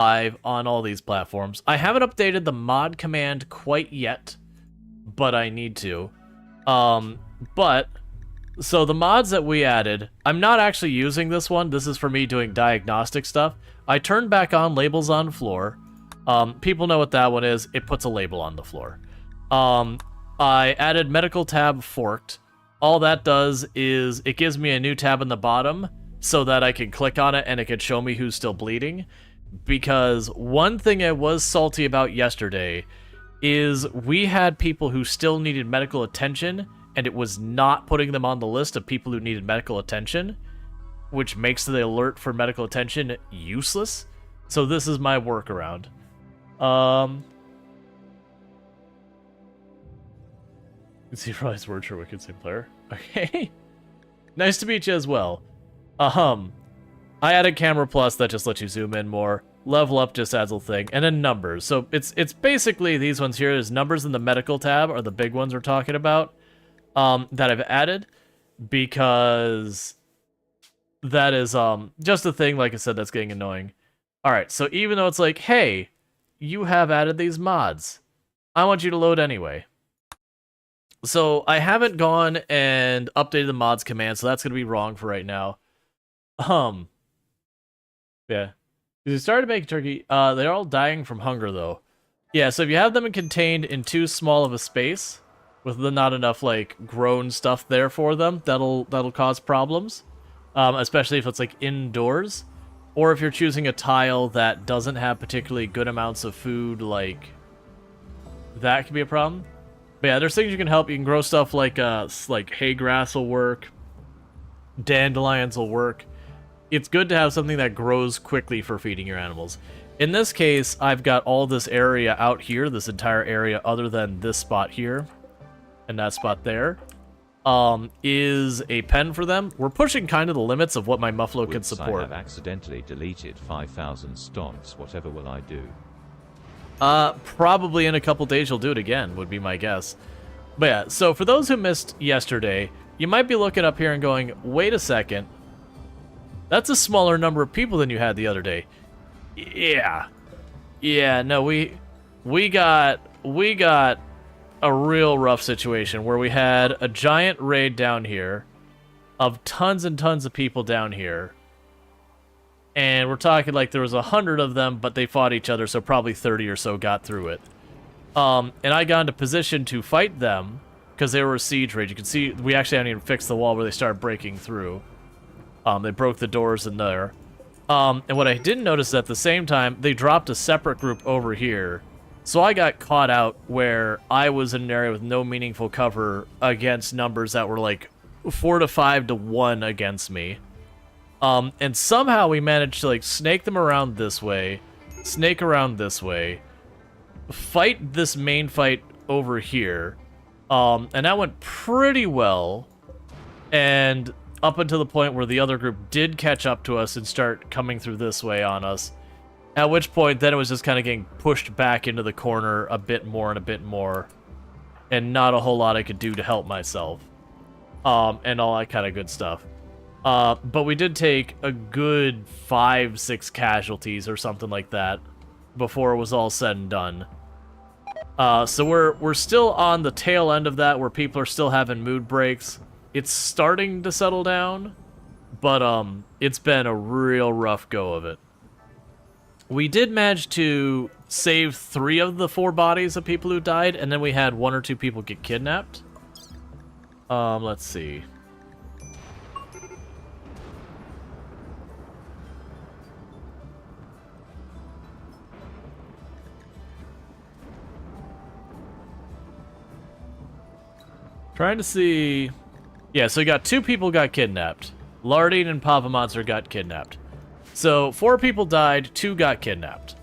live on all these platforms. I haven't updated the mod command quite yet, but I need to. So the mods that we added, I'm not actually using this one. This is for me doing diagnostic stuff. I turned back on labels on floor. People know what that one is. It puts a label on the floor. I added medical tab forked. All that does is it gives me a new tab in the bottom so that I can click on it and it can show me who's still bleeding. Because one thing I was salty about yesterday is we had people who still needed medical attention, and it was not putting them on the list of people who needed medical attention, which makes the alert for medical attention useless. So this is my workaround. See, Rise word for Wicked Same player. Okay. Nice to meet you as well. I added Camera Plus that just lets you zoom in more. Level Up just adds a little thing. And then numbers. So it's basically these ones here. Is numbers in the medical tab are the big ones we're talking about. That I've added. Because that is just a thing, like I said, that's getting annoying. Alright, so even though it's like, hey, you have added these mods, I want you to load anyway. So I haven't gone and updated the mods command, so that's going to be wrong for right now. Yeah. You started making turkey. They're all dying from hunger, though. Yeah, so if you have them contained in too small of a space, with not enough, like, grown stuff there for them, that'll cause problems. Especially if it's, like, indoors. Or if you're choosing a tile that doesn't have particularly good amounts of food, like, that could be a problem. But yeah, there's things you can help. You can grow stuff like hay grass will work. Dandelions will work. It's good to have something that grows quickly for feeding your animals. In this case, I've got all this area out here, this entire area other than this spot here, and that spot there, is a pen for them. We're pushing kind of the limits of what my Muffalo can support. I have accidentally deleted 5,000 stonks. Whatever will I do? Probably in a couple days you'll do it again, would be my guess. But yeah, so for those who missed yesterday, you might be looking up here and going, wait a second, that's a smaller number of people than you had the other day. Yeah. Yeah, no, we got a real rough situation where we had a giant raid down here of tons and tons of people down here. And we're talking like there was 100 of them, but they fought each other, so probably 30 or so got through it. And I got into position to fight them because they were a siege raid. You can see we actually haven't even fixed the wall where they started breaking through. They broke the doors in there. And what I didn't notice is at the same time, they dropped a separate group over here. So I got caught out where I was in an area with no meaningful cover against numbers that were like 4 to 5 to 1 against me. And somehow we managed to like snake them around this way, snake around this way, fight this main fight over here. And that went pretty well. And up until the point where the other group did catch up to us and start coming through this way on us. At which point, then it was just kind of getting pushed back into the corner a bit more and a bit more. And not a whole lot I could do to help myself. And all that kind of good stuff. But we did take a good 5-6 casualties or something like that before it was all said and done. So we're still on the tail end of that where people are still having mood breaks. It's starting to settle down, but it's been a real rough go of it. We did manage to save 3 of the 4 bodies of people who died, and then we had 1 or 2 people get kidnapped. Let's see. Trying to see... Yeah, so we got 2 people got kidnapped. Lardine and Papa Monster got kidnapped. So 4 people died, 2 got kidnapped.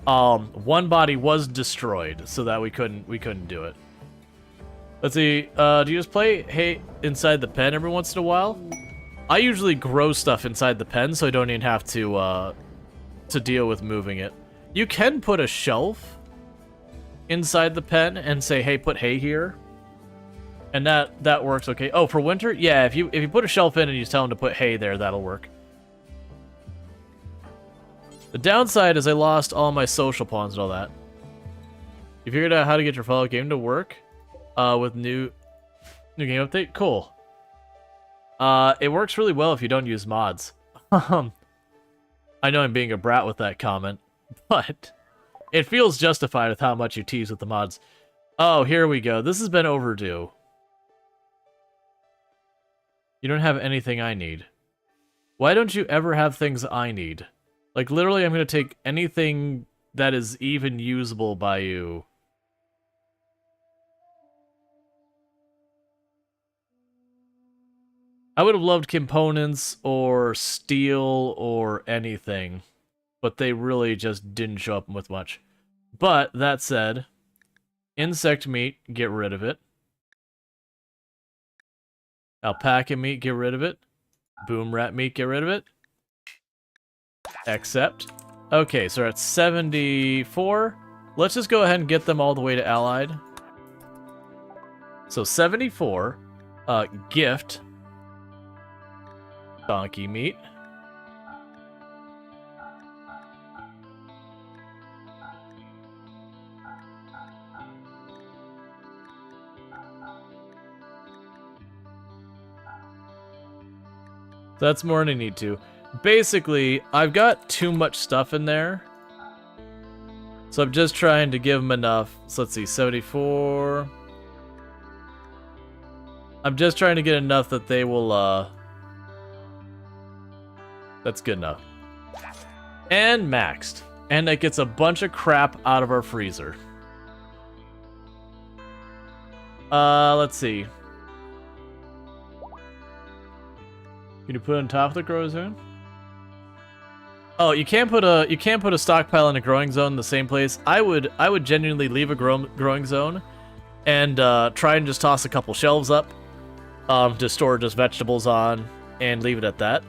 1 body was destroyed, so that we couldn't do it. Let's see, do you just play hay inside the pen every once in a while? I usually grow stuff inside the pen, so I don't even have to deal with moving it. You can put a shelf inside the pen and say, hey, put hay here. And that works okay. Oh, for winter? Yeah, if you put a shelf in and you tell them to put hay there, that'll work. The downside is I lost all my social pawns and all that. You figured out how to get your follow game to work with new game update? Cool. It works really well if you don't use mods. I know I'm being a brat with that comment, but it feels justified with how much you tease with the mods. Oh, here we go. This has been overdue. You don't have anything I need. Why don't you ever have things I need? Like, literally, I'm going to take anything that is even usable by you. I would have loved components or steel or anything, but they really just didn't show up with much. But, that said, insect meat, get rid of it. Alpaca meat, get rid of it. Boom rat meat, get rid of it. Accept. Okay, so we're at 74. Let's just go ahead and get them all the way to allied. So 74. Gift. Donkey meat. That's more than I need to. Basically, I've got too much stuff in there. So I'm just trying to give them enough. So let's see, 74. I'm just trying to get enough that they will, that's good enough. And maxed. And that gets a bunch of crap out of our freezer. Let's see. Can you put it on top of the growing zone? Oh, you can't put a stockpile in a growing zone in the same place. I would genuinely leave a growing zone and try and just toss a couple shelves up to store just vegetables on and leave it at that.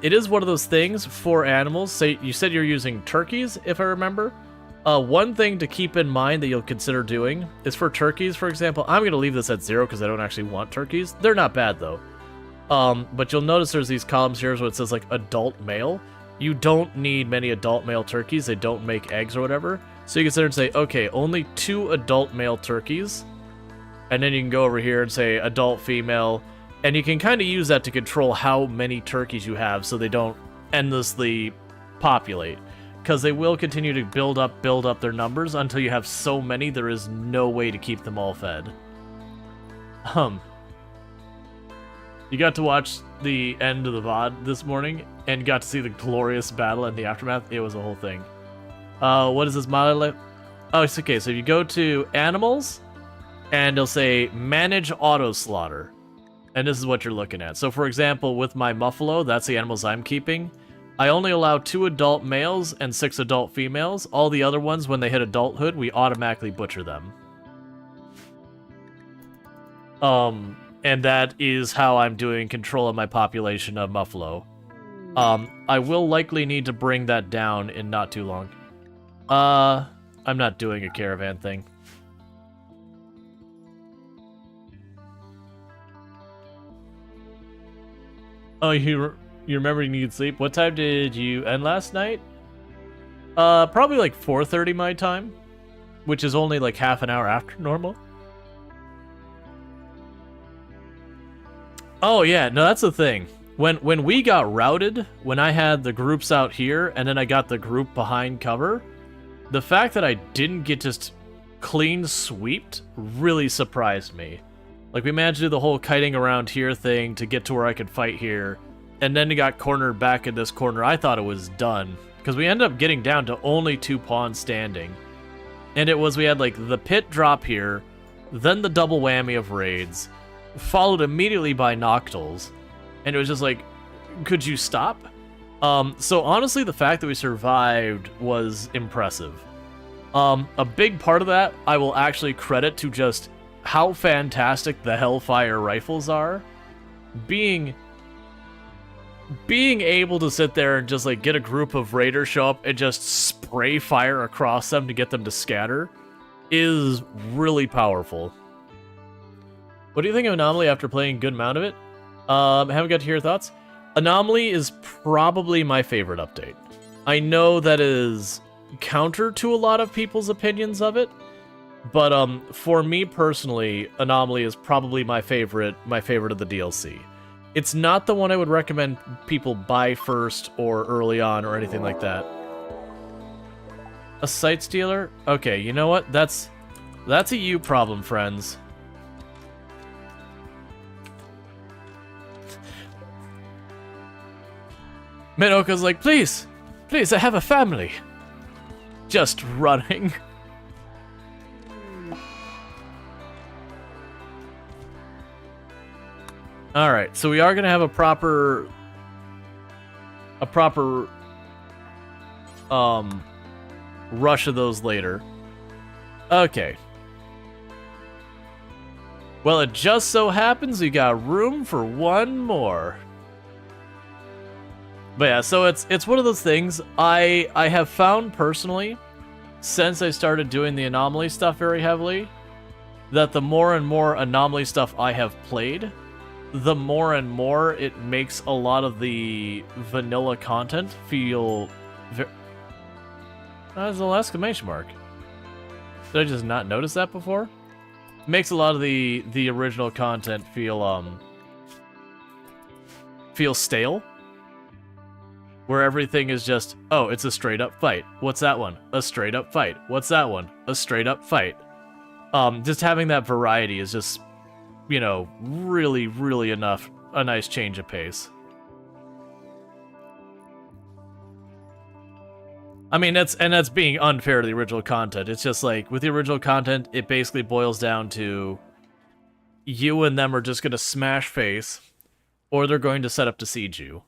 It is one of those things for animals. Say you said you're using turkeys, if I remember. One thing to keep in mind that you'll consider doing is for turkeys, for example. I'm going to leave this at 0 because I don't actually want turkeys. They're not bad though. But you'll notice there's these columns here where it says like adult male. You don't need many adult male turkeys. They don't make eggs or whatever. So you can sit there and say, okay, only 2 adult male turkeys. And then you can go over here and say adult female. And you can kind of use that to control how many turkeys you have so they don't endlessly populate. Because they will continue to build up their numbers until you have so many there is no way to keep them all fed. You got to watch the end of the VOD this morning and got to see the glorious battle and the aftermath. It was a whole thing. What is this mod? Oh, it's okay. So if you go to animals and it'll say manage auto slaughter. And this is what you're looking at. So for example, with my Muffalo, that's the animals I'm keeping. I only allow 2 adult males and 6 adult females. All the other ones, when they hit adulthood, we automatically butcher them. And that is how I'm doing control of my population of Muffalo. I will likely need to bring that down in not too long. I'm not doing a caravan thing. Oh, you remember you need sleep? What time did you end last night? Probably like 4:30 my time, which is only like half an hour after normal. Oh yeah, no, that's the thing. When we got routed, when I had the groups out here and then I got the group behind cover, the fact that I didn't get just clean sweeped really surprised me. Like, we managed to do the whole kiting around here thing to get to where I could fight here, and then it got cornered back in this corner. I thought it was done, because we ended up getting down to only 2 pawns standing. And it was, we had like the pit drop here, then the double whammy of raids, followed immediately by Noctals, and it was just like, could you stop? So honestly, the fact that we survived was impressive. A big part of that I will actually credit to just how fantastic the Hellfire rifles are. Being able to sit there and just like get a group of raiders show up and just spray fire across them to get them to scatter is really powerful. What do you think of Anomaly after playing a good amount of it? I haven't got to hear your thoughts. Anomaly is probably my favorite update. I know that is counter to a lot of people's opinions of it, but for me personally, Anomaly is probably my favorite of the DLC. It's not the one I would recommend people buy first or early on or anything like that. A Sight Stealer? Okay, you know what? That's a you problem, friends. Minoka's like, please, I have a family. Just running. Alright, so we are gonna have a proper rush of those later. Okay. Well, it just so happens we got room for one more. But yeah, so it's one of those things I have found personally, since I started doing the Anomaly stuff very heavily, that the more and more Anomaly stuff I have played, the more and more it makes a lot of the vanilla content feel... There's a little exclamation mark. Did I just not notice that before? It makes a lot of the original content feel stale. Where everything is just, oh, it's a straight up fight. What's that one? A straight up fight. What's that one? A straight up fight. Just having that variety is just, you know, really, really a nice change of pace. I mean, that's being unfair to the original content. It's just like, with the original content, it basically boils down to you and them are just going to smash face, or they're going to set up to siege you.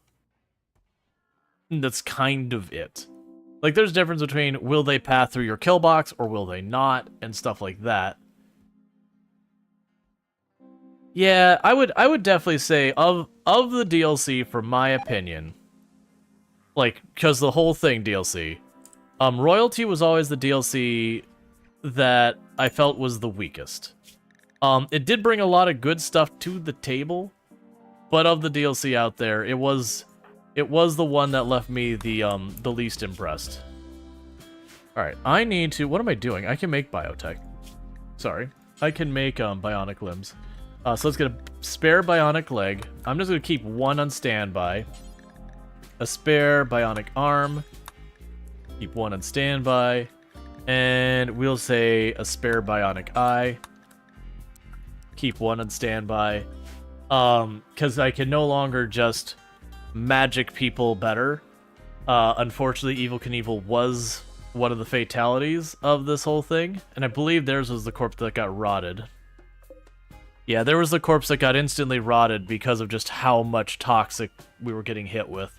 That's kind of it. Like, there's a difference between will they path through your kill box or will they not, and stuff like that. Yeah, I would definitely say of the DLC, for my opinion, like, because the whole thing DLC, Royalty was always the DLC that I felt was the weakest. It did bring a lot of good stuff to the table, but of the DLC out there, it was the one that left me the least impressed. Alright, I need to... What am I doing? I can make biotech. Sorry. I can make bionic limbs. So let's get a spare bionic leg. I'm just going to keep one on standby. A spare bionic arm. Keep one on standby. And we'll say a spare bionic eye. Keep one on standby. Because I can no longer just... magic people better. Unfortunately, Evil Knievel was one of the fatalities of this whole thing, and I believe theirs was the corpse that got rotted. Yeah, there was the corpse that got instantly rotted because of just how much toxic we were getting hit with.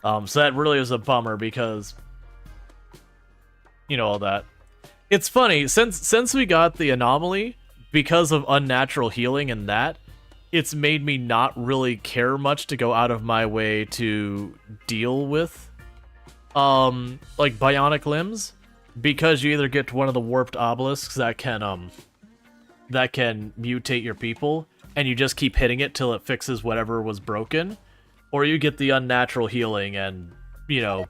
So that really is a bummer because, you know, all that. It's funny, since we got the Anomaly, because of unnatural healing and that, it's made me not really care much to go out of my way to deal with, like, bionic limbs, because you either get to one of the warped obelisks that can mutate your people, and you just keep hitting it till it fixes whatever was broken, or you get the unnatural healing and, you know,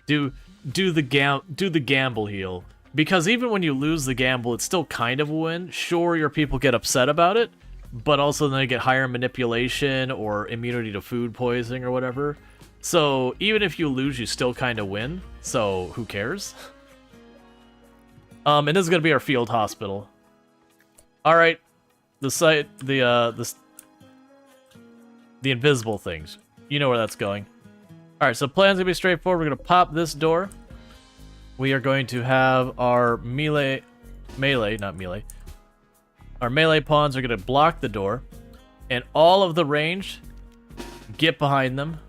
do the gamble heal, because even when you lose the gamble, it's still kind of a win. Sure, your people get upset about it, but also then they get higher manipulation or immunity to food poisoning or whatever. So even if you lose, you still kind of win. So who cares? And this is gonna be our field hospital. All right, the site, the invisible things. You know where that's going. All right, so plan's gonna be straightforward. We're gonna pop this door. We are going to have our melee, not melee. Our melee pawns are going to block the door, and all of the ranged get behind them.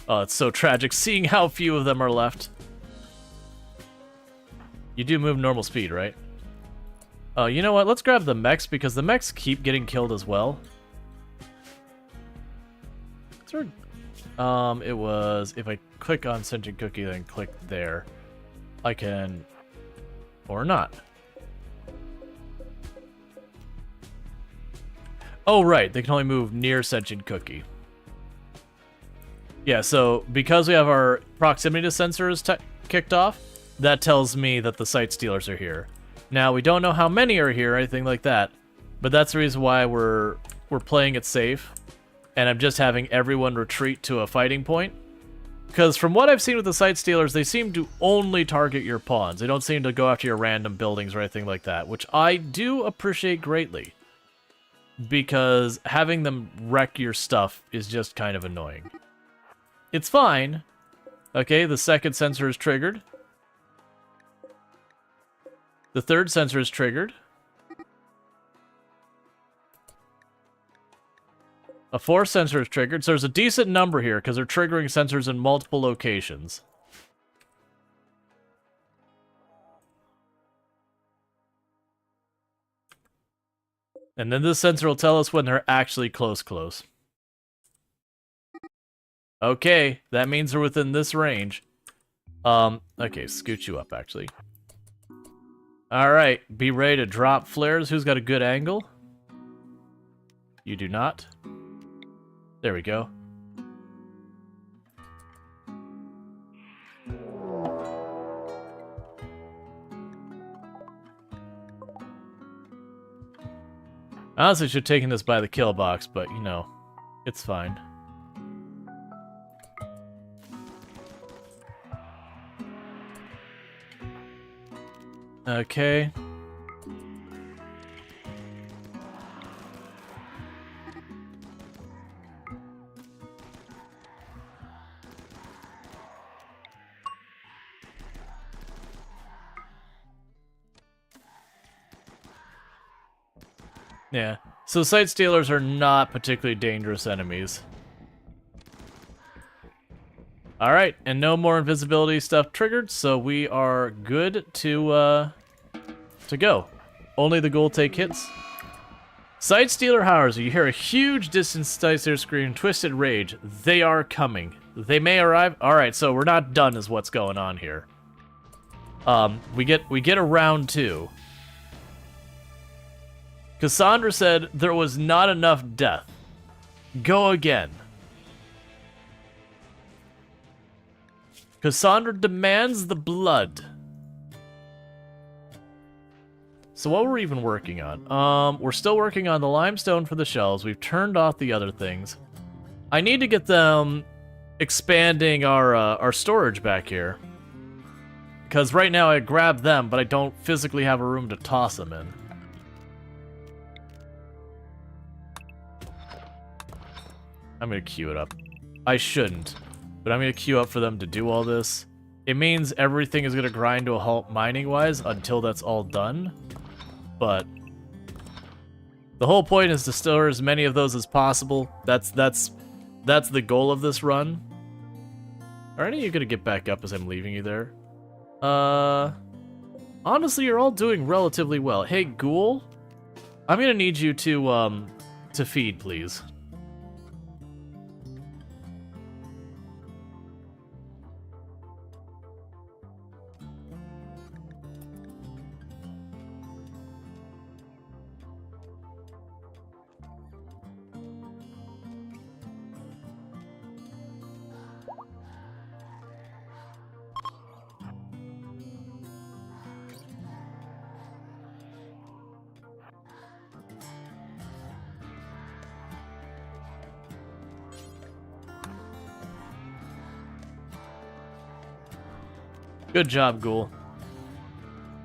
Oh, it's so tragic seeing how few of them are left. You do move normal speed, right? Oh, you know what? Let's grab the mechs, because the mechs keep getting killed as well. It was, if I click on Sentient Cookie, then click there, I can, or not. Oh, right. They can only move near Sentient Cookie. Yeah, so because we have our proximity sensors kicked off, that tells me that the site stealers are here. Now, we don't know how many are here or anything like that, but that's the reason why we're playing it safe, and I'm just having everyone retreat to a fighting point. Because from what I've seen with the site stealers, they seem to only target your pawns. They don't seem to go after your random buildings or anything like that, which I do appreciate greatly. Because having them wreck your stuff is just kind of annoying. It's fine. Okay, the second sensor is triggered. The third sensor is triggered. A fourth sensor is triggered, so there's a decent number here because they're triggering sensors in multiple locations. And then this sensor will tell us when they're actually close. Okay, that means they're within this range. Okay, scoot you up, actually. Alright, be ready to drop flares. Who's got a good angle? You do not. There we go. I honestly should have taken this by the kill box, but, you know, it's fine. Okay. Yeah, so site stealers are not particularly dangerous enemies. Alright, and no more invisibility stuff triggered, so we are good to go. Only the ghoul take hits. Site stealer howitzer, you hear a huge distance site stealer scream, twisted rage. They are coming. They may arrive. Alright, so we're not done is what's going on here. We get a round 2. Cassandra said there was not enough death. Go again. Cassandra demands the blood. So what were we even working on? We're still working on the limestone for the shells. We've turned off the other things. I need to get them expanding our storage back here. Because right now I grab them, but I don't physically have a room to toss them in. I'm gonna queue it up. I shouldn't, but I'm gonna queue up for them to do all this. It means everything is gonna grind to a halt mining-wise until that's all done. But the whole point is to store as many of those as possible. That's the goal of this run. Are any of you gonna get back up as I'm leaving you there? Honestly, you're all doing relatively well. Hey, Ghoul, I'm gonna need you to feed, please. Good job, Ghoul.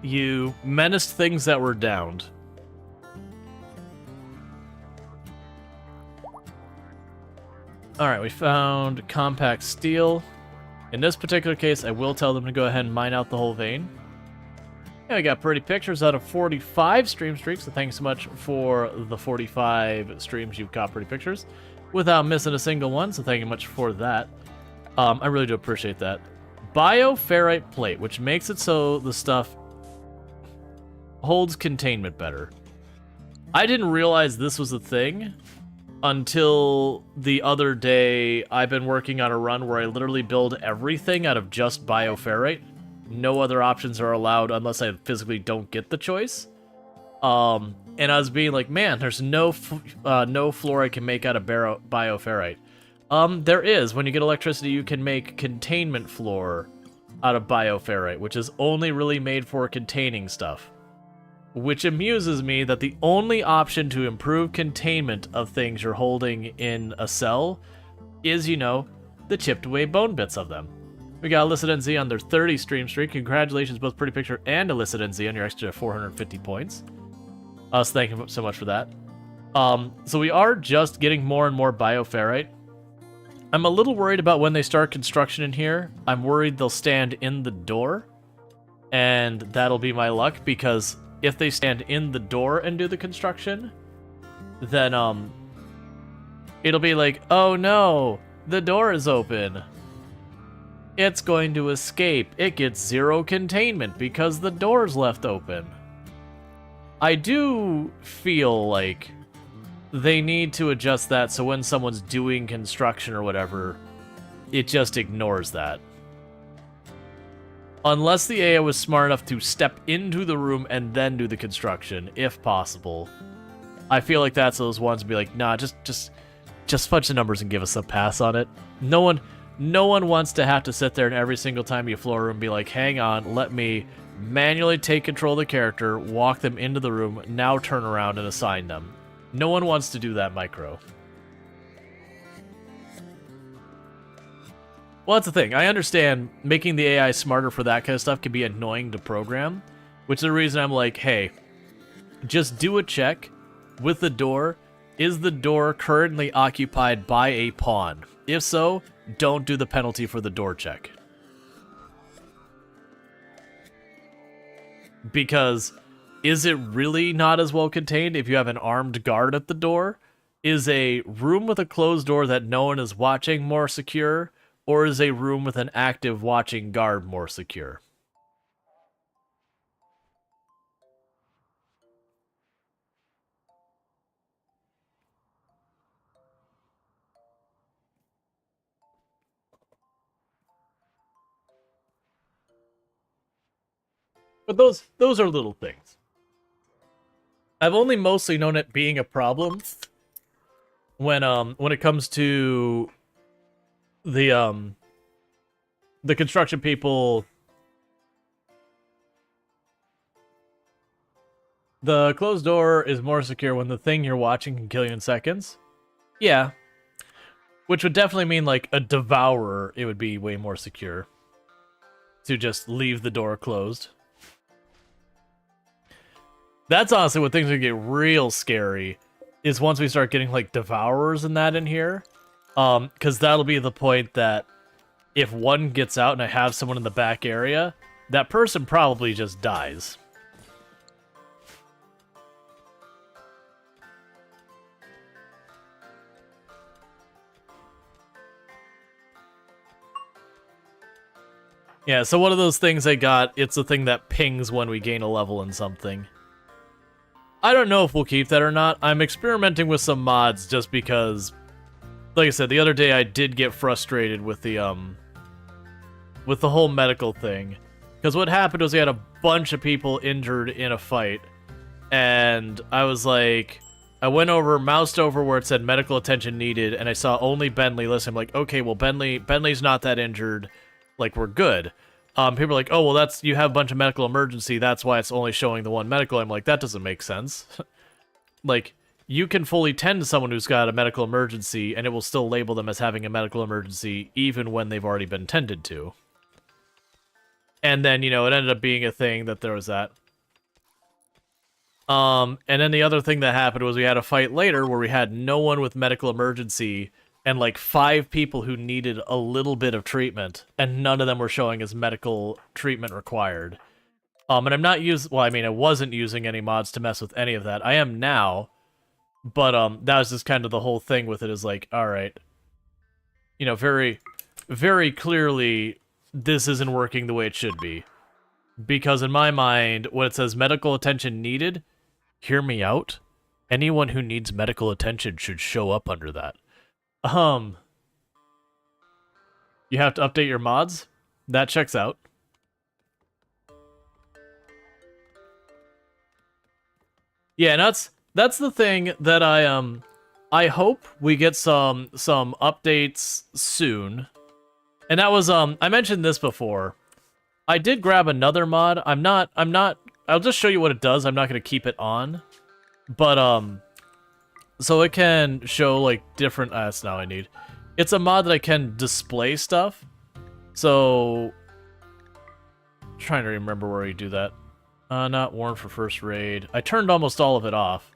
You menaced things that were downed. Alright, we found compact steel. In this particular case, I will tell them to go ahead and mine out the whole vein. Yeah, I got pretty pictures out of 45 stream streaks, so thanks so much for the 45 streams you've got pretty pictures without missing a single one, so thank you much for that. I really do appreciate that. Bioferrite plate, which makes it so the stuff holds containment better. I didn't realize this was a thing until the other day. I've been working on a run where I literally build everything out of just bioferrite. No other options are allowed unless I physically don't get the choice. And I was being like, man, there's no floor I can make out of bioferrite. There is. When you get electricity, you can make containment floor out of bioferrite, which is only really made for containing stuff. Which amuses me that the only option to improve containment of things you're holding in a cell is, you know, the chipped away bone bits of them. We got Illicit NZ on their 30 stream streak. Congratulations, both Pretty Picture and Illicit NZ, on your extra 450 points. So thank you so much for that. So we are just getting more and more bioferrite. I'm a little worried about when they start construction in here. I'm worried they'll stand in the door, and that'll be my luck, because if they stand in the door and do the construction, then it'll be like, oh no, the door is open. It's going to escape. It gets 0 containment because the door's left open. I do feel like they need to adjust that so when someone's doing construction or whatever, it just ignores that. Unless the AI was smart enough to step into the room and then do the construction, if possible. I feel like that's those ones to be like, nah, just fudge the numbers and give us a pass on it. No one wants to have to sit there and every single time you floor room be like, hang on, let me manually take control of the character, walk them into the room, now turn around and assign them. No one wants to do that micro. Well, that's the thing. I understand making the AI smarter for that kind of stuff can be annoying to program, which is the reason I'm like, hey, just do a check with the door. Is the door currently occupied by a pawn? If so, don't do the penalty for the door check. Because is it really not as well contained if you have an armed guard at the door? Is a room with a closed door that no one is watching more secure? Or is a room with an active watching guard more secure? But those are little things. I've only mostly known it being a problem when it comes to the construction people. The closed door is more secure when the thing you're watching can kill you in seconds. Yeah. Which would definitely mean, like, a devourer, it would be way more secure to just leave the door closed. That's honestly what things are gonna get real scary, is once we start getting, like, devourers and that in here. Because that'll be the point that if one gets out and I have someone in the back area, that person probably just dies. Yeah, so one of those things I got, it's the thing that pings when we gain a level in something. I don't know if we'll keep that or not. I'm experimenting with some mods just because, like I said, the other day I did get frustrated with the whole medical thing. Because what happened was we had a bunch of people injured in a fight, and I was like, I went over, moused over where it said medical attention needed, and I saw only Bentley listed. I'm like, okay, well, Bentley's not that injured. Like, we're good. People are like, oh, well, that's, you have a bunch of medical emergency, that's why it's only showing the one medical. I'm like, that doesn't make sense. Like, you can fully tend to someone who's got a medical emergency, and it will still label them as having a medical emergency, even when they've already been tended to. And then, you know, it ended up being a thing that there was that. And then the other thing that happened was we had a fight later where we had no one with medical emergency, and like 5 people who needed a little bit of treatment, and none of them were showing as medical treatment required. And I'm not well, I mean, I wasn't using any mods to mess with any of that. I am now, but that was just kind of the whole thing with it, is like, all right, you know, very, very clearly, this isn't working the way it should be. Because in my mind, when it says medical attention needed, hear me out. Anyone who needs medical attention should show up under that. You have to update your mods? That checks out. Yeah, and that's the thing that I hope we get some updates soon. And that was I mentioned this before. I did grab another mod. I'll just show you what it does. I'm not going to keep it on. But so it can show like different that's now I need. It's a mod that I can display stuff. So trying to remember where you do that. Not worn for first raid. I turned almost all of it off.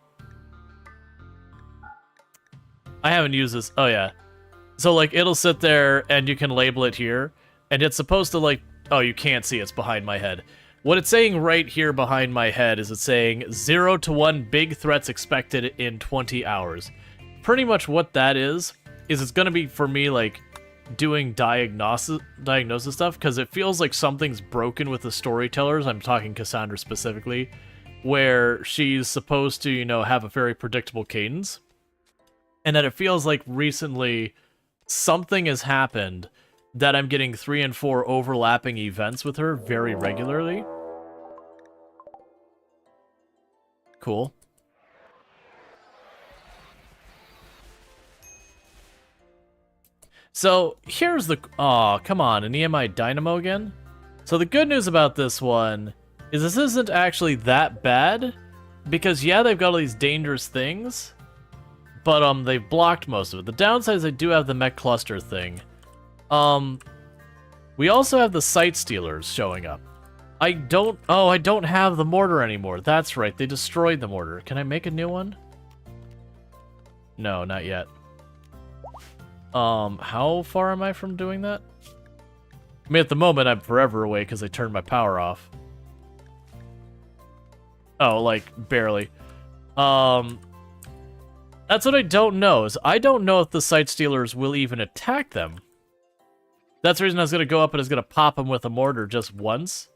I haven't used this. Oh, yeah. So, like, it'll sit there, and you can label it here. And it's supposed to, like... Oh, you can't see. It's behind my head. What it's saying right here behind my head is it's saying 0 to 1 big threats expected in 20 hours. Pretty much what that is it's going to be, for me, like, doing diagnosis stuff, because it feels like something's broken with the storytellers. I'm talking Cassandra specifically, where she's supposed to, you know, have a very predictable cadence. And that it feels like recently something has happened that I'm getting 3 and 4 overlapping events with her very regularly. Cool. So here's the... Aw, come on, an EMI Dynamo again? So the good news about this one is this isn't actually that bad, because yeah, they've got all these dangerous things, but they've blocked most of it. The downside is they do have the mech cluster thing. We also have the sight stealers showing up. I don't have the mortar anymore. That's right, they destroyed the mortar. Can I make a new one? No, not yet. How far am I from doing that? I mean, at the moment, I'm forever away because I turned my power off. Oh, like, barely. That's what I don't know, is I don't know if the sight stealers will even attack them. That's the reason I was going to go up and I was going to pop them with a mortar just once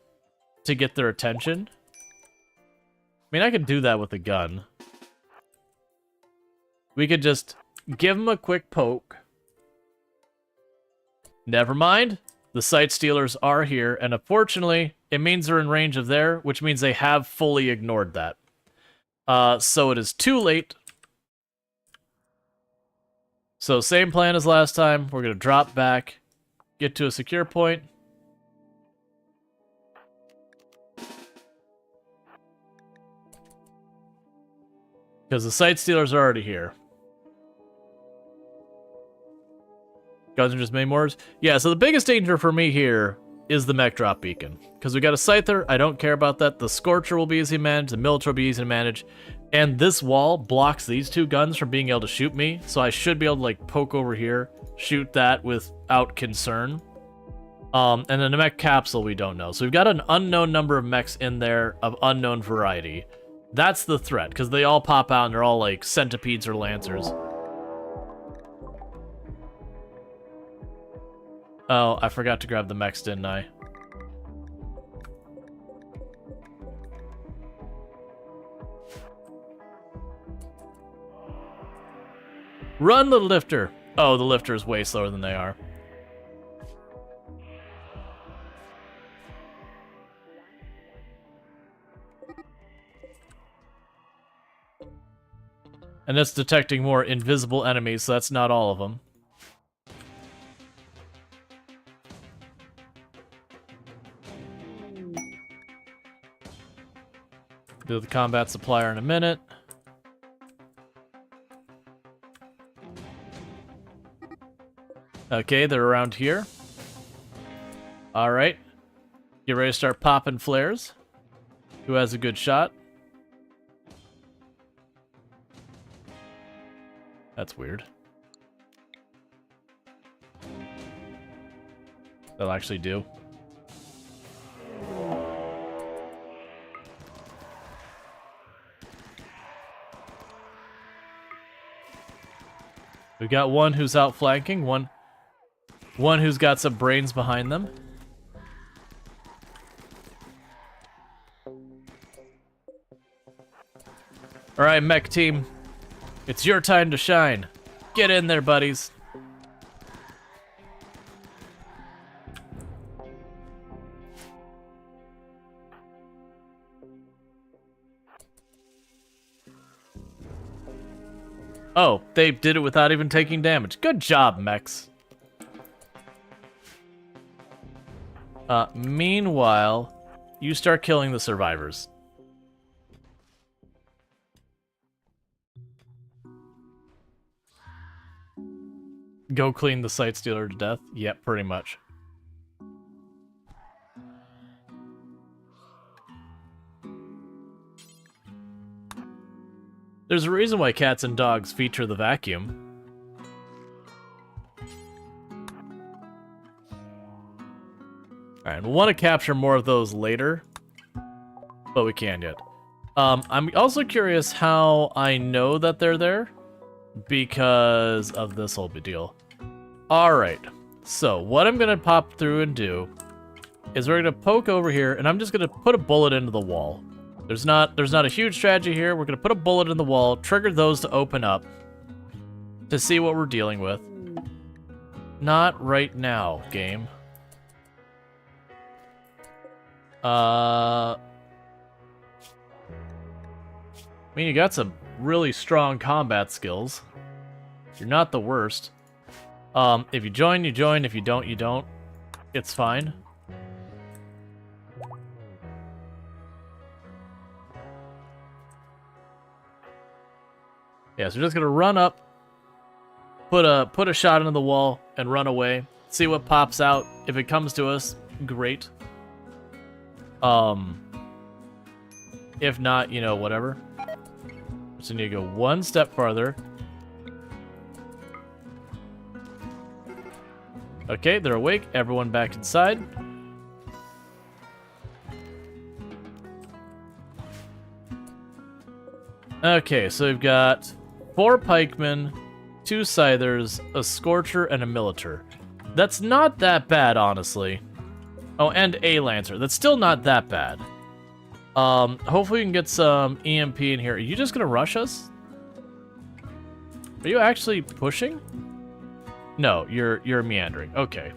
to get their attention. I mean, I could do that with a gun. We could just give them a quick poke. Never mind. The sight stealers are here, and unfortunately, it means they're in range of there, which means they have fully ignored that. So it is too late. So same plan as last time. We're going to drop back, get to a secure point. Because the sight stealers are already here. Guns are just main mortars. Yeah, so the biggest danger for me here is the mech drop beacon. Because we got a Scyther, I don't care about that. The Scorcher will be easy to manage, the Militar will be easy to manage. And this wall blocks these two guns from being able to shoot me. So I should be able to, like, poke over here, shoot that without concern. And then the mech capsule, we don't know. So we've got an unknown number of mechs in there of unknown variety. That's the threat, because they all pop out and they're all, like, centipedes or lancers. Oh, I forgot to grab the mechs, didn't I? Run, little lifter! Oh, the lifter is way slower than they are. And it's detecting more invisible enemies, so that's not all of them. Do the combat supplier in a minute. Okay, they're around here. Alright. Get ready to start popping flares. Who has a good shot? That's weird. They'll actually do. We've got one who's outflanking, one who's got some brains behind them. Alright, mech team. It's your time to shine. Get in there, buddies. Oh, they did it without even taking damage. Good job, mechs. Meanwhile, you start killing the survivors. Go clean the Sight Stealer to death? Yep, pretty much. There's a reason why cats and dogs feature the vacuum. Alright, we'll want to capture more of those later, but we can't yet. I'm also curious how I know that they're there, because of this whole deal. Alright, so what I'm going to pop through and do is we're going to poke over here, and I'm just going to put a bullet into the wall. There's not a huge strategy here. We're going to put a bullet in the wall, trigger those to open up, to see what we're dealing with. Not right now, game. I mean, you got some really strong combat skills. You're not the worst. If you join, you join. If you don't, you don't. It's fine. Yeah, so we're just gonna run up, put a shot into the wall, and run away. See what pops out. If it comes to us, great. If not, you know, whatever. So you need to go one step farther. Okay, they're awake. Everyone back inside. Okay, so we've got 4 pikemen, 2 scythers, a scorcher, and a militar. That's not that bad, honestly. Oh, and a lancer. That's still not that bad. Hopefully we can get some EMP in here. Are you just gonna rush us? Are you actually pushing? No, you're meandering. Okay.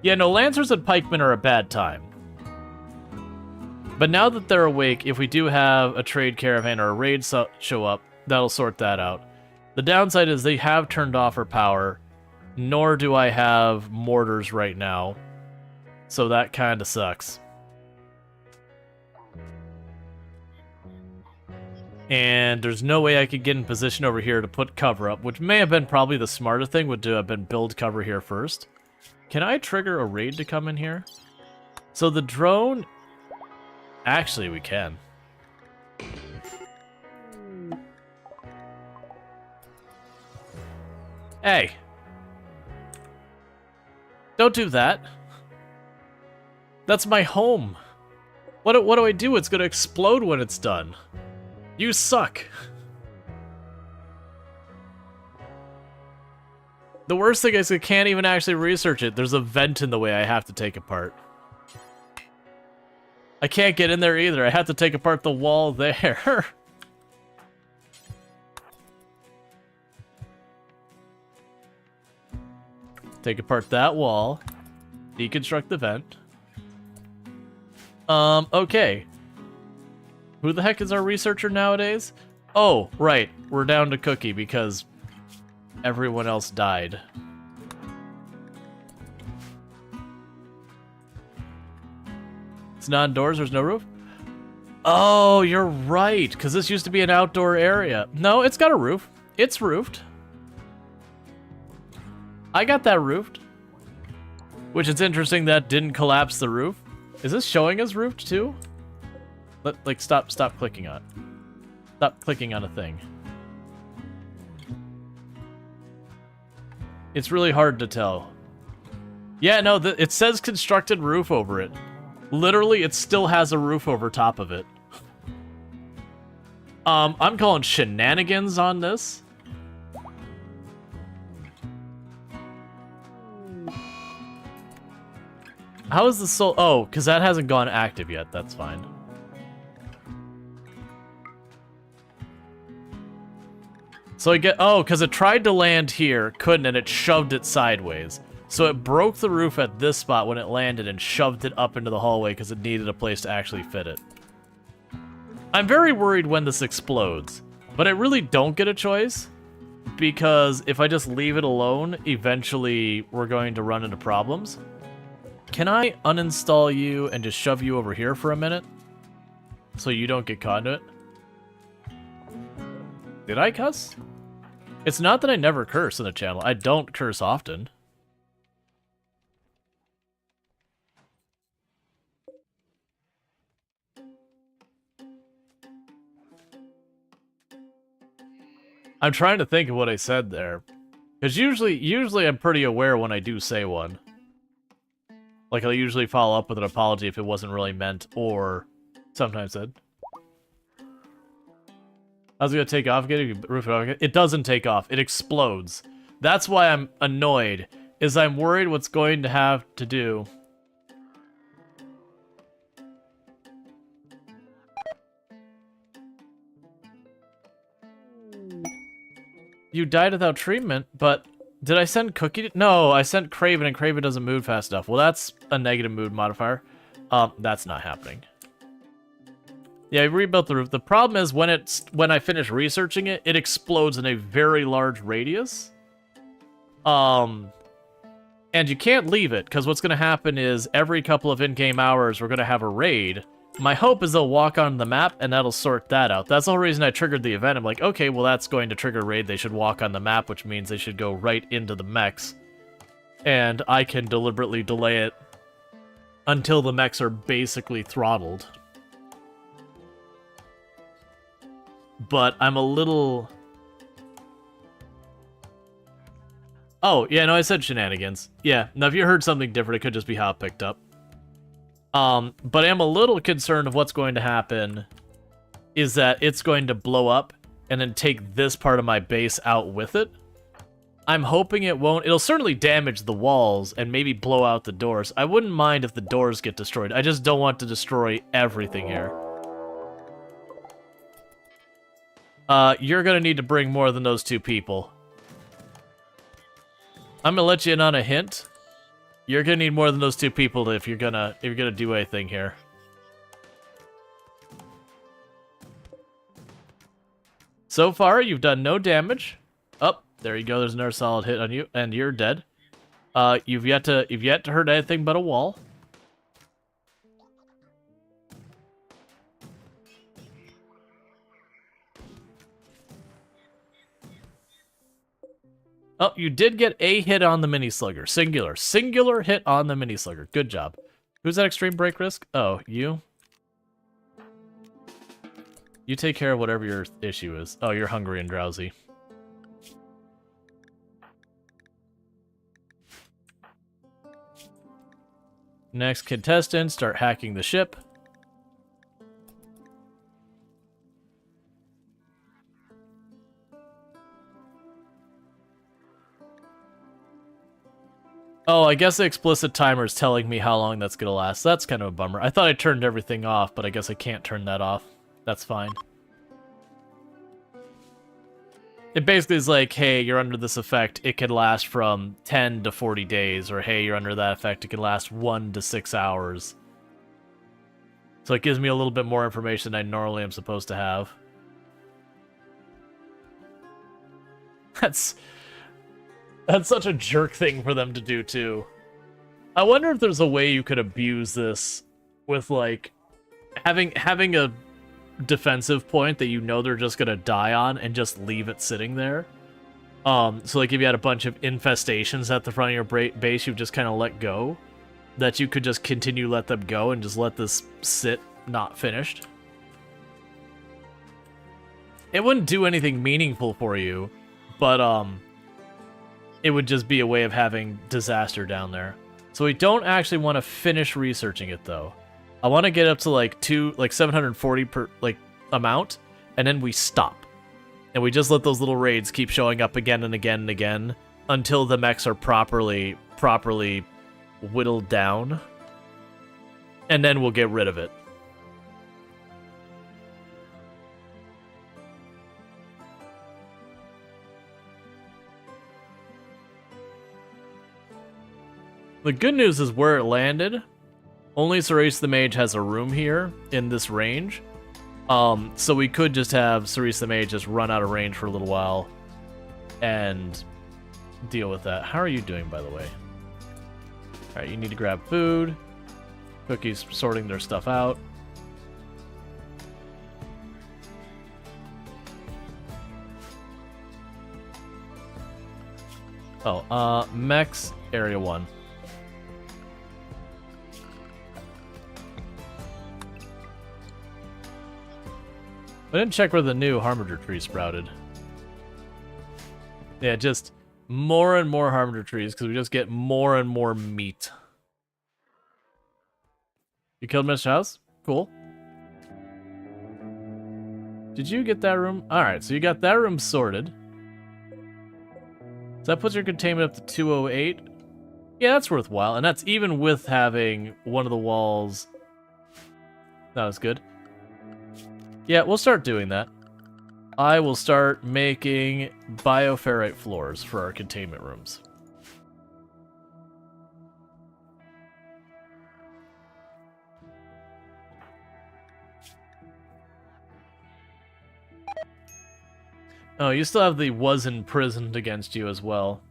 Yeah, no, lancers and pikemen are a bad time. But now that they're awake, if we do have a trade caravan or a raid show up, that'll sort that out. The downside is they have turned off our power, nor do I have mortars right now. So that kind of sucks. And there's no way I could get in position over here to put cover up, which may have been probably the smarter thing, would have been build cover here first. Can I trigger a raid to come in here? So the drone... Actually, we can. Hey! Don't do that. That's my home. What do I do? It's gonna explode when it's done. You suck. The worst thing is I can't even actually research it. There's a vent in the way I have to take apart. I can't get in there either. I have to take apart the wall there. Take apart that wall. Deconstruct the vent. Okay. Who the heck is our researcher nowadays? Oh, right. We're down to Cookie because everyone else died. It's not indoors, there's no roof? Oh, you're right, because this used to be an outdoor area. No, it's got a roof. It's roofed. I got that roofed. Which is interesting that didn't collapse the roof. Is this showing us roofed too? Like, stop clicking on it. Stop clicking on a thing. It's really hard to tell. Yeah, no, it says constructed roof over it. Literally, it still has a roof over top of it. I'm calling shenanigans on this. How is the soul? Oh, because that hasn't gone active yet. That's fine. So I get, oh, because it tried to land here, couldn't, and it shoved it sideways. So it broke the roof at this spot when it landed and shoved it up into the hallway because it needed a place to actually fit it. I'm very worried when this explodes, but I really don't get a choice because if I just leave it alone, eventually we're going to run into problems. Can I uninstall you and just shove you over here for a minute? So you don't get caught in it? Did I cuss? It's not that I never curse in the channel. I don't curse often. I'm trying to think of what I said there. Because usually I'm pretty aware when I do say one. Like, I'll usually follow up with an apology if it wasn't really meant, or sometimes said. How's it gonna take off again? It doesn't take off. It explodes. That's why I'm annoyed, is I'm worried what's going to have to do. You died without treatment, but did I send Cookie? No, I sent Craven, and Craven doesn't move fast enough. Well, that's a negative mood modifier. That's not happening. Yeah, I rebuilt the roof. The problem is when I finish researching it, it explodes in a very large radius. And you can't leave it, because what's going to happen is every couple of in-game hours, we're going to have a raid. My hope is they'll walk on the map, and that'll sort that out. That's the whole reason I triggered the event. I'm like, okay, well, that's going to trigger a raid. They should walk on the map, which means they should go right into the mechs. And I can deliberately delay it until the mechs are basically throttled. But I'm a little... Oh, yeah, no, I said shenanigans. Yeah, now if you heard something different, it could just be how it picked up. But I'm a little concerned of what's going to happen is that it's going to blow up and then take this part of my base out with it. I'm hoping it won't. It'll certainly damage the walls and maybe blow out the doors. I wouldn't mind if the doors get destroyed. I just don't want to destroy everything here. You're gonna need to bring more than those two people. I'm gonna let you in on a hint. You're gonna need more than those two people if you're gonna do anything here. So far, you've done no damage. Oh, there you go. There's another solid hit on you, and you're dead. You've yet to hurt anything but a wall. Oh, you did get a hit on the mini slugger. Singular hit on the mini slugger. Good job. Who's that extreme break risk? Oh, you? You take care of whatever your issue is. Oh, you're hungry and drowsy. Next contestant, start hacking the ship. Oh, I guess the explicit timer is telling me how long that's gonna last. That's kind of a bummer. I thought I turned everything off, but I guess I can't turn that off. That's fine. It basically is like, hey, you're under this effect. It could last from 10 to 40 days. Or, hey, you're under that effect. It could last 1 to 6 hours. So it gives me a little bit more information than I normally am supposed to have. That's such a jerk thing for them to do, too. I wonder if there's a way you could abuse this with, like, having a defensive point that you know they're just gonna die on and just leave it sitting there. So, like, if you had a bunch of infestations at the front of your base you've just kind of let go, that you could just continue let them go and just let this sit not finished. It wouldn't do anything meaningful for you, but, it would just be a way of having disaster down there. So we don't actually want to finish researching it, though. I want to get up to, like, 740 per, like, amount, and then we stop. And we just let those little raids keep showing up again and again and again until the mechs are properly whittled down. And then we'll get rid of it. The good news is where it landed. Only Cerise the Mage has a room here in this range. So we could just have Cerise the Mage just run out of range for a little while. and deal with that. How are you doing, by the way? Alright, you need to grab food. Cookie's sorting their stuff out. Oh, Mechs, Area 1. I didn't check where the new Harbinger tree sprouted. Yeah, just more and more Harbinger trees, because we just get more and more meat. You killed Mr. House? Cool. Did you get that room? Alright, so you got that room sorted. So that puts your containment up to 208. Yeah, that's worthwhile, and that's even with having one of the walls not as good. Yeah, we'll start doing that. I will start making bioferrite floors for our containment rooms. Oh, you still have the was imprisoned against you as well.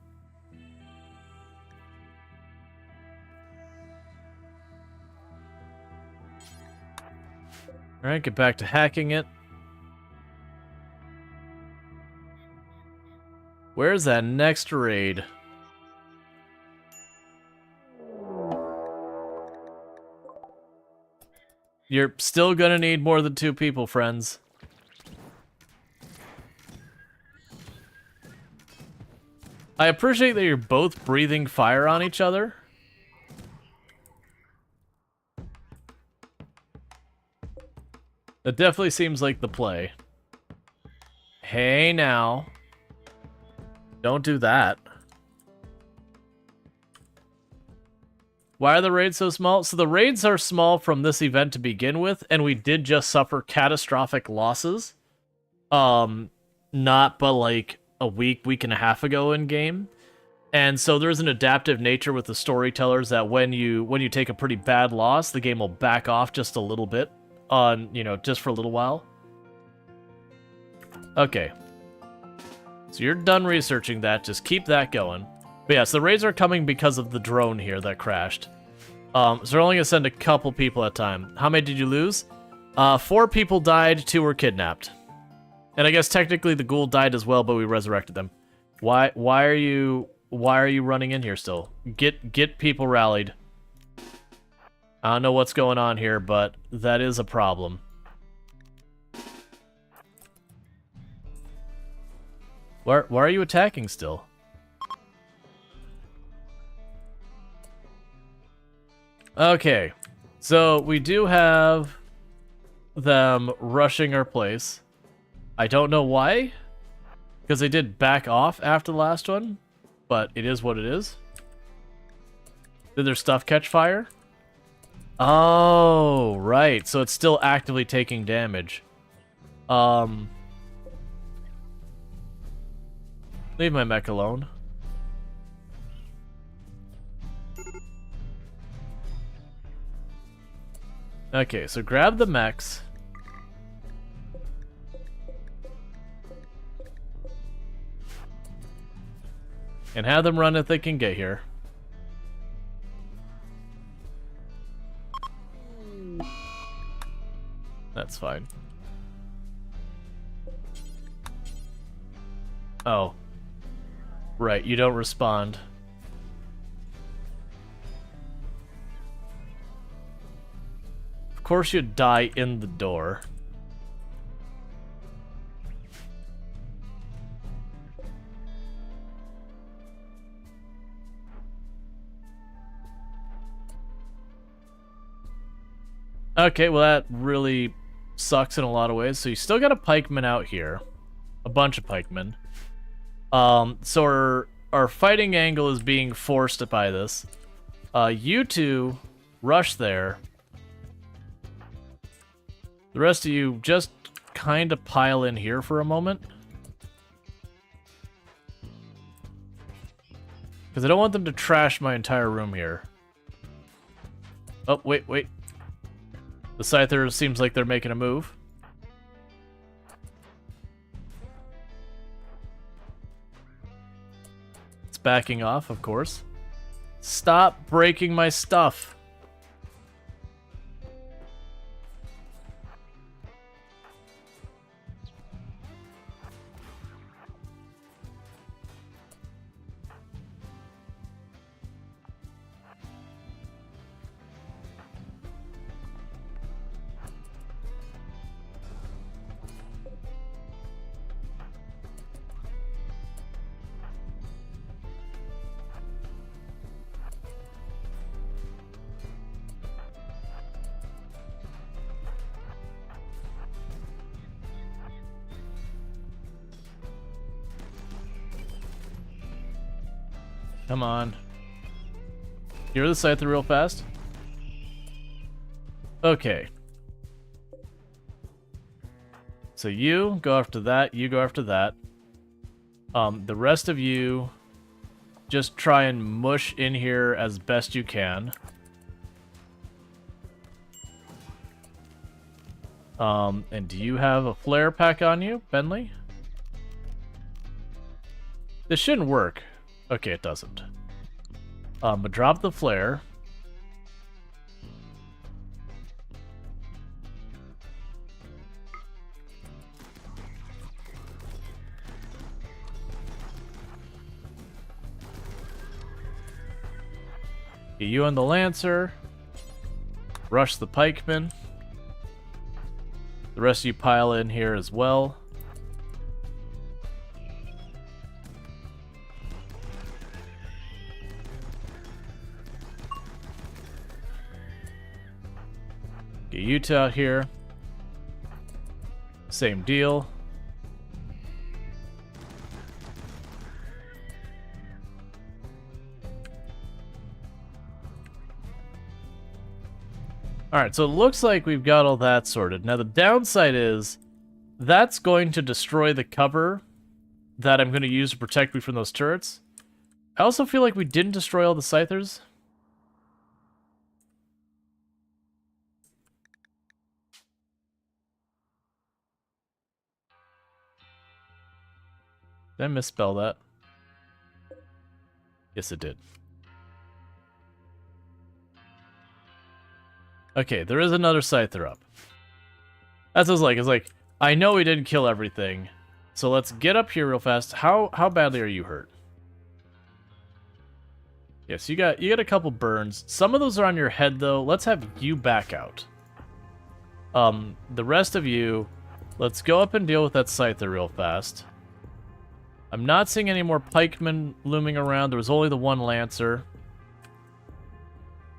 Alright, get back to hacking it. Where's that next raid? You're still gonna need more than 2 people, friends. I appreciate that you're both breathing fire on each other. That definitely seems like the play. Hey now. Don't do that. Why are the raids so small? So the raids are small from this event to begin with, and we did just suffer catastrophic losses. Not but like a week and a half ago in game. And so there's an adaptive nature with the storytellers that when you take a pretty bad loss, the game will back off just a little bit on, just for a little while. Okay. So you're done researching that, just keep that going. But yes, the raids are coming because of the drone here that crashed. So we're only gonna send a couple people at a time. How many did you lose? 4 people died, 2 were kidnapped. And I guess technically the ghoul died as well, but we resurrected them. Why are you running in here still? Get people rallied. I don't know what's going on here, but that is a problem. Why are you attacking still? Okay, so we do have them rushing our place. I don't know why, because they did back off after the last one, but it is what it is. Did their stuff catch fire? Oh, right, so it's still actively taking damage. Leave my mech alone. Okay, so grab the mechs. And have them run if they can get here. That's fine. Oh. Right, you don't respond. Of course you'd die in the door. Okay, well that really sucks in a lot of ways. So you still got a pikeman out here. A bunch of pikemen. So our fighting angle is being forced by this. You two rush there. The rest of you just kind of pile in here for a moment. Because I don't want them to trash my entire room here. Oh, wait. The Scythers seems like they're making a move. backing off, of course. Stop breaking my stuff. Come on. Hear the scyther real fast. Okay. So you go after that, you go after that. The rest of you just try and mush in here as best you can. And do you have a flare pack on you, Bentley? This shouldn't work. Okay, it doesn't. But drop the flare. Get you on the Lancer. Rush the Pikeman. The rest of you pile in here as well. Get you two out here. Same deal. Alright, so it looks like we've got all that sorted. Now the downside is that's going to destroy the cover that I'm going to use to protect me from those turrets. I also feel like we didn't destroy all the Scythers. Did I misspell that? Yes, it did. Okay, there is another Scyther up. That's what it's like. It's like, I know we didn't kill everything, so let's get up here real fast. How badly are you hurt? Yes, you got a couple burns. Some of those are on your head, though. Let's have you back out. The rest of you, let's go up and deal with that Scyther real fast. I'm not seeing any more pikemen looming around. There was only the one Lancer.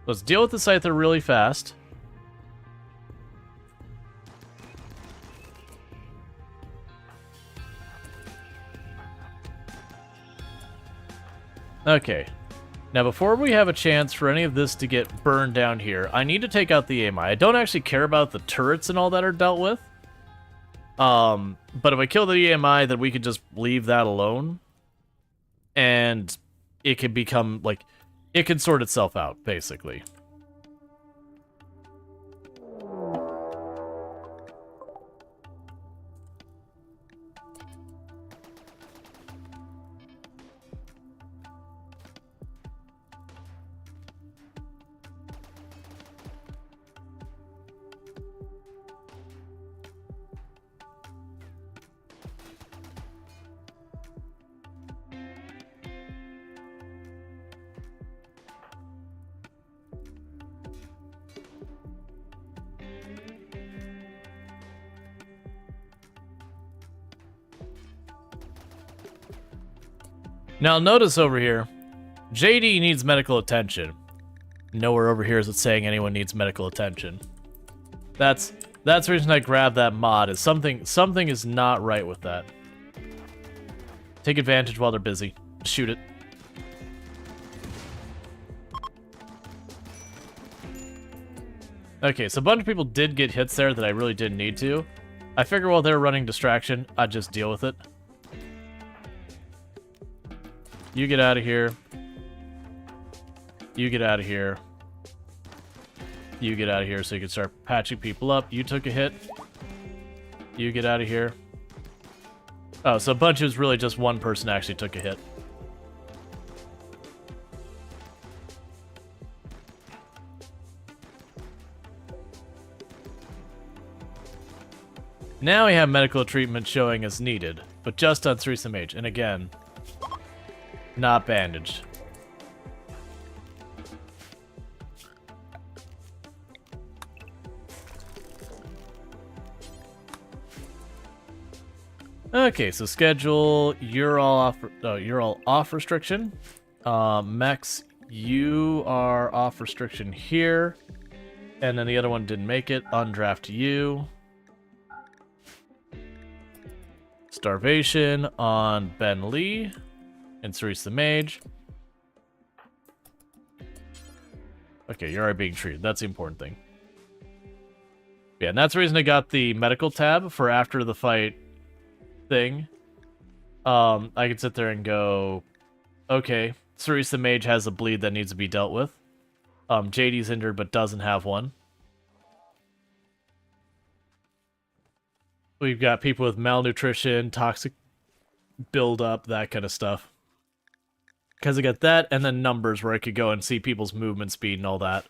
Let's deal with the Scyther really fast. Okay. Now, before we have a chance for any of this to get burned down here, I need to take out the AMI. I don't actually care about the turrets and all that are dealt with. But if I kill the EMI, then we could just leave that alone. And it can become, like, it can sort itself out, basically. Now notice over here, JD needs medical attention. Nowhere over here is it saying anyone needs medical attention. That's the reason I grabbed that mod, is something is not right with that. Take advantage while they're busy. Shoot it. Okay, so a bunch of people did get hits there that I really didn't need to. I figure while they're running distraction, I'd just deal with it. You get out of here. You get out of here. You get out of here so you can start patching people up. You took a hit. You get out of here. Oh, so a bunch is really just one person actually took a hit. Now we have medical treatment showing as needed, but just on Teresa Mage. And again, not bandaged. Okay, so schedule. You're all off. You're all off restriction. Mex, you are off restriction here, and then the other one didn't make it. Undraft you. Starvation on Ben Lee and Cerise the Mage. Okay, you're already being treated. That's the important thing. Yeah, and that's the reason I got the medical tab for after the fight thing. I could sit there and go, okay, Cerise the Mage has a bleed that needs to be dealt with. JD's injured but doesn't have one. We've got people with malnutrition, toxic buildup, that kind of stuff. Because I got that, and then numbers where I could go and see people's movement speed and all that.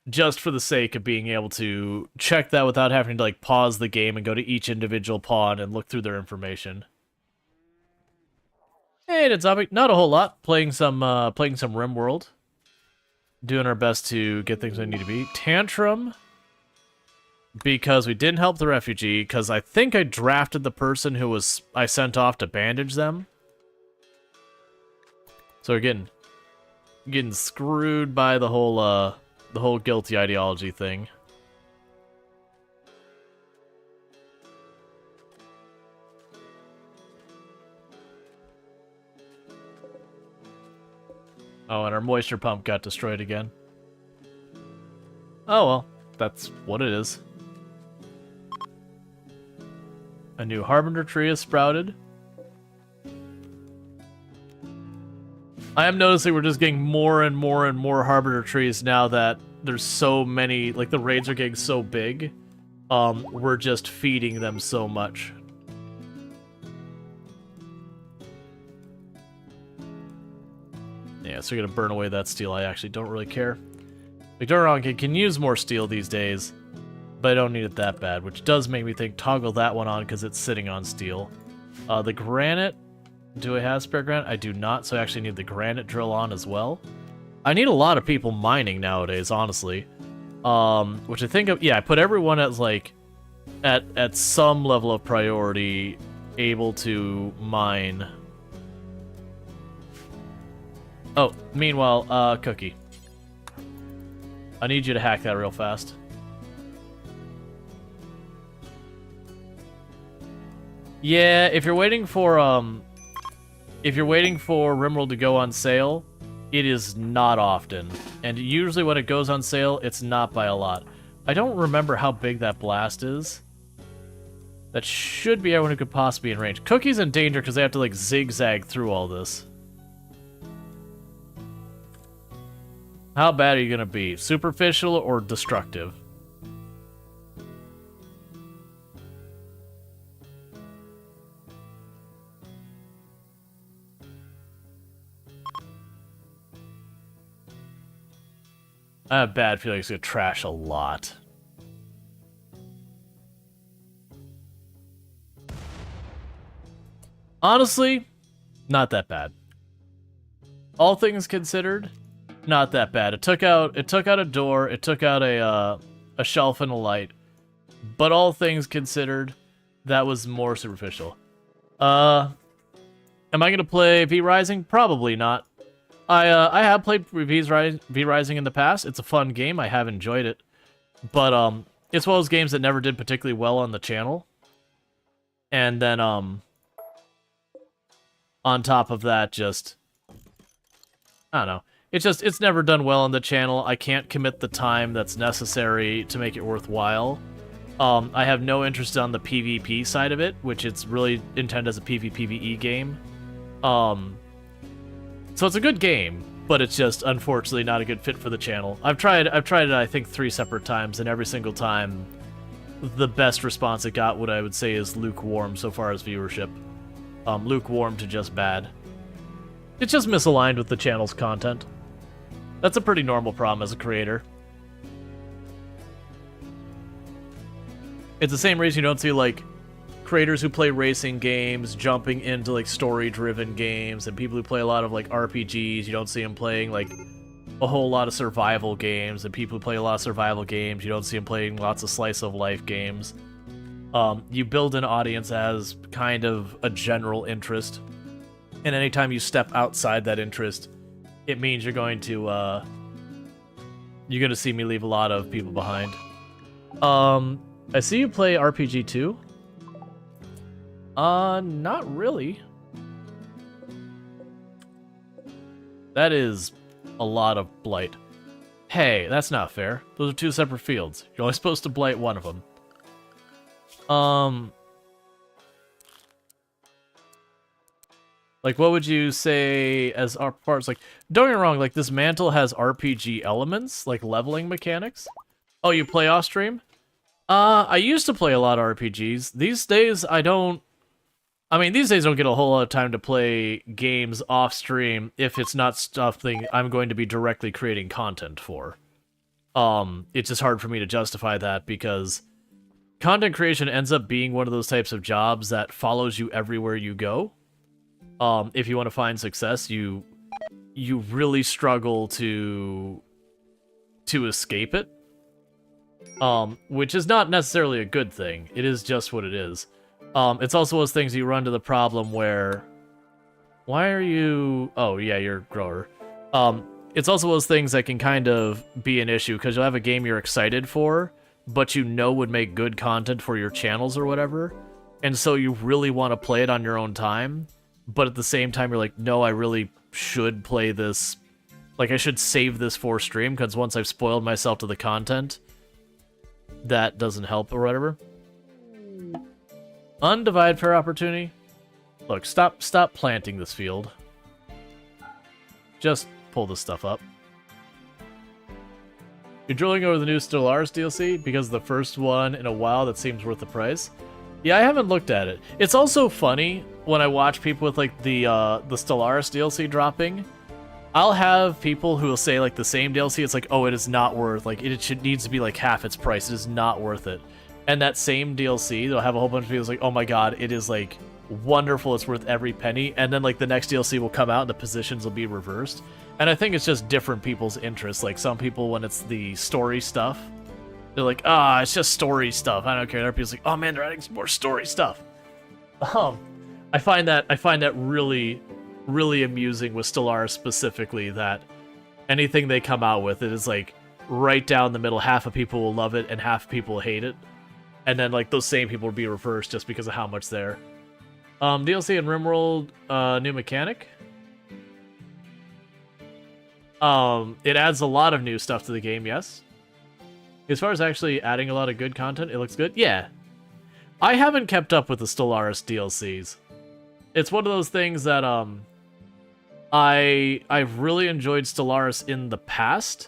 Just for the sake of being able to check that without having to like pause the game and go to each individual pawn and look through their information. Hey, it's Zombie. Not a whole lot. Playing some RimWorld. Doing our best to get things where they need to be. Tantrum. Because we didn't help the refugee, because I think I drafted the person who I sent off to bandage them. So we're getting screwed by the whole guilty ideology thing. Oh, and our moisture pump got destroyed again. Oh well, that's what it is. A new Harbinger tree is sprouted. I am noticing we're just getting more and more and more Harbinger trees now that there's so many, like the raids are getting so big. We're just feeding them so much. Yeah, so we're gonna burn away that steel. I actually don't really care. McDonald can use more steel these days, but I don't need it that bad, which does make me think toggle that one on because it's sitting on steel. The granite, do I have spare granite? I do not, so I actually need the granite drill on as well. I need a lot of people mining nowadays, honestly. Which I think of, yeah, I put everyone as like at some level of priority able to mine. Oh, meanwhile, Cookie. I need you to hack that real fast. Yeah, if you're waiting for RimWorld to go on sale, it is not often. And usually when it goes on sale, it's not by a lot. I don't remember how big that blast is. That should be everyone who could possibly be in range. Cookie's in danger because they have to like zigzag through all this. How bad are you gonna be? Superficial or destructive? I have a bad feeling it's gonna trash a lot. Honestly, not that bad. All things considered, not that bad. It took out a door, it took out a shelf and a light. But all things considered, that was more superficial. Am I gonna play V Rising? Probably not. I have played V Rising in the past. It's a fun game. I have enjoyed it. But it's one of those games that never did particularly well on the channel. And then on top of that, just I don't know. It's never done well on the channel. I can't commit the time that's necessary to make it worthwhile. I have no interest on the PvP side of it, which it's really intended as a PvPvE game. So it's a good game, but it's just unfortunately not a good fit for the channel. I've tried it I think 3 separate times, and every single time the best response it got, what I would say is lukewarm so far as viewership. Lukewarm to just bad. It's just misaligned with the channel's content. That's a pretty normal problem as a creator. It's the same reason you don't see, like, creators who play racing games jumping into, like, story-driven games, and people who play a lot of, like, RPGs, you don't see them playing, like, a whole lot of survival games, and people who play a lot of survival games, you don't see them playing lots of slice-of-life games. You build an audience as kind of a general interest, and anytime you step outside that interest, it means you're going to see me leave a lot of people behind. I see you play RPG too. Not really. That is a lot of blight. Hey, that's not fair. Those are two separate fields. You're only supposed to blight one of them. Like, what would you say as our parts? Like, don't get me wrong, like, this mantle has RPG elements, like leveling mechanics. Oh, you play off stream? I used to play a lot of RPGs. These days, I don't... I mean, these days I don't get a whole lot of time to play games off stream if it's not something I'm going to be directly creating content for. It's just hard for me to justify that because content creation ends up being one of those types of jobs that follows you everywhere you go. If you want to find success, you really struggle to escape it. Which is not necessarily a good thing. It is just what it is. It's also those things you run to the problem where... Why are you... Oh, yeah, you're a grower. It's also those things that can kind of be an issue, because you'll have a game you're excited for, but you know would make good content for your channels or whatever, and so you really want to play it on your own time, but at the same time you're like, no, I really should play this... Like, I should save this for stream, because once I've spoiled myself to the content, that doesn't help or whatever. Undivided fair opportunity. Look, stop planting this field. Just pull this stuff up. You're drilling over the new Stellaris DLC because the first one in a while that seems worth the price. Yeah, I haven't looked at it. It's also funny when I watch people with like the Stellaris DLC dropping. I'll have people who will say like the same DLC, it's like, oh, it is not worth, like needs to be like half its price. It is not worth it. And that same DLC, they'll have a whole bunch of people like, oh my god, it is like wonderful, it's worth every penny. And then like the next DLC will come out and the positions will be reversed. And I think it's just different people's interests. Like some people, when it's the story stuff, they're like, it's just story stuff, I don't care. Other people's like, oh man, they're adding some more story stuff. I find that really, really amusing with Stellaris specifically, that anything they come out with, it is like right down the middle. Half of people will love it and half of people will hate it. And then, like, those same people will be reversed just because of how much they're... DLC in RimWorld, new mechanic. It adds a lot of new stuff to the game, yes. As far as actually adding a lot of good content, it looks good. Yeah. I haven't kept up with the Stellaris DLCs. It's one of those things that, I've really enjoyed Stellaris in the past,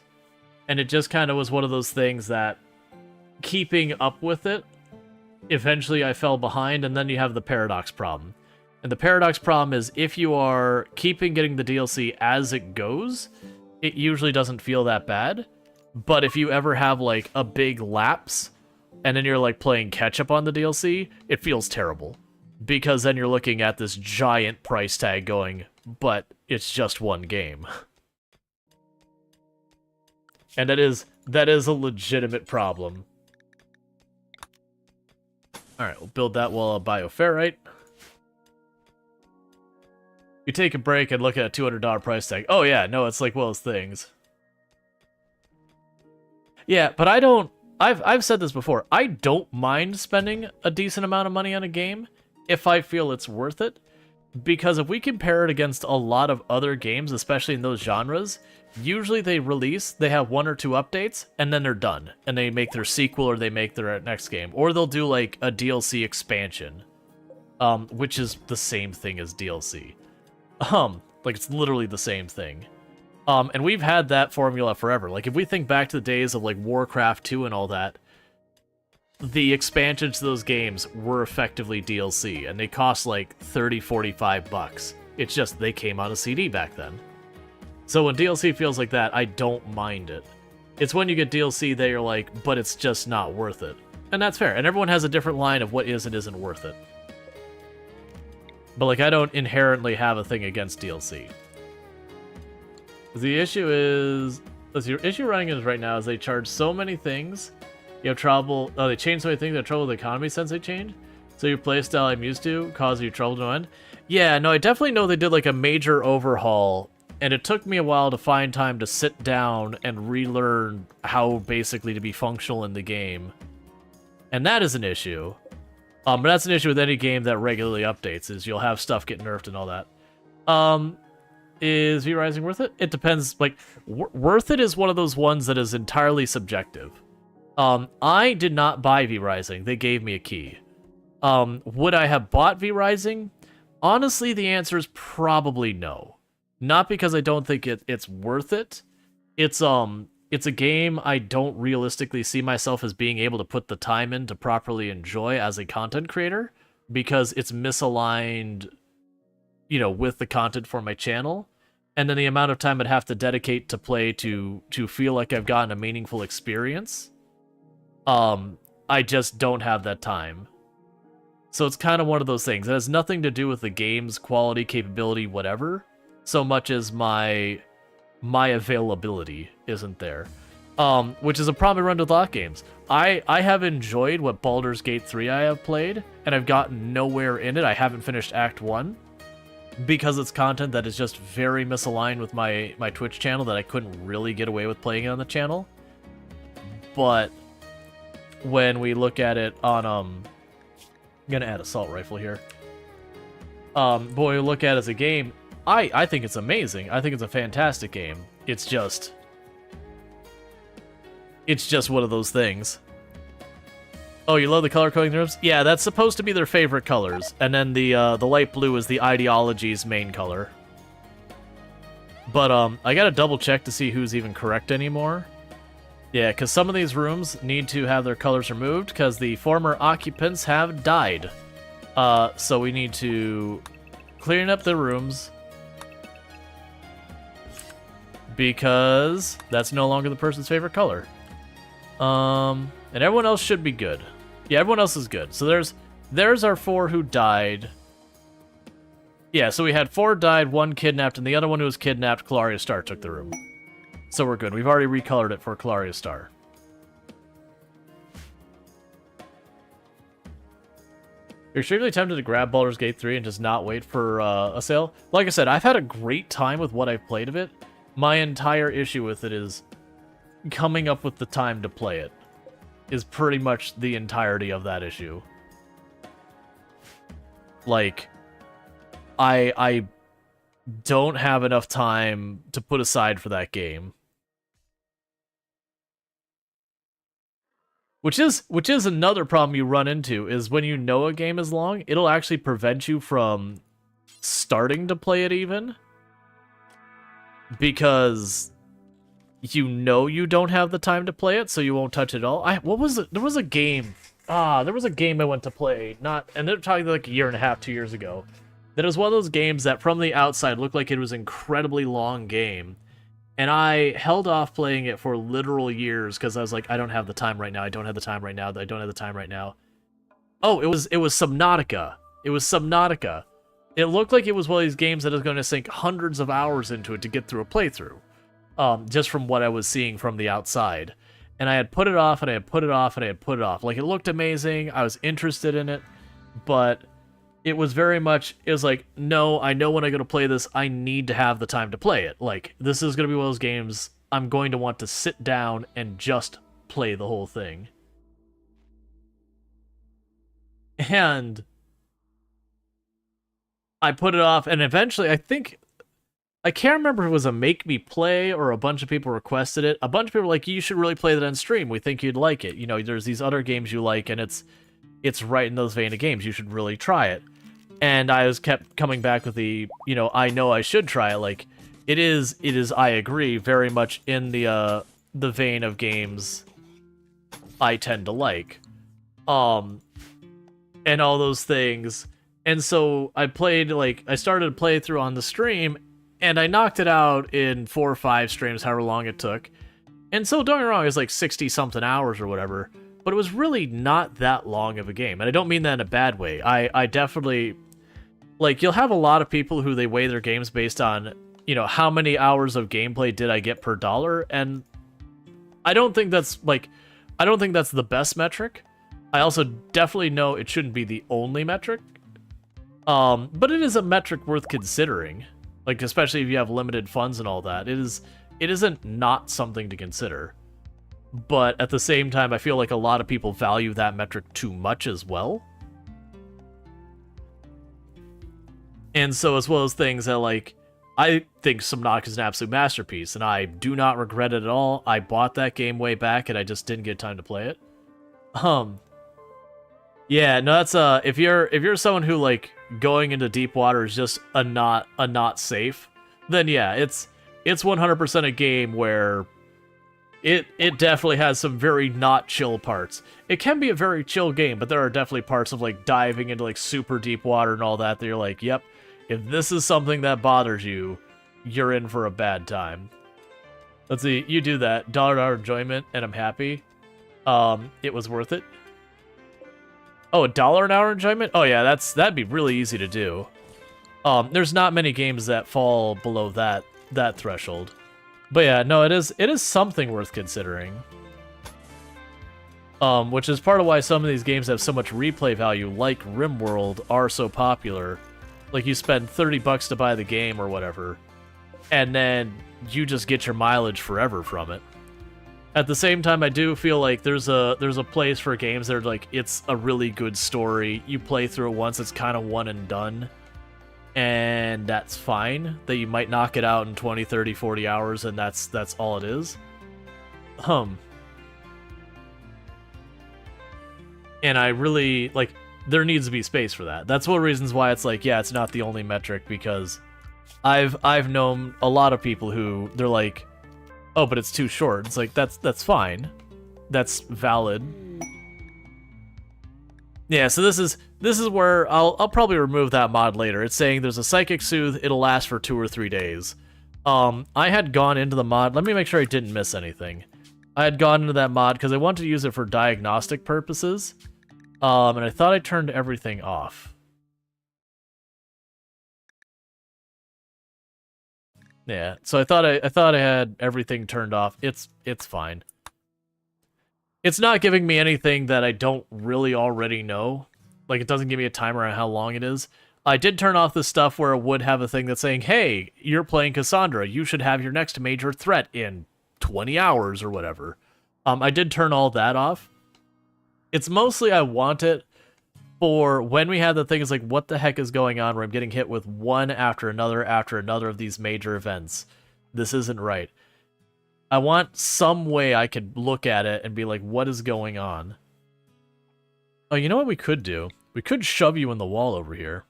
and it just kind of was one of those things that keeping up with it, eventually I fell behind, and then you have the paradox problem. And the paradox problem is if you are getting the DLC as it goes, it usually doesn't feel that bad. But if you ever have like a big lapse, and then you're like playing catch up on the DLC, it feels terrible. Because then you're looking at this giant price tag going, but it's just one game. And that is a legitimate problem. Alright, we'll build that while I'll bioferrite. You take a break and look at a $200 price tag. Oh yeah, no, it's like one of those things. Yeah, but I don't... I've said this before. I don't mind spending a decent amount of money on a game if I feel it's worth it. Because if we compare it against a lot of other games, especially in those genres, usually they have 1 or 2 updates, and then they're done. And they make their sequel or they make their next game. Or they'll do like a DLC expansion, which is the same thing as DLC. Like it's literally the same thing. And we've had that formula forever. Like if we think back to the days of like Warcraft 2 and all that, the expansions to those games were effectively DLC, and they cost like $30-45. It's just they came on a CD back then. So when DLC feels like that, I don't mind it. It's when you get DLC that you're like, but it's just not worth it. And that's fair. And everyone has a different line of what is and isn't worth it. But, like, I don't inherently have a thing against DLC. The issue is... Your issue running is right now is they charge so many things. You have trouble... Oh, they change so many things that have trouble with the economy since they changed. So your playstyle I'm used to causes you trouble to no end. Yeah, no, I definitely know they did, like, a major overhaul. And it took me a while to find time to sit down and relearn how basically to be functional in the game. And that is an issue. But that's an issue with any game that regularly updates, is you'll have stuff get nerfed and all that. Is V-Rising worth it? It depends. Like, worth it is one of those ones that is entirely subjective. I did not buy V-Rising. They gave me a key. Would I have bought V-Rising? Honestly, the answer is probably no. Not because I don't think it's worth it. It's a game I don't realistically see myself as being able to put the time in to properly enjoy as a content creator, because it's misaligned, you know, with the content for my channel. And then the amount of time I'd have to dedicate to play to feel like I've gotten a meaningful experience. I just don't have that time. So it's kind of one of those things. It has nothing to do with the game's quality, capability, whatever, so much as my availability isn't there. Which is a problem I run with a lot of games. I have enjoyed what Baldur's Gate 3 I have played, and I've gotten nowhere in it. I haven't finished Act 1, because it's content that is just very misaligned with my Twitch channel that I couldn't really get away with playing on the channel. But when we look at it on, I'm gonna add assault rifle here. But when we look at it as a game, I think it's amazing. I think it's a fantastic game. It's just one of those things. Oh, you love the color coding rooms? Yeah, that's supposed to be their favorite colors. And then the light blue is the ideology's main color. But I gotta double check to see who's even correct anymore. Yeah, because some of these rooms need to have their colors removed because the former occupants have died. So we need to clean up the rooms, because that's no longer the person's favorite color. And everyone else should be good. Yeah, everyone else is good. So there's our 4 who died. Yeah, so we had 4 died, 1 kidnapped, and the other one who was kidnapped, Claria Star, took the room. So we're good. We've already recolored it for Claria Star. You're extremely tempted to grab Baldur's Gate 3 and just not wait for a sale. Like I said, I've had a great time with what I've played of it. My entire issue with it is coming up with the time to play it. Is pretty much the entirety of that issue. Like, I don't have enough time to put aside for that game. Which is another problem you run into, is when you know a game is long, it'll actually prevent you from starting to play it even. Because you know you don't have the time to play it, so you won't touch it at all. What was it? There was a game. There was a game I went to play, and they're talking like a year and a half, 2 years ago. That was one of those games that from the outside looked like it was an incredibly long game. And I held off playing it for literal years because I was like, I don't have the time right now. I don't have the time right now. I don't have the time right now. Oh, it was Subnautica. It was Subnautica. It looked like it was one of these games that is going to sink hundreds of hours into it to get through a playthrough. Just from what I was seeing from the outside. And I had put it off, and I had put it off, and I had put it off. Like, it looked amazing. I was interested in it. But it was very much, it was like, no, I know when I go to play this, I need to have the time to play it. Like, this is going to be one of those games I'm going to want to sit down and just play the whole thing. And I put it off, and eventually, I can't remember if it was a make me play or a bunch of people requested it. A bunch of people were like, you should really play that on stream. We think you'd like it. You know, there's these other games you like, and it's right in those vein of games. You should really try it. And I kept coming back with the, you know I should try it. Like, it is, I agree, very much in the vein of games I tend to like. And all those things. And so I started a playthrough on the stream, and I knocked it out in 4 or 5 streams, however long it took. And so, don't get me wrong, it was like 60-something hours or whatever. but it was really not that long of a game. And I don't mean that in a bad way. I definitely, like, you'll have a lot of people who they weigh their games based on, you know, how many hours of gameplay did I get per dollar, and I don't think that's, like, I don't think that's the best metric. I also definitely know it shouldn't be the only metric. But it is a metric worth considering. Like, especially if you have limited funds and all that. It isn't not something to consider. But at the same time, I feel like a lot of people value that metric too much as well. And so as well as things that, like, I think Subnautica is an absolute masterpiece, and I do not regret it at all. I bought that game way back, and I just didn't get time to play it. Yeah, no, that's if you're someone who, like, going into deep water is just a not safe, then yeah, it's 100% a game where it definitely has some very not chill parts. It can be a very chill game, but there are definitely parts of, like, diving into, like, super deep water and all that you're like, yep. If this is something that bothers you, you're in for a bad time. Let's see, you do that. $1 enjoyment, and I'm happy. It was worth it. Oh, $1 an hour enjoyment? Oh yeah, that'd be really easy to do. There's not many games that fall below that threshold. But yeah, no, it is something worth considering. Which is part of why some of these games have so much replay value, like RimWorld, are so popular. Like, you spend $30 to buy the game or whatever, and then you just get your mileage forever from it. At the same time, I do feel like there's a place for games that are like, it's a really good story. You play through it once, it's kind of one and done. And that's fine. That you might knock it out in 20, 30, 40 hours, and that's all it is. And I really, like, there needs to be space for that. That's one of the reasons why it's like, yeah, it's not the only metric, because I've known a lot of people who, they're like, oh, but it's too short. It's like, that's fine. That's valid. Yeah, so this is where I'll probably remove that mod later. It's saying there's a Psychic Soothe, it'll last for 2 or 3 days. I had gone into the mod, let me make sure I didn't miss anything. I had gone into that mod because I wanted to use it for diagnostic purposes. And I thought I turned everything off. Yeah, so I thought I had everything turned off. It's fine. It's not giving me anything that I don't really already know. Like, it doesn't give me a timer on how long it is. I did turn off the stuff where it would have a thing that's saying, hey, you're playing Cassandra. You should have your next major threat in 20 hours or whatever. I did turn all that off. It's mostly I want it for when we have the things like, what the heck is going on, where I'm getting hit with one after another of these major events. This isn't right. I want some way I could look at it and be like, what is going on? Oh, you know what we could do? We could shove you in the wall over here.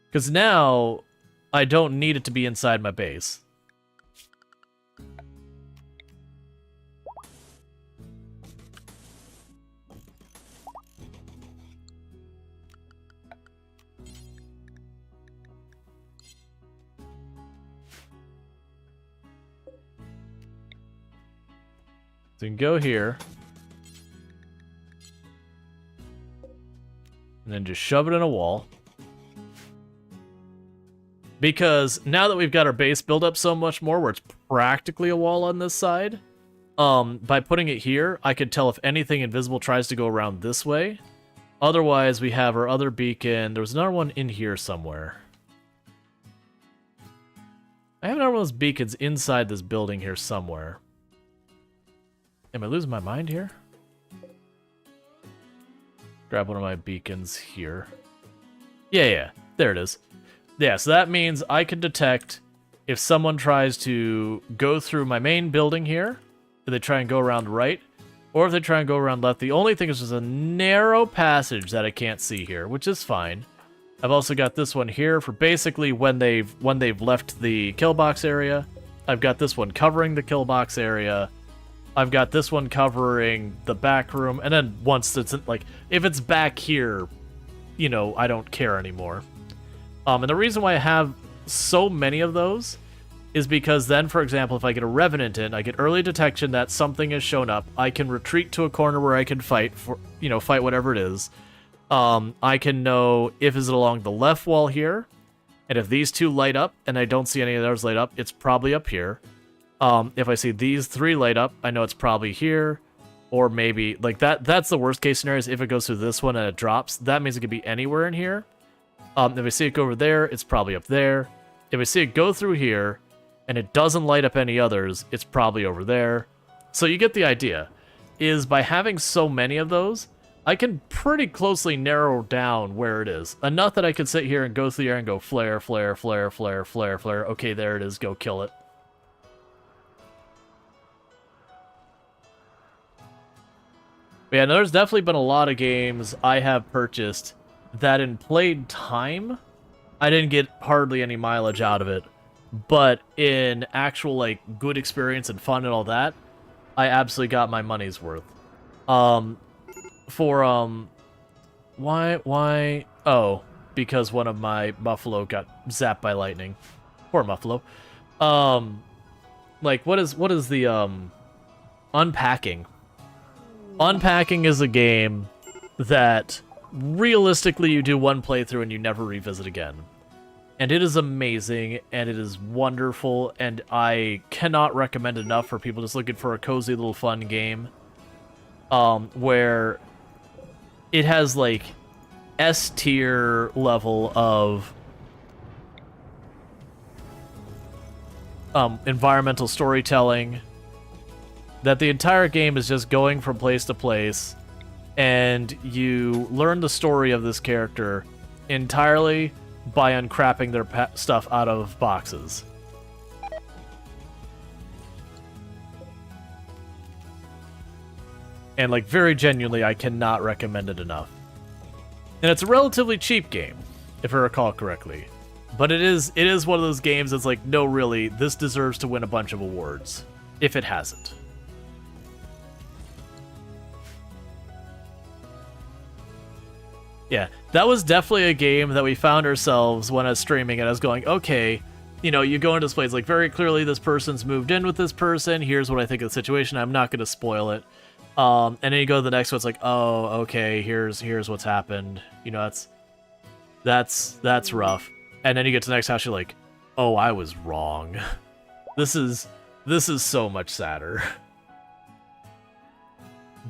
Because now, I don't need it to be inside my base. So you can go here. And then just shove it in a wall. Because now that we've got our base built up so much more, where it's practically a wall on this side, by putting it here, I could tell if anything invisible tries to go around this way. Otherwise, we have our other beacon. There was another one in here somewhere. I have another one of those beacons inside this building here somewhere. Am I losing my mind here? Grab one of my beacons here. Yeah, there it is. Yeah, so that means I can detect if someone tries to go through my main building here, if they try and go around right, or if they try and go around left. The only thing is there's a narrow passage that I can't see here, which is fine. I've also got this one here for basically when they've left the kill box area. I've got this one covering the kill box area. I've got this one covering the back room, and then once it's like, if it's back here, you know, I don't care anymore. And the reason why I have so many of those is because then, for example, if I get a Revenant in, I get early detection that something has shown up. I can retreat to a corner where I can fight for, fight whatever it is. I can know if is it along the left wall here, and if these two light up and I don't see any of those light up, it's probably up here. If I see these three light up, I know it's probably here, or maybe like that. That's the worst case scenario. Is if it goes through this one and it drops, that means it could be anywhere in here. If I see it go over there, it's probably up there. If I see it go through here and it doesn't light up any others, it's probably over there. So you get the idea. Is by having so many of those, I can pretty closely narrow down where it is. Enough that I could sit here and go through here and go flare, flare, flare, flare, flare, flare. Okay, there it is. Go kill it. But yeah, there's definitely been a lot of games I have purchased that in played time, I didn't get hardly any mileage out of it. But in actual, like, good experience and fun and all that, I absolutely got my money's worth. Why? Oh, because one of my Muffalo got zapped by lightning. Poor Muffalo. Like, what is the, Unpacking? Unpacking is a game that realistically you do one playthrough and you never revisit again. And it is amazing, and it is wonderful, and I cannot recommend it enough for people just looking for a cozy little fun game. Where it has, like, S-tier level of environmental storytelling. That the entire game is just going from place to place, and you learn the story of this character entirely by uncrapping their stuff out of boxes. And, like, very genuinely, I cannot recommend it enough. And it's a relatively cheap game, if I recall correctly. But it is one of those games that's like, no, really, this deserves to win a bunch of awards, if it hasn't. Yeah, that was definitely a game that we found ourselves when I was streaming, and I was going, okay, you go into this place, like, very clearly this person's moved in with this person, here's what I think of the situation, I'm not going to spoil it. And then you go to the next one, it's like, oh, okay, here's what's happened. That's rough. And then you get to the next house, you're like, oh, I was wrong. This is so much sadder.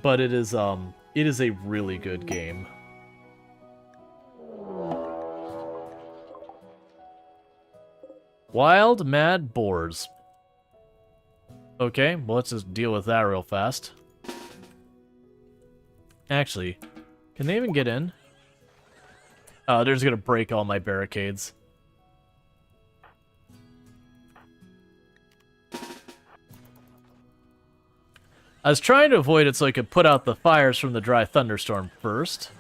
But it is a really good game. Wild Mad Boars. Okay, well, let's just deal with that real fast. Actually, can they even get in? Oh, they're just gonna break all my barricades. I was trying to avoid it so I could put out the fires from the dry thunderstorm first.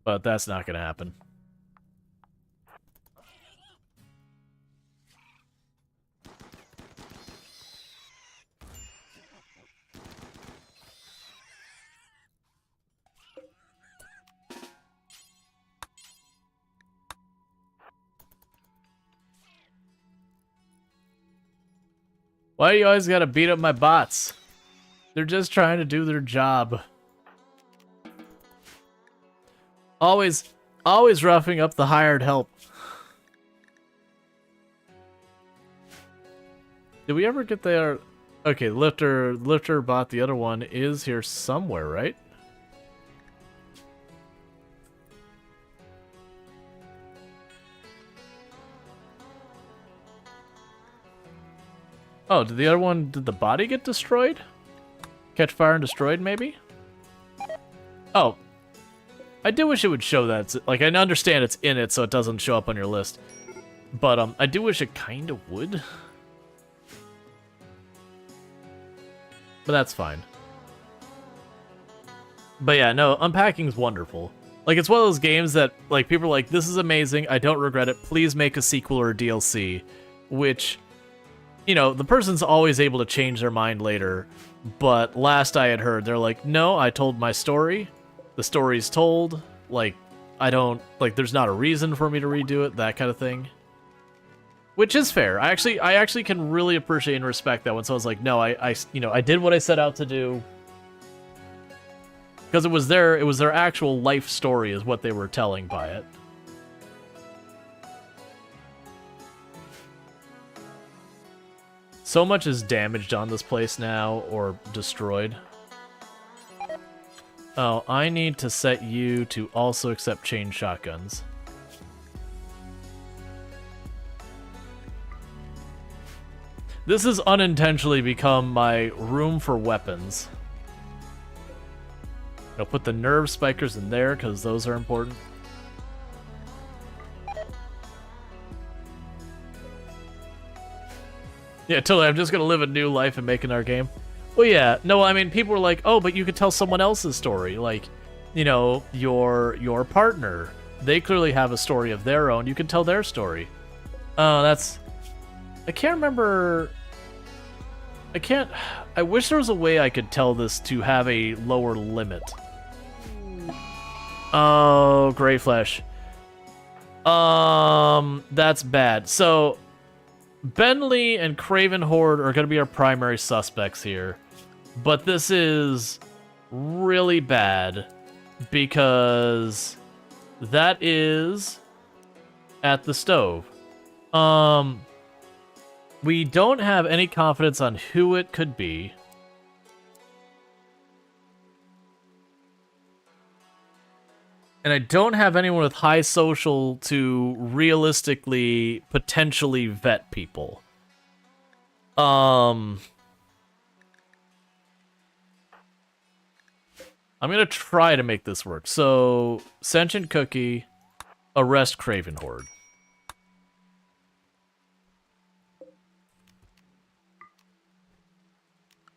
But that's not gonna happen. Why do you always gotta beat up my bots? They're just trying to do their job. Always roughing up the hired help. Did we ever get there? Okay, Lifter bot, the other one is here somewhere, right? Oh, did the body get destroyed? Catch fire and destroyed, maybe? Oh. I do wish it would show that. Like, I understand it's in it, so it doesn't show up on your list. But, I do wish it kind of would. But that's fine. But yeah, no, Unpacking's wonderful. Like, it's one of those games that, like, people are like, this is amazing, I don't regret it, please make a sequel or a DLC. Which, the person's always able to change their mind later. But last I had heard, they're like, no, I told my story. The story's told. Like, I don't, like, there's not a reason for me to redo it, that kind of thing. Which is fair. I actually can really appreciate and respect that when someone's like, no, I did what I set out to do. Because it was their actual life story is what they were telling by it. So much is damaged on this place now, or destroyed. Oh, I need to set you to also accept chain shotguns. This has unintentionally become my room for weapons. I'll put the nerve spikers in there, because those are important. Yeah, totally. I'm just going to live a new life and make another game. Well, yeah. No, I mean, people were like, oh, but you could tell someone else's story. Like, you know, your partner. They clearly have a story of their own. You can tell their story. Oh, that's... I can't remember... I wish there was a way I could tell this to have a lower limit. Oh, Grey Flesh. That's bad. So... Bentley and Craven Horde are going to be our primary suspects here. But this is really bad because that is at the stove. We don't have any confidence on who it could be. And I don't have anyone with high social to realistically, potentially vet people. I'm gonna try to make this work. So, Sentient Cookie, arrest Craven Horde.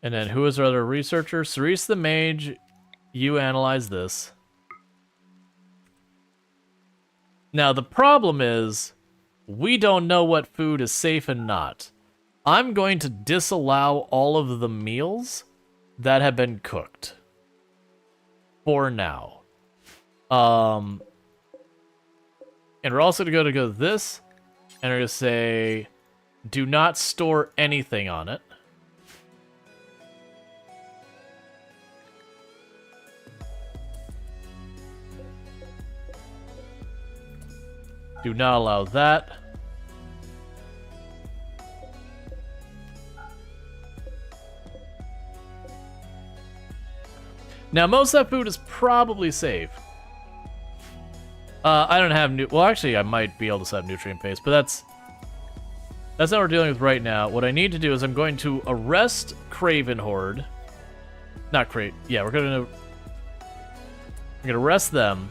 And then who is our other researcher? Cerise the Mage, you analyze this. Now, the problem is, we don't know what food is safe and not. I'm going to disallow all of the meals that have been cooked. For now. And we're also going to go to this, and we're going to say, do not store anything on it. Do not allow that. Now, most of that food is probably safe. I don't have well, actually, I might be able to set nutrient paste, but that's not what we're dealing with right now. What I need to do is I'm going to arrest Craven Horde. Not Craven. Yeah, we're gonna arrest them.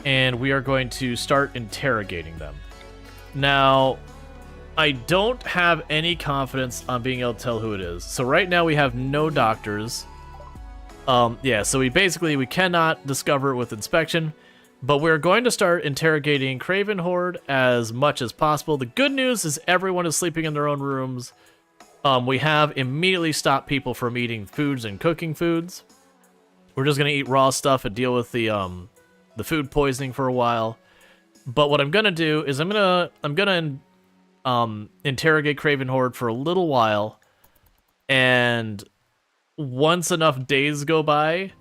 And we are going to start interrogating them. Now, I don't have any confidence on being able to tell who it is. So right now we have no doctors. Yeah, so we cannot discover it with inspection. But we're going to start interrogating Craven Horde as much as possible. The good news is everyone is sleeping in their own rooms. We have immediately stopped people from eating foods and cooking foods. We're just going to eat raw stuff and deal with the food poisoning for a while. But what I'm gonna do is I'm gonna interrogate Craven Horde for a little while, and once enough days go by,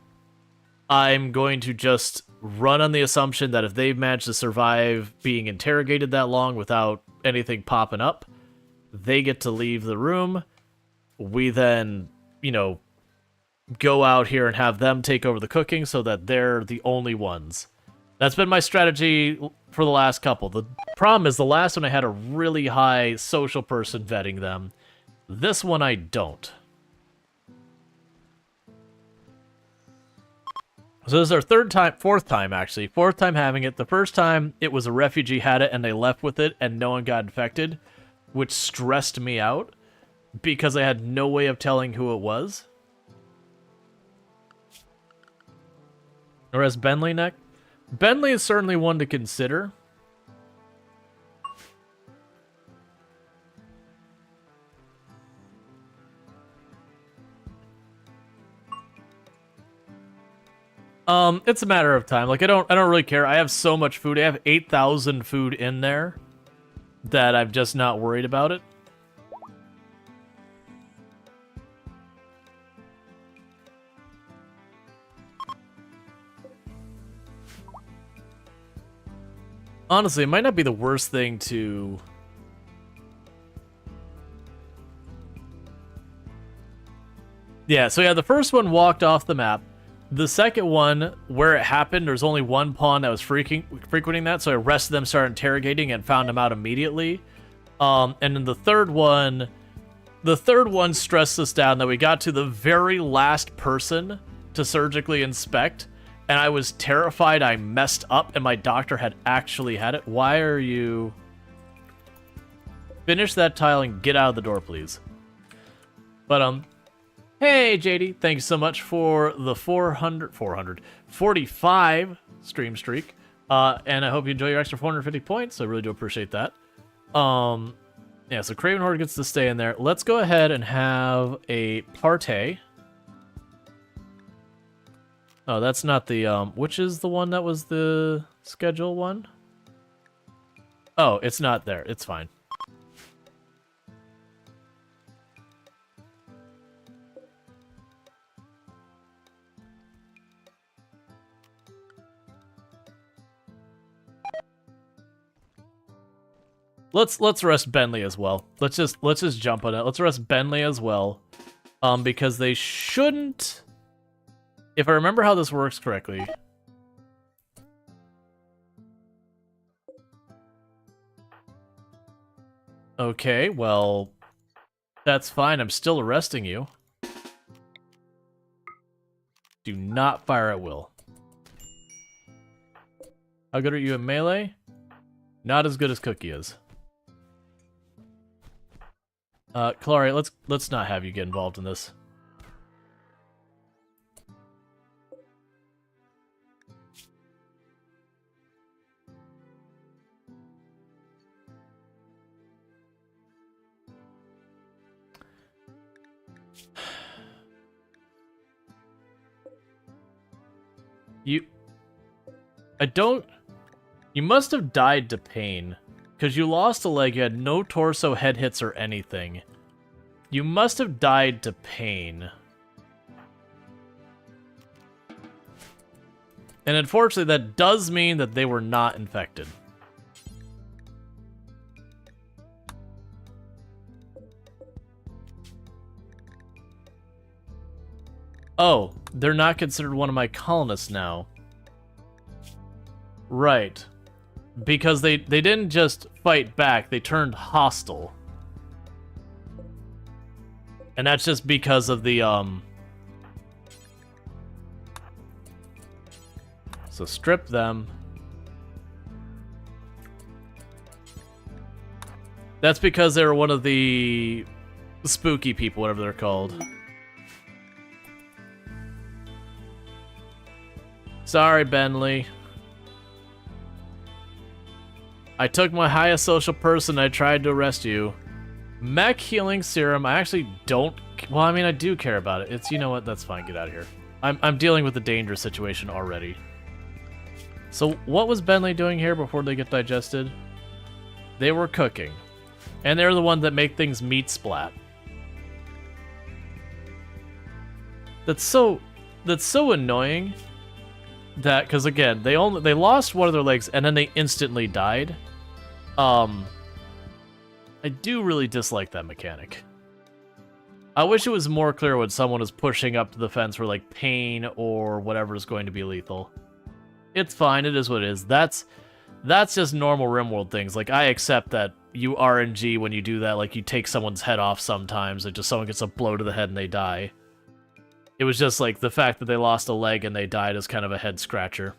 I'm going to just run on the assumption that if they've managed to survive being interrogated that long without anything popping up, they get to leave the room. We then, you know, go out here and have them take over the cooking so that they're the only ones. That's been my strategy for the last couple. The problem is the last one I had a really high social person vetting them. This one I don't. So this is our fourth time having it. The first time it was a refugee had it and they left with it and no one got infected, which stressed me out because I had no way of telling who it was. Or as Bentley neck? Bentley is certainly one to consider. It's a matter of time. Like I don't really care. I have so much food. I have 8,000 food in there that I'm just not worried about it. Honestly, it might not be the worst thing to... Yeah, so yeah, the first one walked off the map. The second one, where it happened, there's only one pawn that was frequenting that, so I arrested them, started interrogating, and found them out immediately. And then the third one stressed us down that we got to the very last person to surgically inspect, and I was terrified I messed up and my doctor had actually had it. Why are you... Finish that tile and get out of the door, please. But, hey, JD, thank you so much for the 445 stream streak. And I hope you enjoy your extra 450 points. I really do appreciate that. Yeah, so Craven Horde gets to stay in there. Let's go ahead and have a party. Oh, that's not the, which is the one that was the schedule one? Oh, it's not there. It's fine. Let's arrest Bentley as well. Let's just jump on it. Let's arrest Bentley as well. Because they shouldn't... If I remember how this works correctly... Okay, well... That's fine, I'm still arresting you. Do not fire at will. How good are you at melee? Not as good as Cookie is. Kalari, let's not have you get involved in this. You must have died to pain, because you lost a leg, you had no torso, head hits, or anything. You must have died to pain. And unfortunately, that does mean that they were not infected. Oh, they're not considered one of my colonists now. Right. Because they didn't just fight back, they turned hostile. And that's just because of the, So strip them. That's because they were one of the spooky people, whatever they're called. Sorry, Bentley. I took my highest social person, I tried to arrest you. Mech healing serum, I actually don't... Well, I mean, I do care about it. It's, you know what, that's fine, get out of here. I'm dealing with a dangerous situation already. So, what was Bentley doing here before they get digested? They were cooking. And they're the ones that make things meat splat. That's so annoying. That, because again, they lost one of their legs and then they instantly died. I do really dislike that mechanic. I wish it was more clear when someone is pushing up to the fence for like pain or whatever is going to be lethal. It's fine, it is what it is. That's just normal RimWorld things. Like, I accept that you RNG when you do that, like you take someone's head off sometimes, and just someone gets a blow to the head and they die. It was just like the fact that they lost a leg and they died is kind of a head scratcher.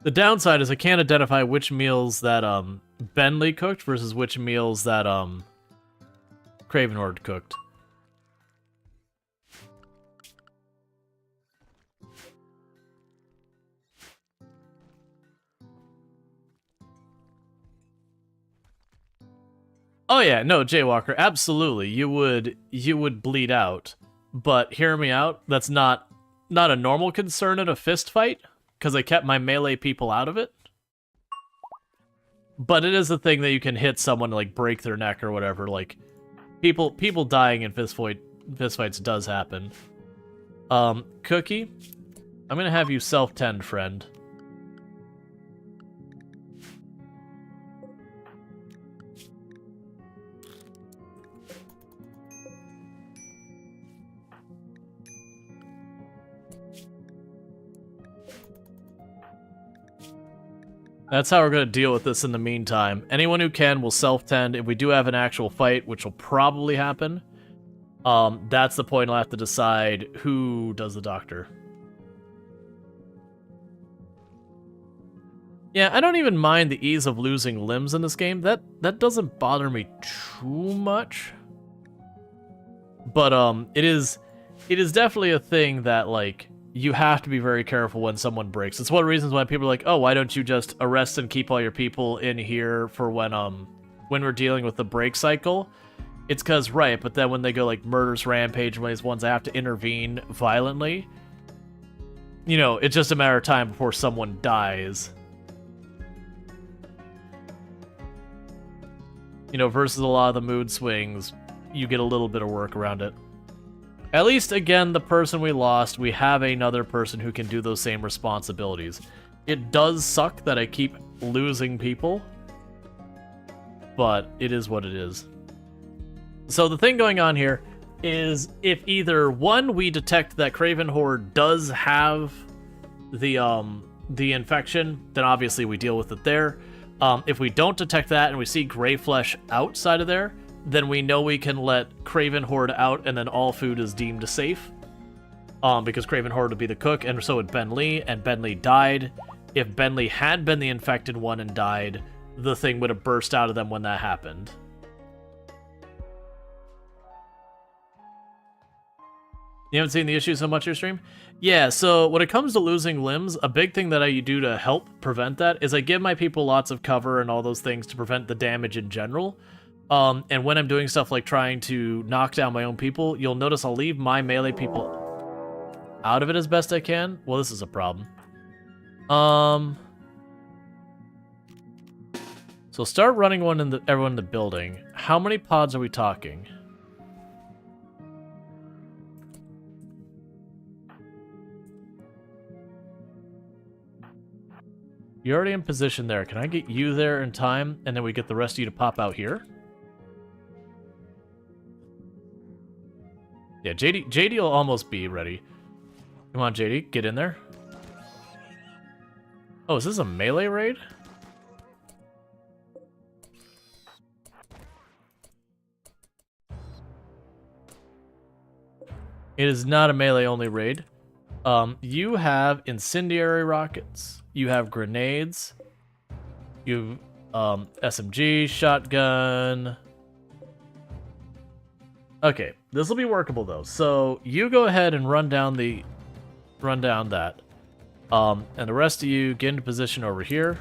The downside is I can't identify which meals that Bentley cooked versus which meals that Craven Horde cooked. Oh yeah, no, Jaywalker, absolutely. You would bleed out. But hear me out, that's not a normal concern in a fist fight, because I kept my melee people out of it. But it is a thing that you can hit someone to like break their neck or whatever. Like people dying in fist fights does happen. Cookie, I'm gonna have you self-tend, friend. That's how we're going to deal with this in the meantime. Anyone who can will self-tend. If we do have an actual fight, which will probably happen, that's the point I'll have to decide who does the doctor. Yeah, I don't even mind the ease of losing limbs in this game. That doesn't bother me too much. But it is definitely a thing that, like, you have to be very careful when someone breaks. It's one of the reasons why people are like, oh, why don't you just arrest and keep all your people in here for when we're dealing with the break cycle? It's because, right, but then when they go, like, murderous rampage, when these ones have to intervene violently, you know, it's just a matter of time before someone dies. You know, versus a lot of the mood swings, you get a little bit of work around it. At least, again, the person we lost, we have another person who can do those same responsibilities. It does suck that I keep losing people, but it is what it is. So the thing going on here is if either, one, we detect that Craven Horde does have the infection, then obviously we deal with it there. If we don't detect that and we see Grey Flesh outside of there, then we know we can let Craven Horde out, and then all food is deemed safe. Because Craven Horde would be the cook, and so would Ben Lee, and Ben Lee died. If Ben Lee had been the infected one and died, the thing would have burst out of them when that happened. You haven't seen the issue so much in your stream? Yeah, so when it comes to losing limbs, a big thing that I do to help prevent that is I give my people lots of cover and all those things to prevent the damage in general. And when I'm doing stuff like trying to knock down my own people, you'll notice I'll leave my melee people out of it as best I can. Well, this is a problem. So start running everyone in the building. How many pods are we talking? You're already in position there. Can I get you there in time, and then we get the rest of you to pop out here? Yeah, JD will almost be ready. Come on, JD, get in there. Oh, is this a melee raid? It is not a melee-only raid. You have incendiary rockets. You have grenades. You have SMG, shotgun. Okay, this will be workable though. So you go ahead and run down that. And the rest of you get into position over here.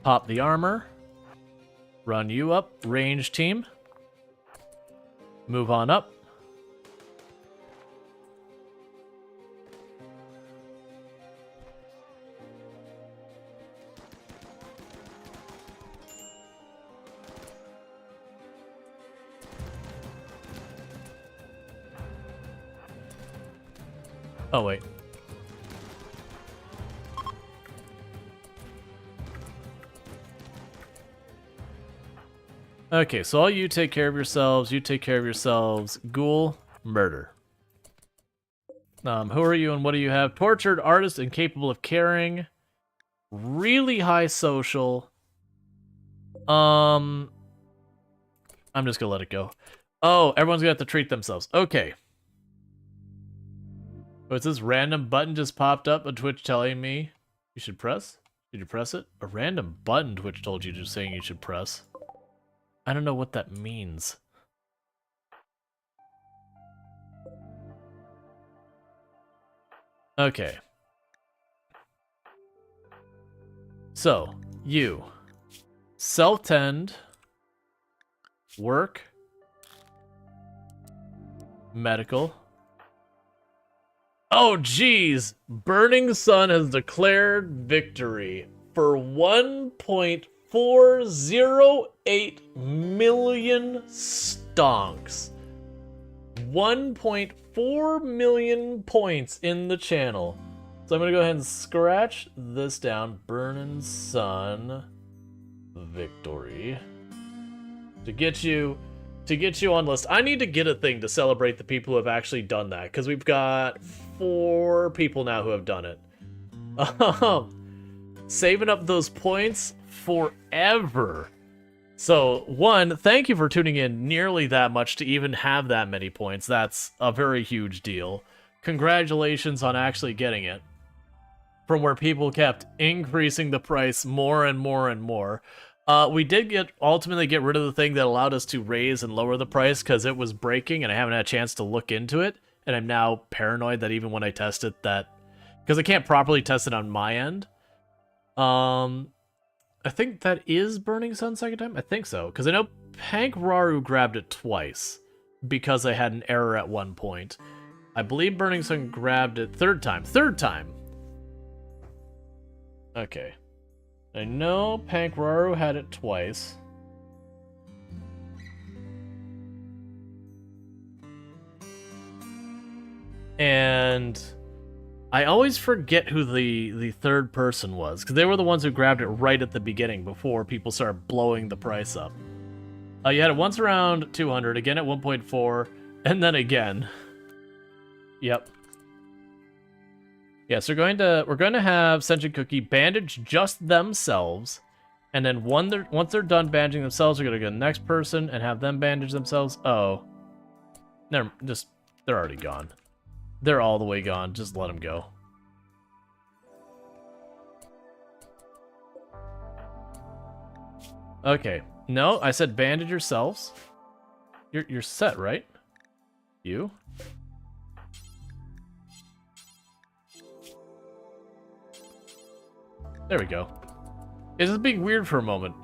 Pop the armor. Run you up, range team. Move on up. Oh, wait. Okay, so all you take care of yourselves, you take care of yourselves. Ghoul, murder. Who are you and what do you have? Tortured artist, incapable of caring. Really high social. I'm just gonna let it go. Oh, everyone's gonna have to treat themselves. Okay. Oh, it's this random button just popped up on Twitch telling me you should press? Did you press it? A random button Twitch told you just saying you should press. I don't know what that means. Okay. So, you. Self-tend. Work. Medical. Oh, geez! Burning Sun has declared victory for 1.408 million stonks. 1.4 million points in the channel. So I'm gonna go ahead and scratch this down. Burning Sun victory. To get you on list. I need to get a thing to celebrate the people who have actually done that, because we've got 4 people now who have done it. Saving up those points forever. So, 1, thank you for tuning in nearly that much to even have that many points. That's a very huge deal. Congratulations on actually getting it. From where people kept increasing the price more and more and more. We did ultimately get rid of the thing that allowed us to raise and lower the price because it was breaking and I haven't had a chance to look into it. And I'm now paranoid that even when I test it because I can't properly test it on my end. I think that is Burning Sun second time? I think so. Because I know Pankraru grabbed it twice because I had an error at one point. I believe Burning Sun grabbed it third time. Third time! Okay. I know Pankraru had it twice. And I always forget who the third person was, because they were the ones who grabbed it right at the beginning before people started blowing the price up. You had it once around 200, again at 1.4, and then again. Yep. Yeah, so we're going to have Sentient Cookie bandage just themselves, and then once they're done bandaging themselves, we're going to go to the next person and have them bandage themselves. Oh. They're already gone. They're all the way gone. Just let them go. Okay. No, I said bandage yourselves. You're set, right? You? There we go. It's just being weird for a moment.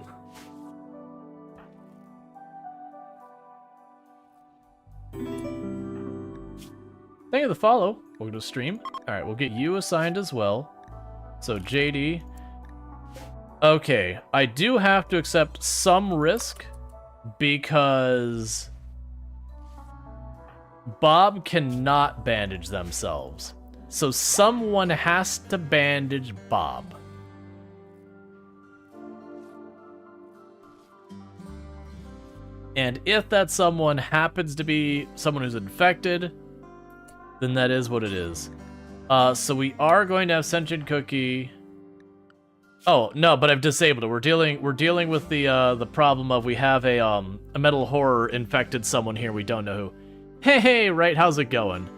Thank you for the follow. Welcome to the stream. Alright, we'll get you assigned as well. So, JD. Okay, I do have to accept some risk because Bob cannot bandage themselves. So someone has to bandage Bob. And if that someone happens to be someone who's infected, then that is what it is. So we are going to have Sentient Cookie. Oh no, but I've disabled it. We're dealing with the problem of we have a metal horror infected someone here. We don't know who. Hey, right? How's it going?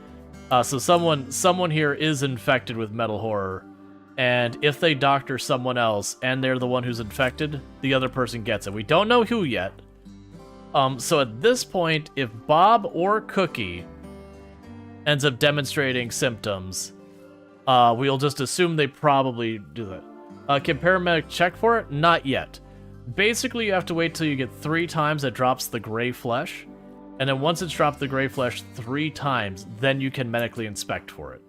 So someone here is infected with metal horror, and if they doctor someone else and they're the one who's infected, the other person gets it. We don't know who yet. So at this point, if Bob or Cookie ends up demonstrating symptoms, we'll just assume they probably do that. Can paramedic check for it? Not yet. Basically, you have to wait till you get 3 times it drops the gray flesh, and then once it's dropped the gray flesh 3 times, then you can medically inspect for it.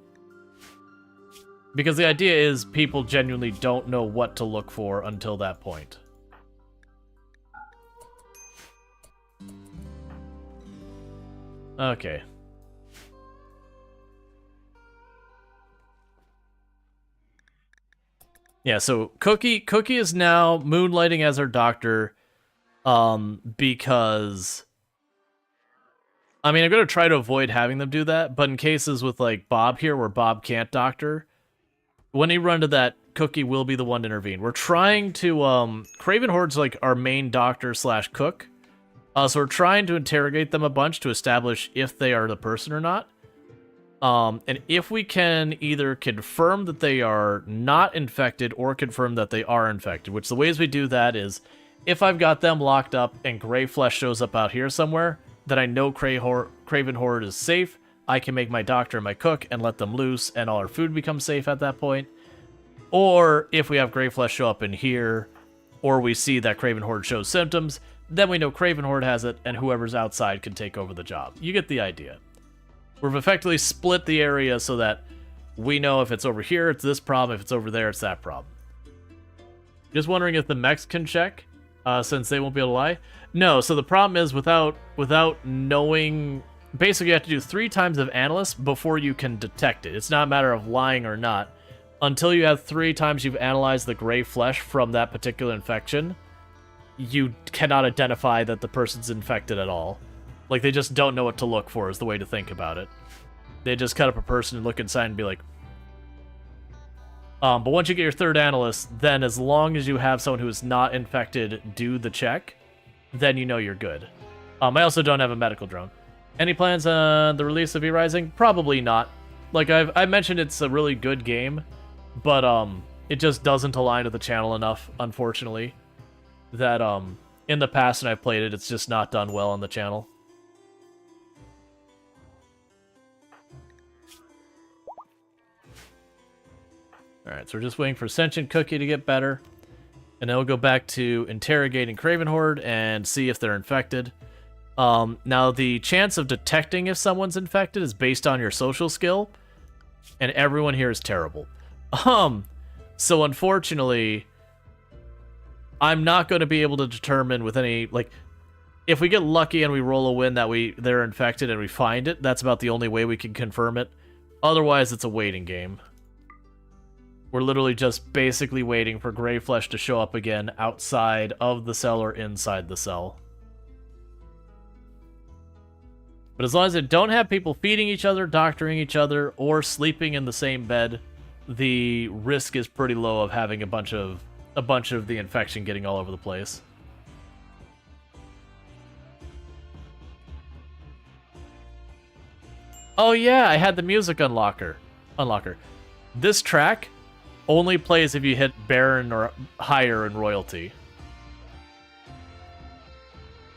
Because the idea is people genuinely don't know what to look for until that point. Okay. Yeah, so Cookie is now moonlighting as our doctor, because I mean, I'm going to try to avoid having them do that, but in cases with like Bob here where Bob can't doctor, when he run to that, Cookie will be the one to intervene. We're trying to Craven Horde's like our main doctor / cook. So we're trying to interrogate them a bunch to establish if they are the person or not. And if we can either confirm that they are not infected or confirm that they are infected, which the ways we do that is if I've got them locked up and gray flesh shows up out here somewhere, then I know Craven Horde is safe. I can make my doctor and my cook and let them loose, and all our food becomes safe at that point. Or if we have Greyflesh show up in here, or we see that Craven Horde shows symptoms, then we know Craven Horde has it, and whoever's outside can take over the job. You get the idea. We've effectively split the area so that we know if it's over here, it's this problem. If it's over there, it's that problem. Just wondering if the mechs can check, since they won't be able to lie. No, so the problem is without knowing... Basically, you have to do 3 times of Analyst before you can detect it. It's not a matter of lying or not. Until you have 3 times you've analyzed the gray flesh from that particular infection, you cannot identify that the person's infected at all. Like, they just don't know what to look for is the way to think about it. They just cut up a person and look inside and be like... But once you get your 3rd analyst, then as long as you have someone who is not infected do the check, then you know you're good. I also don't have a medical drone. Any plans on the release of E-Rising? Probably not. Like, I mentioned it's a really good game, but it just doesn't align to the channel enough, unfortunately, that in the past when I've played it, it's just not done well on the channel. Alright, so we're just waiting for Sentient Cookie to get better, and then we'll go back to interrogating Craven Horde and see if they're infected. Now, the chance of detecting if someone's infected is based on your social skill, and everyone here is terrible. So unfortunately, I'm not going to be able to determine with any, like, if we get lucky and we roll a win that they're infected and we find it, that's about the only way we can confirm it. Otherwise, it's a waiting game. We're literally just basically waiting for Gray Flesh to show up again outside of the cell or inside the cell. But as long as they don't have people feeding each other, doctoring each other, or sleeping in the same bed, the risk is pretty low of having a bunch of the infection getting all over the place. Oh yeah, I had the music unlocker. This track only plays if you hit Baron or higher in royalty.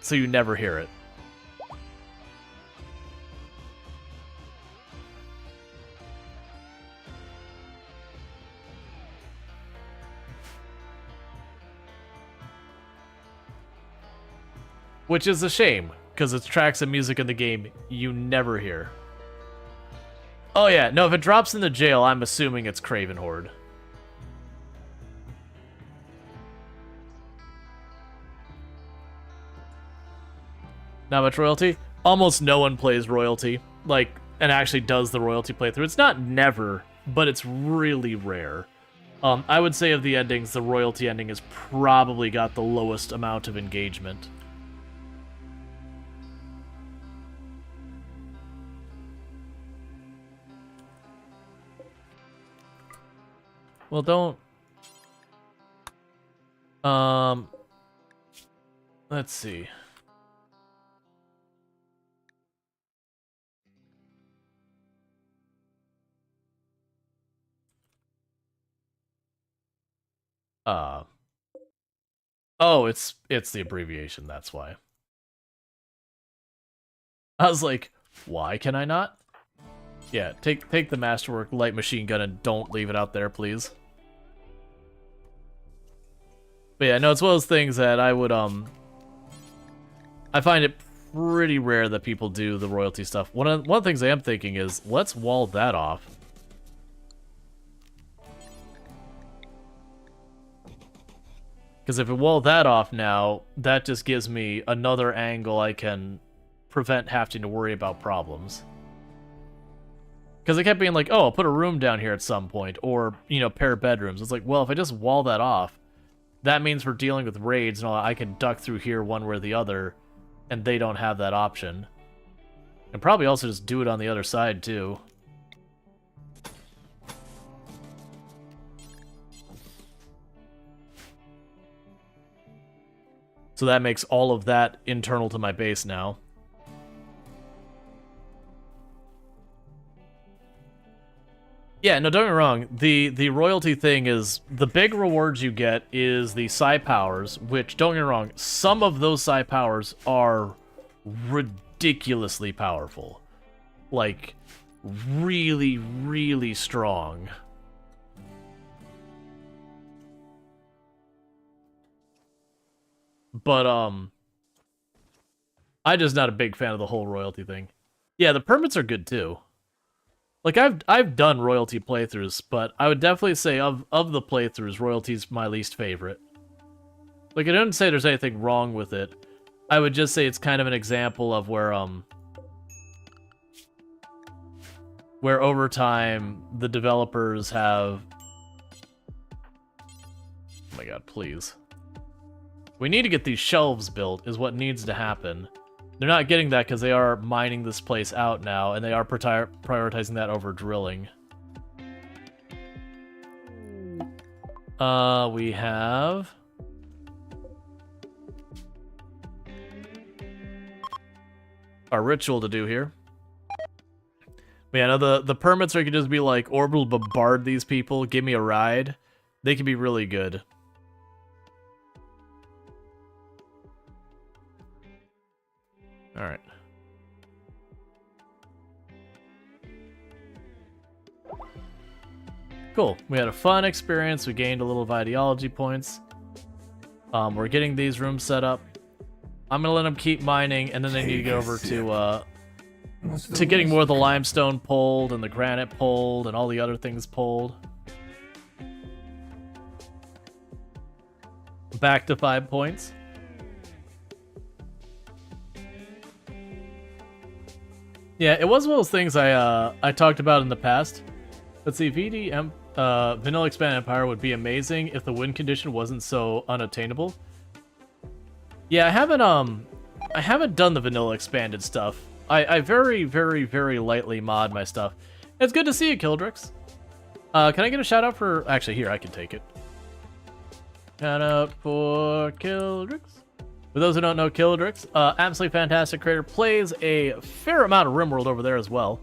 So you never hear it. Which is a shame, because it's tracks of music in the game you never hear. Oh yeah, no, if it drops in the jail, I'm assuming it's Craven Horde. Not much royalty? Almost no one plays royalty, like, and actually does the royalty playthrough. It's not never, but it's really rare. I would say of the endings, the royalty ending has probably got the lowest amount of engagement. Well, don't... Let's see. Oh, it's the abbreviation, that's why. I was like, why can I not? Yeah, take the Masterwork light machine gun and don't leave it out there, please. But yeah, no, it's one of those things that I would, I find it pretty rare that people do the royalty stuff. One of the things I am thinking is, let's wall that off. Because if we wall that off now, that just gives me another angle I can prevent having to worry about problems. Because it kept being like, oh, I'll put a room down here at some point, or, you know, pair of bedrooms. It's like, well, if I just wall that off, that means we're dealing with raids and all that. I can duck through here one way or the other, and they don't have that option. And probably also just do it on the other side, too. So that makes all of that internal to my base now. Yeah, no, don't get me wrong. The royalty thing is, the big rewards you get is the psi powers, which, don't get me wrong, some of those psi powers are ridiculously powerful. like, really, really strong. But, I'm just not a big fan of the whole royalty thing. Yeah, the permits are good too. Like, I've done royalty playthroughs, but I would definitely say of the playthroughs, royalty's my least favorite. Like, I don't say there's anything wrong with it. I would just say it's kind of an example of where over time, the developers have... Oh my god, please. We need to get these shelves built, is what needs to happen. They're not getting that because they are mining this place out now, and they are prioritizing that over drilling. We have... our ritual to do here. But yeah, no, the permits are could just be like, orbital bombard these people, give me a ride. They can be really good. Alright. Cool. We had a fun experience. We gained a little of ideology points. We're getting these rooms set up. I'm gonna let them keep mining, and then they need to get over to getting more of the limestone pulled, and the granite pulled, and all the other things pulled. Back to 5 points. Yeah, it was one of those things I talked about in the past. Let's see, Vanilla Expanded Empire would be amazing if the win condition wasn't so unattainable. Yeah, I haven't done the Vanilla Expanded stuff. I very, very, very lightly mod my stuff. It's good to see you, Kildrix. Can I get a shout out for... Actually, here, I can take it. Shout out for Kildrix. For those who don't know Kildrix, absolutely fantastic creator, plays a fair amount of RimWorld over there as well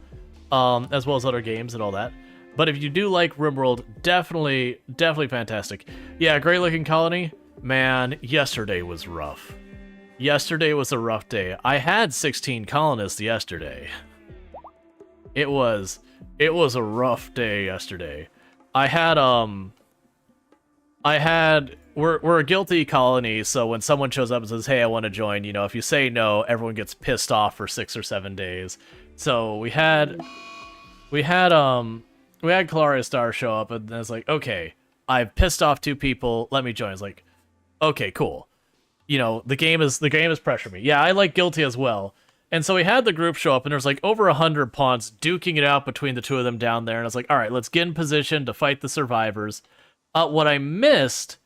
as other games and all that. But if you do like RimWorld, definitely fantastic. Yeah, great looking colony. Man, yesterday was rough. Yesterday was a rough day. I had 16 colonists yesterday. It was a rough day yesterday. We're a guilty colony, so when someone shows up and says, "Hey, I want to join," you know, if you say no, everyone gets pissed off for 6 or 7 days. So we had Calaria Star show up, and it's like, okay, I've pissed off 2 people. Let me join. It's like, okay, cool. You know, the game is pressuring me. Yeah, I like guilty as well. And so we had the group show up, and there's like over 100 pawns duking it out between the 2 of them down there. And I was like, all right, let's get in position to fight the survivors. What I missed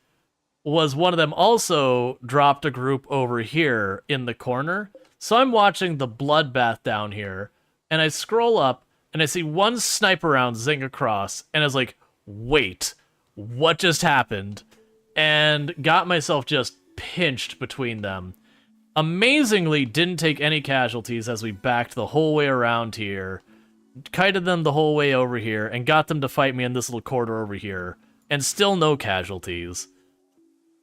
was one of them also dropped a group over here in the corner. So I'm watching the bloodbath down here, and I scroll up, and I see one sniper round zing across, and I was like, wait, what just happened? And got myself just pinched between them. Amazingly, didn't take any casualties as we backed the whole way around here, kited them the whole way over here, and got them to fight me in this little corridor over here, and still no casualties.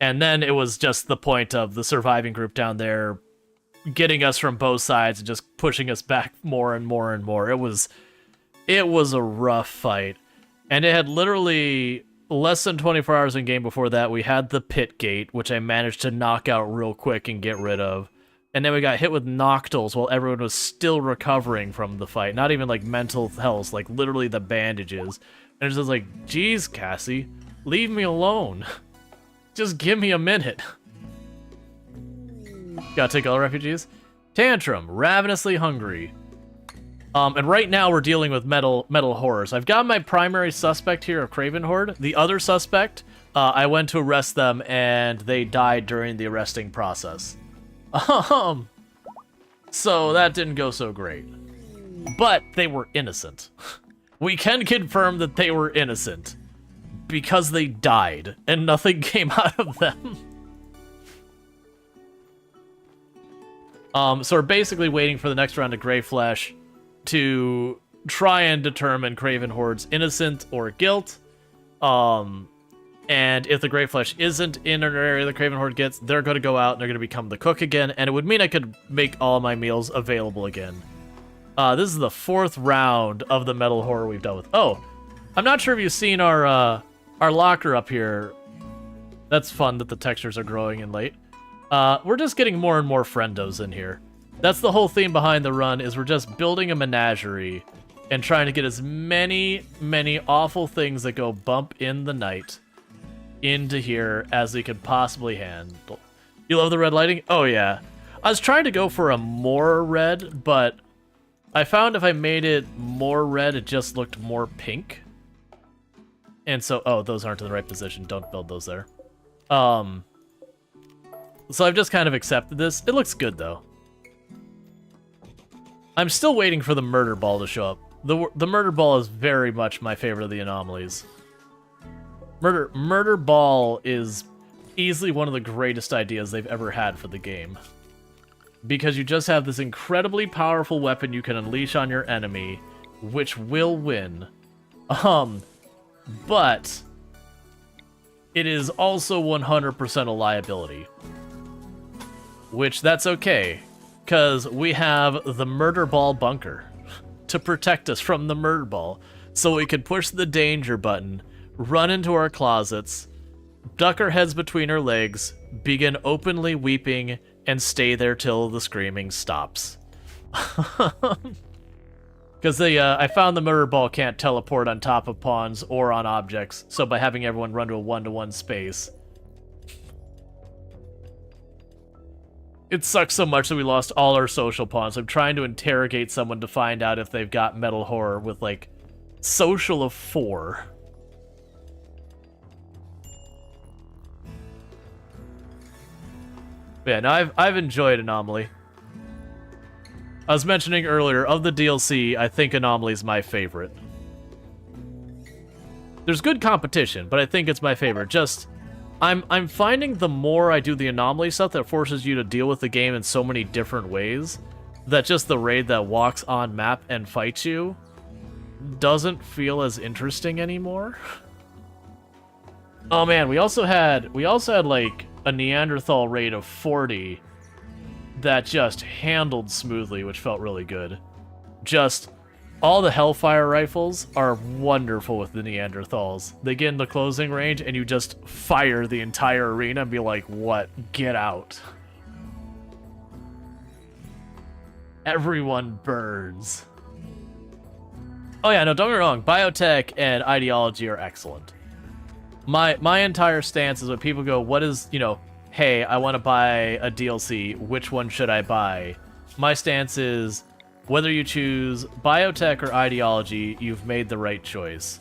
And then it was just the point of the surviving group down there getting us from both sides and just pushing us back more and more and more. It was a rough fight. And it had literally less than 24 hours in game before that. We had the pit gate, which I managed to knock out real quick and get rid of. And then we got hit with noctils while everyone was still recovering from the fight. Not even like mental health, like literally the bandages. And it's just like, geez, Cassy, leave me alone. Just give me a minute. Gotta take all refugees. Tantrum, ravenously hungry. And right now we're dealing with metal horrors. I've got my primary suspect here of Craven Horde. The other suspect, I went to arrest them and they died during the arresting process. So that didn't go so great. But they were innocent. We can confirm that they were innocent. Because they died, and nothing came out of them. So we're basically waiting for the next round of Grey Flesh to try and determine Craven Horde's innocent or guilt. And if the Grey Flesh isn't in an area the Craven Horde gets, they're going to go out and they're going to become the cook again, and it would mean I could make all my meals available again. This is the 4th round of the metal horror we've dealt with. Oh, I'm not sure if you've seen our locker up here. That's fun that the textures are growing in late. We're just getting more and more friendos in here. That's the whole theme behind the run, is we're just building a menagerie and trying to get as many awful things that go bump in the night into here as we could possibly handle. You love the red lighting? Oh yeah. I was trying to go for a more red, but I found if I made it more red, it just looked more pink. And so, oh, those aren't in the right position. Don't build those there. So I've just kind of accepted this. It looks good, though. I'm still waiting for the murder ball to show up. The murder ball is very much my favorite of the anomalies. Murder ball is easily one of the greatest ideas they've ever had for the game. Because you just have this incredibly powerful weapon you can unleash on your enemy, which will win. But it is also 100% a liability. Which, that's okay, because we have the murder ball bunker to protect us from the murder ball. So we can push the danger button, run into our closets, duck our heads between our legs, begin openly weeping, and stay there till the screaming stops. Because I found the murder ball can't teleport on top of pawns or on objects, so by having everyone run to a one-to-one space, it sucks so much that we lost all our social pawns. I'm trying to interrogate someone to find out if they've got metal horror with, like, social of 4. Yeah, no, I've enjoyed Anomaly. I was mentioning earlier, of the DLC, I think Anomaly is my favorite. There's good competition, but I think it's my favorite. Just, I'm finding the more I do the Anomaly stuff that forces you to deal with the game in so many different ways, that just the raid that walks on map and fights you doesn't feel as interesting anymore. Oh man, we also had like a Neanderthal raid of 40 that just handled smoothly, which felt really good. Just, all the Hellfire rifles are wonderful with the Neanderthals. They get into closing range, and you just fire the entire arena and be like, what? Get out. Everyone burns. Oh yeah, no, don't get me wrong. Biotech and ideology are excellent. My entire stance is when people go, what is, you know, hey, I want to buy a DLC, which one should I buy? My stance is, whether you choose biotech or ideology, you've made the right choice.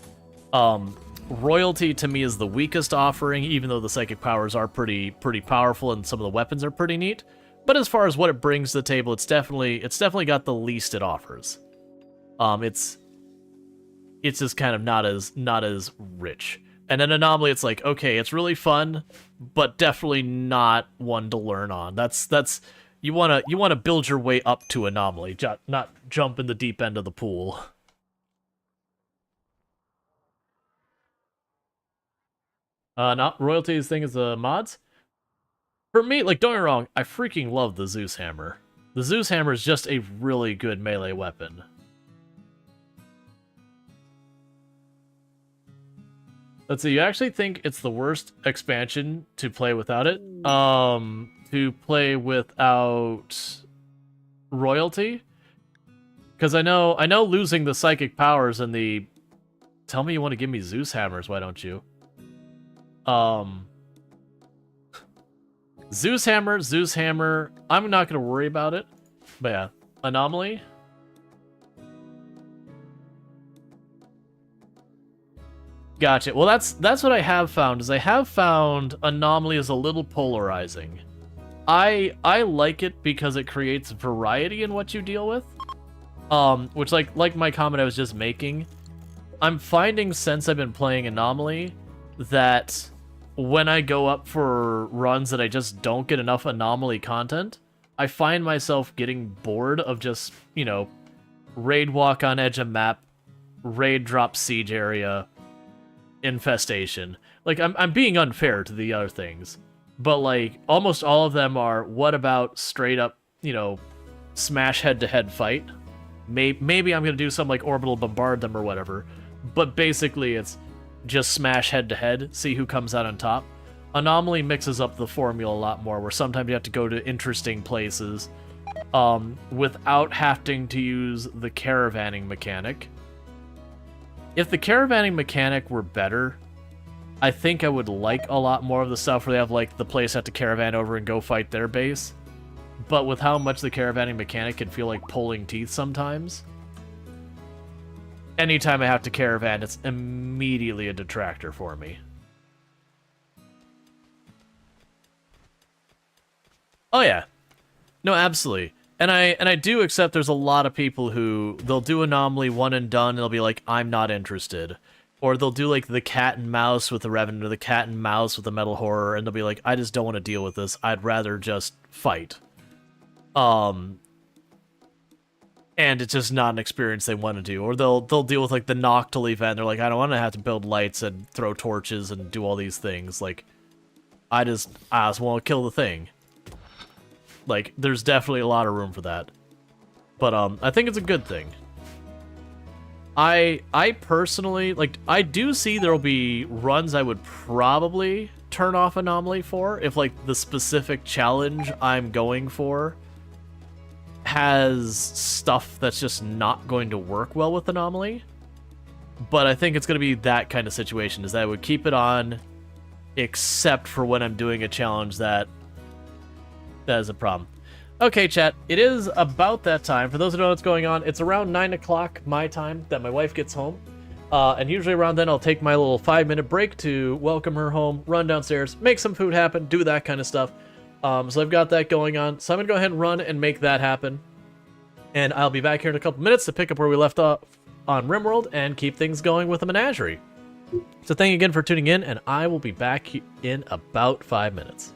Royalty to me is the weakest offering, even though the psychic powers are pretty powerful and some of the weapons are pretty neat. But as far as what it brings to the table, it's definitely got the least it offers. It's just kind of not as rich. And then Anomaly, it's like, okay, it's really fun, but definitely not one to learn on. That's you wanna build your way up to Anomaly, not jump in the deep end of the pool. Not Royalty's thing is the mods. For me, like, don't get me wrong, I freaking love the Zeus Hammer. The Zeus Hammer is just a really good melee weapon. Let's see, you actually think it's the worst expansion to play without it? To play without Royalty? Because I know losing the psychic powers and the... Tell me you want to give me Zeus Hammers, why don't you? Zeus Hammer, I'm not going to worry about it. But yeah, Anomaly... Gotcha. Well, that's what I have found, is I have found Anomaly is a little polarizing. I like it because it creates variety in what you deal with. Which, like my comment I was just making, I'm finding since I've been playing Anomaly that when I go up for runs that I just don't get enough Anomaly content, I find myself getting bored of just, you know, raid walk on edge of map, raid drop siege area, infestation. Like, I'm being unfair to the other things, but like almost all of them are, what about straight up, you know, smash head-to-head fight, Maybe I'm gonna do some like orbital bombard them or whatever. But basically, it's just smash head to head, see who comes out on top. Anomaly mixes up the formula a lot more, where sometimes you have to go to interesting places without having to use the caravanning mechanic. If the caravanning mechanic were better, I think I would like a lot more of the stuff where they have like the place have to caravan over and go fight their base. But with how much the caravanning mechanic can feel like pulling teeth sometimes, anytime I have to caravan, it's immediately a detractor for me. Oh yeah. No, absolutely. And I do accept there's a lot of people who they'll do Anomaly one and done and they'll be like, I'm not interested. Or they'll do like the cat and mouse with the Revenant or the cat and mouse with the Metal Horror and they'll be like, I just don't want to deal with this. I'd rather just fight. And it's just not an experience they want to do. Or they'll deal with like the Noctil event. They're like, I don't want to have to build lights and throw torches and do all these things. Like, I just want to kill the thing. Like, there's definitely a lot of room for that. But I think it's a good thing. I personally, like, I do see there'll be runs I would probably turn off Anomaly for if, like, the specific challenge I'm going for has stuff that's just not going to work well with Anomaly. But I think it's going to be that kind of situation, is that I would keep it on, except for when I'm doing a challenge that is a problem. Okay, chat, it is about that time. For those who know what's going on, it's around 9 o'clock my time that my wife gets home. And usually around then I'll take my little 5-minute break to welcome her home, run downstairs, make some food happen, do that kind of stuff. So I've got that going on. So I'm going to go ahead and run and make that happen. And I'll be back here in a couple minutes to pick up where we left off on RimWorld and keep things going with the menagerie. So thank you again for tuning in, and I will be back in about 5 minutes.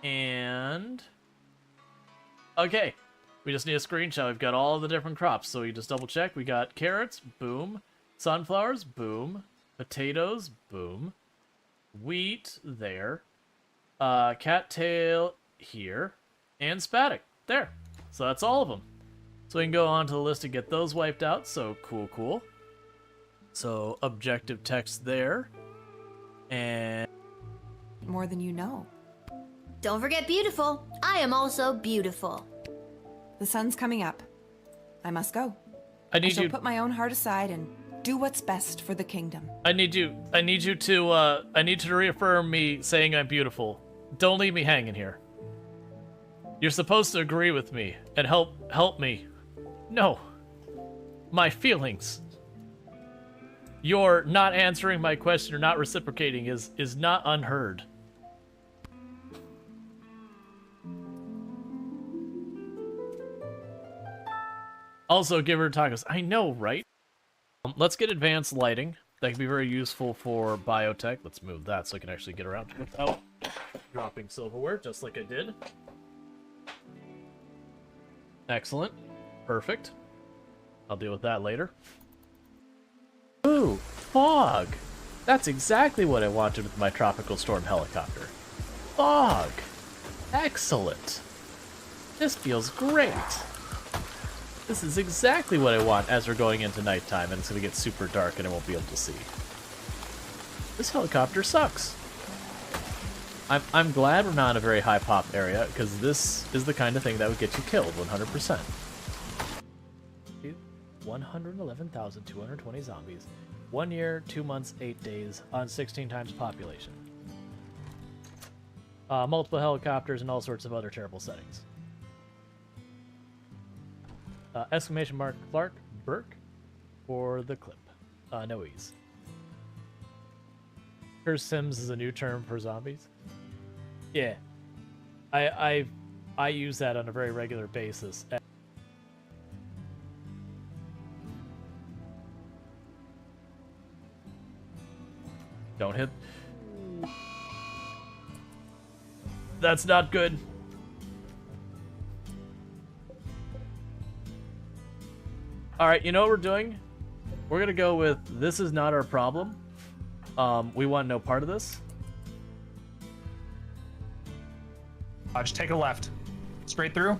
And okay, we just need a screenshot. We've got all of the different crops, so you just double check. We got carrots, boom. Sunflowers, boom. Potatoes, boom. Wheat, there. Cattail, here. And Spaddock, there. So that's all of them. So we can go on to the list and get those wiped out. So cool. So objective text there. And more than you know. Don't forget beautiful. I am also beautiful. The sun's coming up. I must go. I shall put my own heart aside and do what's best for the kingdom. I need you to reaffirm me saying I'm beautiful. Don't leave me hanging here. You're supposed to agree with me and help me. No. My feelings. Your not answering my question or not reciprocating is not unheard. Also, give her tacos. I know, right? Let's get advanced lighting. That can be very useful for biotech. Let's move that so I can actually get around without dropping silverware, just like I did. Excellent. Perfect. I'll deal with that later. Ooh, fog! That's exactly what I wanted with my tropical storm helicopter. Fog! Excellent! This feels great! This is exactly what I want as we're going into nighttime and it's going to get super dark and I won't be able to see. This helicopter sucks. I'm glad we're not in a very high pop area because this is the kind of thing that would get you killed 100%. 111,220 zombies. 1 year, 2 months, 8 days on 16 times population. Multiple helicopters and all sorts of other terrible settings. Exclamation mark Clark Burke for the clip. No ease. Curse Sims is a new term for zombies. Yeah, I use that on a very regular basis. Don't hit. That's not good. Alright, you know what we're doing? We're gonna go with this is not our problem. We want no part of this. Just take a left. Straight through.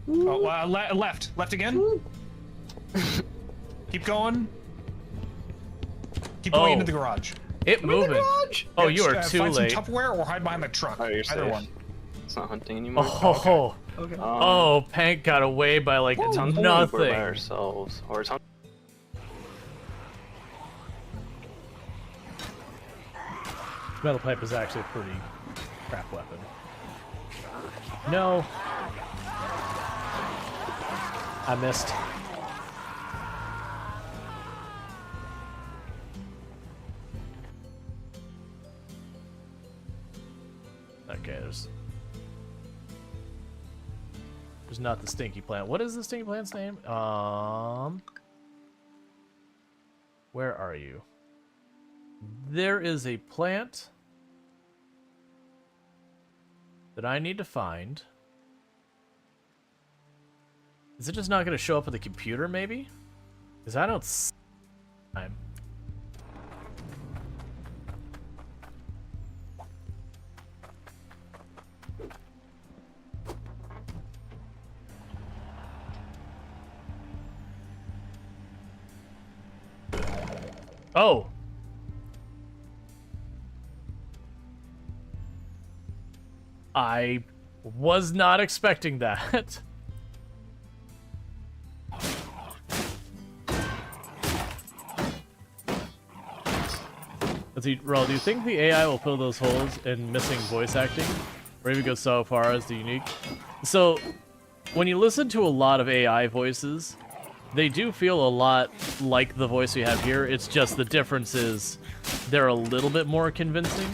Oh, left. Left again. Keep going. Keep going into the garage. It moving. Oh, you are too find late. Some Tupperware or hide behind the truck. Oh, you're Either safe. one. It's not hunting anymore. Oh, Okay. oh, Pank got away by like It's hunting. nothing. We're by ourselves. Or it's hunting. Metal pipe is actually a pretty crap weapon. No. I missed. Okay, there's not the stinky plant. What is the stinky plant's name? Where are you? There is a plant that I need to find. Is it just not going to show up at the computer, maybe? Because I don't see time. Oh! I was not expecting that. Let's see, Rual, do you think the AI will fill those holes in missing voice acting? Or even go so far as the unique? So, when you listen to a lot of AI voices, they do feel a lot like the voice we have here. It's just the difference is they're a little bit more convincing.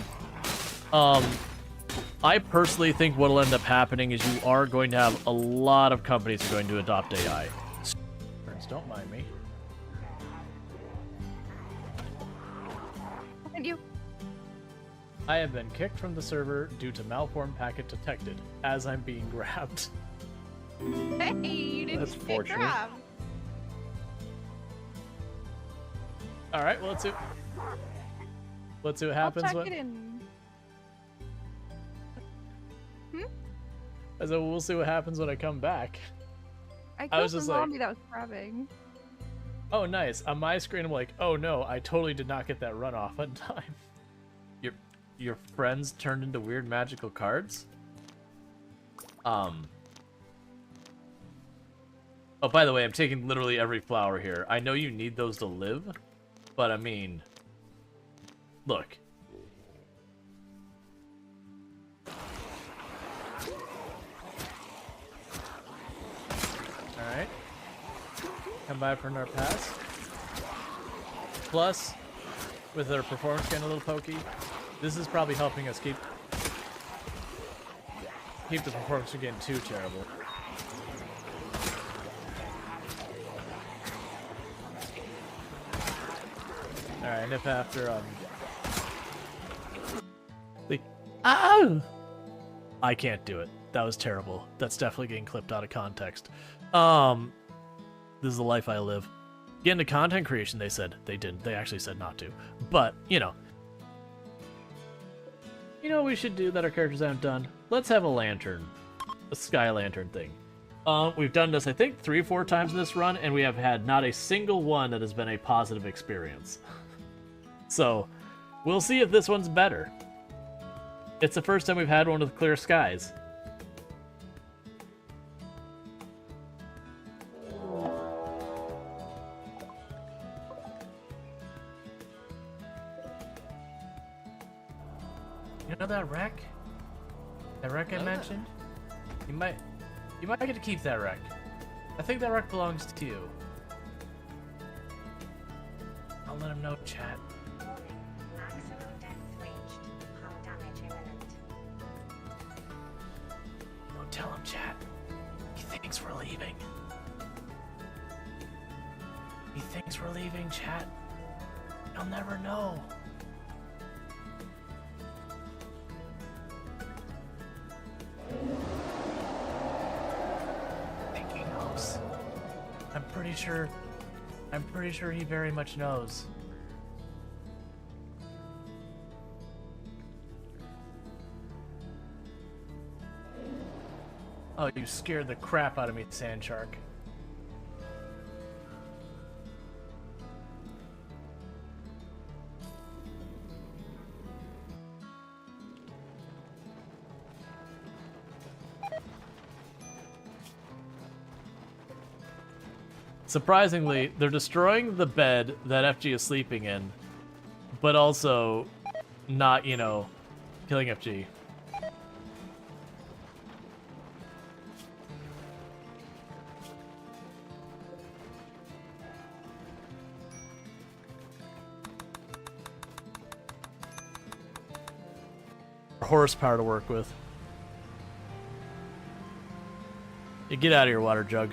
I personally think what'll end up happening is you are going to have a lot of companies who are going to adopt AI. Don't mind me. And you. I have been kicked from the server due to malformed packet detected as I'm being grabbed. Hey, you didn't That's get fortunate. grabbed. Alright, well, let's see what happens. I'll check it in. I said, we'll see what happens when I come back. I I killed was the just like- zombie that was grabbing. Oh, nice. On my screen, I'm like, oh no, I totally did not get that runoff on time. Your friends turned into weird magical cards? Oh, by the way, I'm taking literally every flower here. I know you need those to live, but I mean, look. Alright. Come by for another pass. Plus, with our performance getting a little pokey, this is probably helping us keep the performance from getting too terrible. Alright, nip after the oh! I can't do it. That was terrible. That's definitely getting clipped out of context. This is the life I live. Get into content creation, they said. They didn't. They actually said not to. But, you know. You know what we should do that our characters haven't done? Let's have a lantern. A sky lantern thing. We've done this, I think, 3 or 4 times in this run, and we have had not a single one that has been a positive experience. So, we'll see if this one's better. It's the first time we've had one with clear skies. You know that wreck? That wreck I mentioned? You might get to keep that wreck. I think that wreck belongs to you. I'll let him know, chat. Maximum depth reached. Hull damage imminent. Don't tell him, chat. He thinks we're leaving. He thinks we're leaving, chat. He'll never know. I think he knows. I'm pretty sure he very much knows. Oh, you scared the crap out of me, Sand Shark. Surprisingly, they're destroying the bed that FG is sleeping in, but also not, you know, killing FG. Horsepower to work with. You get out of your water jug.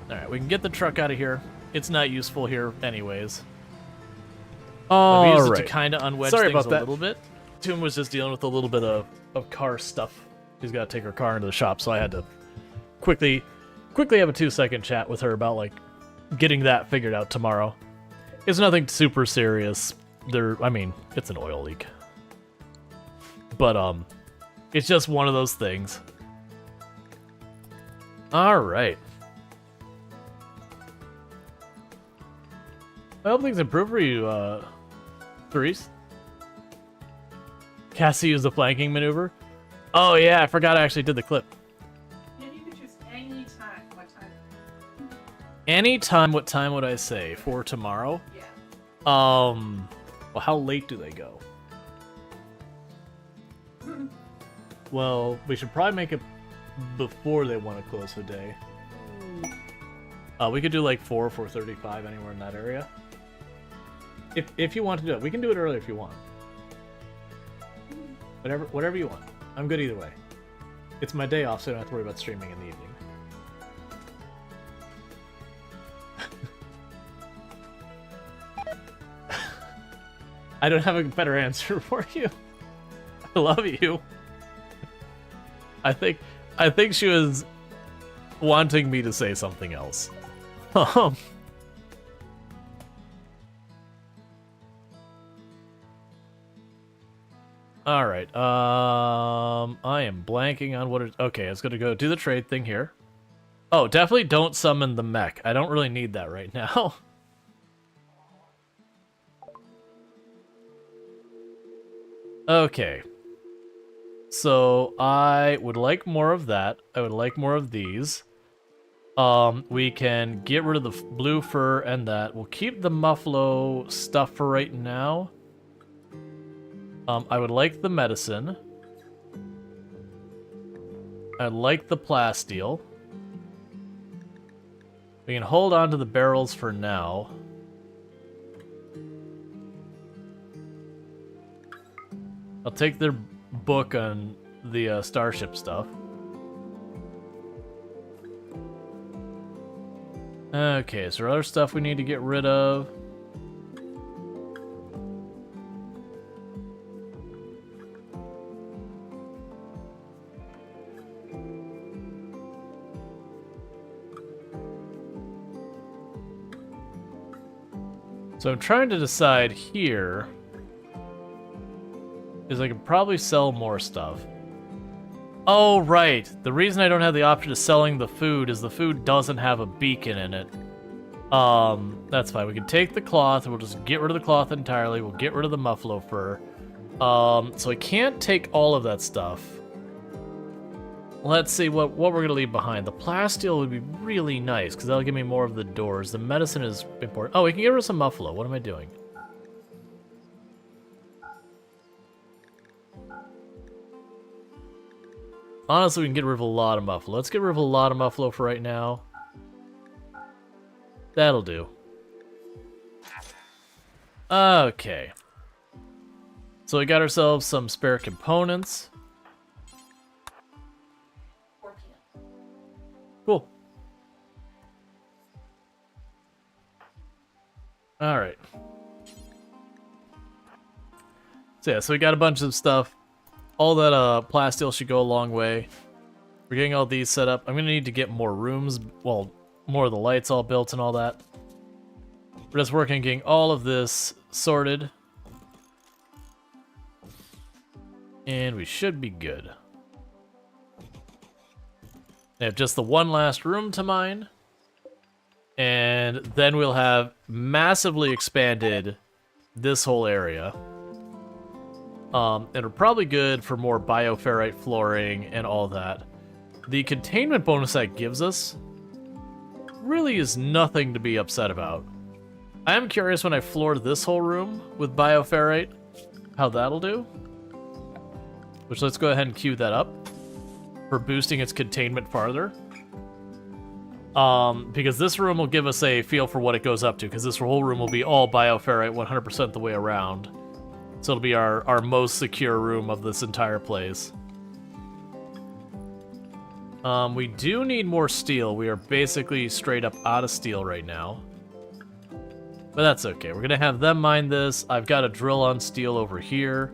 Alright, we can get the truck out of here. It's not useful here anyways. We used it to kind of unwedge things a little bit. Toon was just dealing with a little bit of car stuff. She's got to take her car into the shop, so I had to quickly have a 2-second chat with her about, like, getting that figured out tomorrow. It's nothing super serious. I mean, it's an oil leak. But, it's just one of those things. Alright. I hope things improve for you, Therese. Cassy used the flanking maneuver. Oh yeah, I forgot I actually did the clip. Yeah, you could choose any time. What time? Anytime, what time would I say? For tomorrow? Yeah. Well, how late do they go? Well, we should probably make it before they want to close the day. We could do like 4:35, anywhere in that area. If you want to do it, we can do it earlier if you want. Whatever you want. I'm good either way. It's my day off, so I don't have to worry about streaming in the evening. I don't have a better answer for you. I love you. I think she was wanting me to say something else. Alright, I am blanking on what it... Okay, I was gonna go do the trade thing here. Oh, definitely don't summon the mech. I don't really need that right now. Okay. So, I would like more of that. I would like more of these. We can get rid of the blue fur and that. We'll keep the muffalo stuff for right now. I would like the medicine. I'd like the plasteel. We can hold on to the barrels for now. I'll take their book on the starship stuff. Okay, is there other stuff we need to get rid of? So I'm trying to decide here is I could probably sell more stuff. Oh, right. The reason I don't have the option of selling the food is the food doesn't have a beacon in it. That's fine. We can take the cloth. We'll just get rid of the cloth entirely. We'll get rid of the muffalo fur. So I can't take all of that stuff. Let's see what we're going to leave behind. The plasteel would be really nice, because that'll give me more of the doors. The medicine is important. Oh, we can get rid of some muffalo. What am I doing? Honestly, we can get rid of a lot of muffalo. Let's get rid of a lot of muffalo for right now. That'll do. Okay. So we got ourselves some spare components. Cool. Alright. So yeah, so we got a bunch of stuff. All that plasteel should go a long way. We're getting all these set up. I'm going to need to get more rooms, well, more of the lights all built and all that. We're just working on getting all of this sorted. And we should be good. I have just the one last room to mine. And then we'll have massively expanded this whole area. And we're probably good for more bioferrite flooring and all that. The containment bonus that gives us really is nothing to be upset about. I am curious when I floor this whole room with bioferrite, how that'll do. Which, let's go ahead and queue that up for boosting its containment farther. Because this room will give us a feel for what it goes up to, because this whole room will be all bioferrite 100% the way around. So it'll be our most secure room of this entire place. We do need more steel. We are basically straight up out of steel right now. But that's okay. We're gonna have them mine this. I've got a drill on steel over here.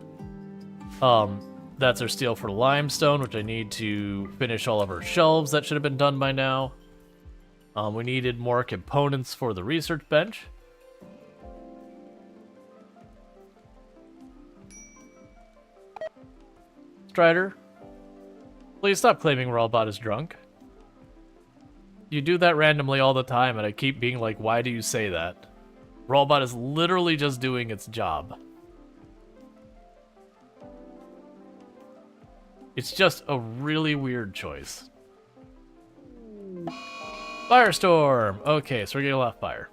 That's our steel for limestone, which I need to finish all of our shelves. That should have been done by now. We needed more components for the research bench. Strider, please stop claiming Robot is drunk. You do that randomly all the time, and I keep being like, why do you say that? Robot is literally just doing its job. It's just a really weird choice. Firestorm! Okay, so we're getting a lot of fire.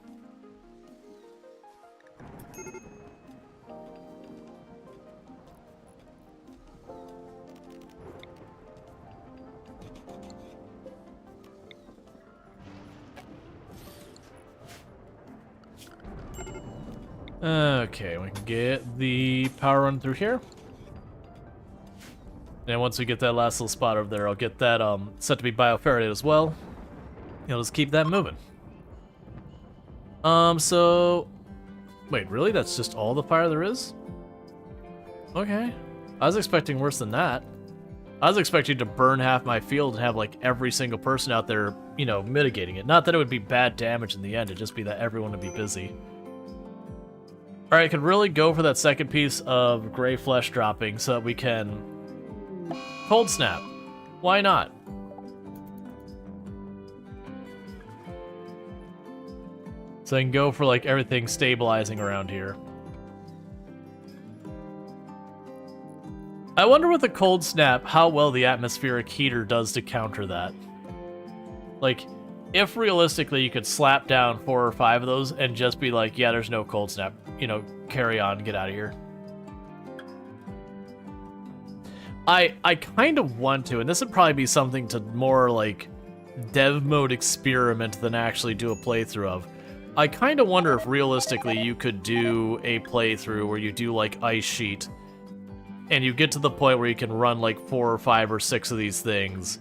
Okay, we can get the power run through here. And once we get that last little spot over there, I'll get that set to be bioferrite as well. You'll just keep that moving. So... Wait, really? That's just all the fire there is? Okay. I was expecting worse than that. I was expecting to burn half my field and have, like, every single person out there, you know, mitigating it. Not that it would be bad damage in the end, it'd just be that everyone would be busy. Alright, I could really go for that second piece of gray flesh dropping so that we can... Cold snap. Why not? So I can go for, like, everything stabilizing around here. I wonder with the cold snap how well the atmospheric heater does to counter that. Like, if realistically you could slap down 4 or 5 of those and just be like, yeah, there's no cold snap, you know, carry on, get out of here. I kind of want to, and this would probably be something to more, like, dev mode experiment than actually do a playthrough of. I kind of wonder if realistically you could do a playthrough where you do, like, Ice Sheet, and you get to the point where you can run, like, 4 or 5 or 6 of these things,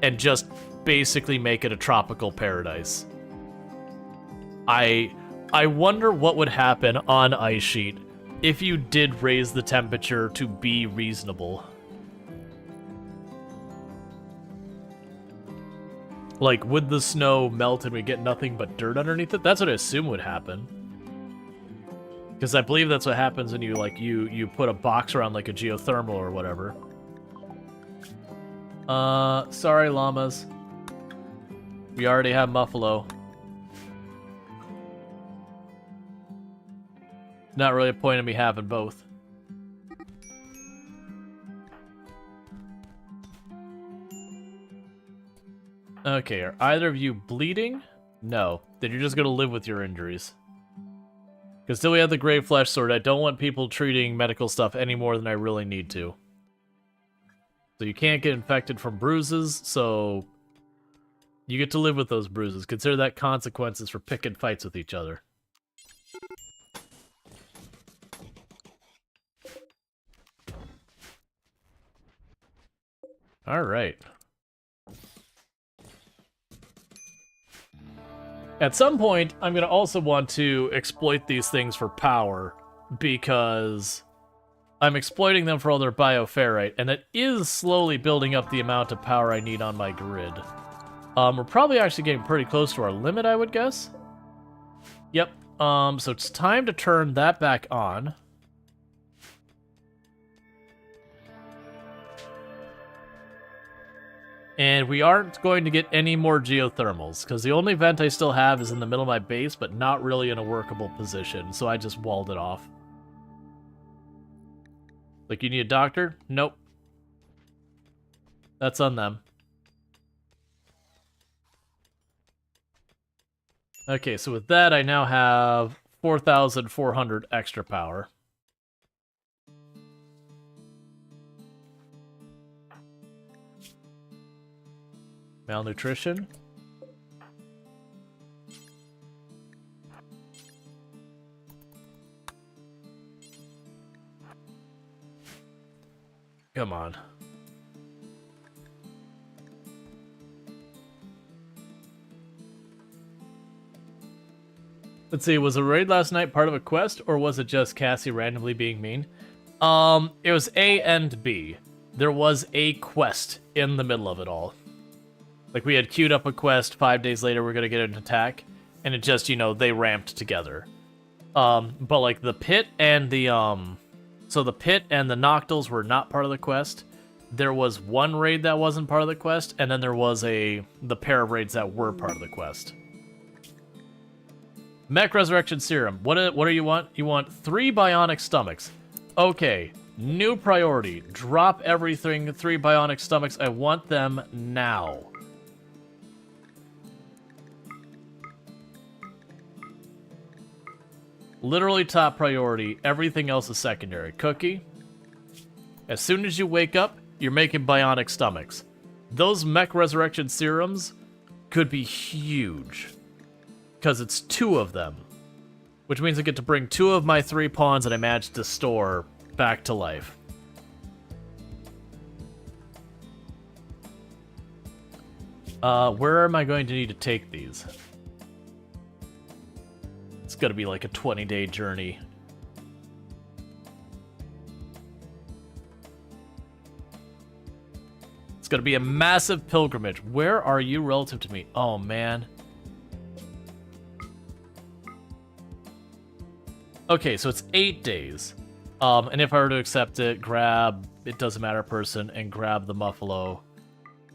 and just basically make it a tropical paradise. I wonder what would happen on Ice Sheet if you did raise the temperature to be reasonable. Like, would the snow melt and we get nothing but dirt underneath it? That's what I assume would happen. Because I believe that's what happens when you, like, you put a box around, like, a geothermal or whatever. Sorry, llamas. We already have Muffalo. Not really a point in me having both. Okay, are either of you bleeding? No. Then you're just gonna live with your injuries. Because till we have the Gray Flesh Sword, I don't want people treating medical stuff any more than I really need to. So you can't get infected from bruises, so... you get to live with those bruises. Consider that consequences for picking fights with each other. Alright. At some point, I'm going to also want to exploit these things for power, because I'm exploiting them for all their bioferrite, and it is slowly building up the amount of power I need on my grid. We're probably actually getting pretty close to our limit, I would guess. Yep, so it's time to turn that back on. And we aren't going to get any more geothermals, because the only vent I still have is in the middle of my base, but not really in a workable position, so I just walled it off. Like, you need a doctor? Nope. That's on them. Okay, so with that, I now have 4,400 extra power. Malnutrition. Come on. Let's see, was a raid last night part of a quest, or was it just Cassy randomly being mean? It was A and B. There was a quest in the middle of it all. Like, we had queued up a quest, 5 days later we're gonna get an attack, and it just, you know, they ramped together. But like, the pit and the, so the pit and the Noctils were not part of the quest. There was one raid that wasn't part of the quest, and then there was the pair of raids that were part of the quest. Mech Resurrection Serum. What do you want? You want 3 bionic stomachs. Okay, new priority. Drop everything, 3 bionic stomachs. I want them now. Literally top priority. Everything else is secondary. Cookie. As soon as you wake up, you're making bionic stomachs. Those Mech Resurrection Serums could be huge. Because it's 2 of them. Which means I get to bring 2 of my 3 pawns that I managed to store back to life. Where am I going to need to take these? It's gonna be like a 20-day journey. It's gonna be a massive pilgrimage. Where are you relative to me? Oh, man. Okay, so it's 8 days. And if I were to accept it, grab it doesn't matter person and grab the Muffalo.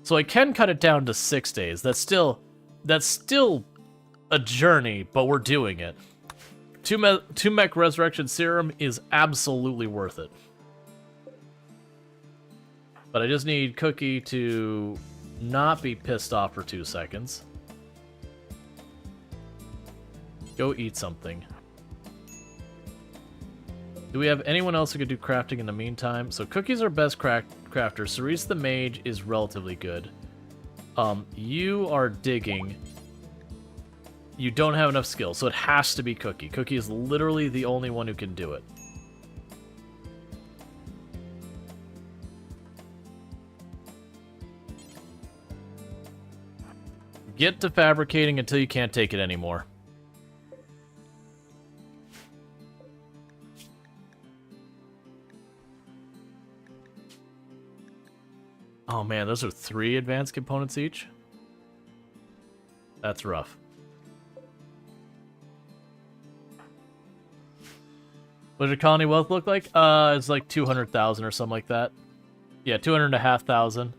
So I can cut it down to 6 days. That's still a journey, but we're doing it. 2 Mech Resurrection Serum is absolutely worth it. But I just need Cookie to not be pissed off for 2 seconds. Go eat something. Do we have anyone else who could do crafting in the meantime? So Cookie's our best crafter. Cerise the Mage is relatively good. You are digging. You don't have enough skill, so it has to be Cookie. Cookie is literally the only one who can do it. Get to fabricating until you can't take it anymore. Oh man, those are 3 advanced components each? That's rough. What does your colony wealth look like? It's like 200,000 or something like that. Yeah, 200,500.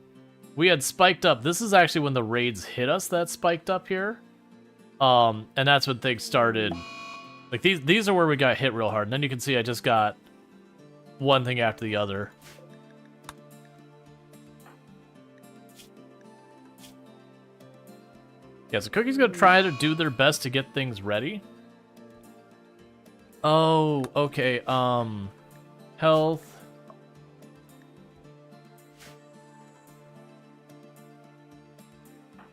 We had spiked up. This is actually when the raids hit us that spiked up here. And that's when things started. Like, these are where we got hit real hard. And then you can see I just got one thing after the other. Yeah, so Cookie's gonna try to do their best to get things ready. Oh, okay, health.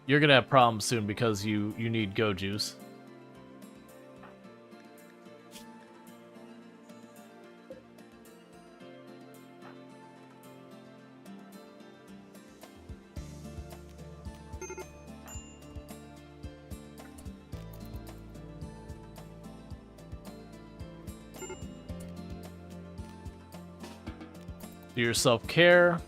You're gonna have problems soon because you need go juice. Do your self-care.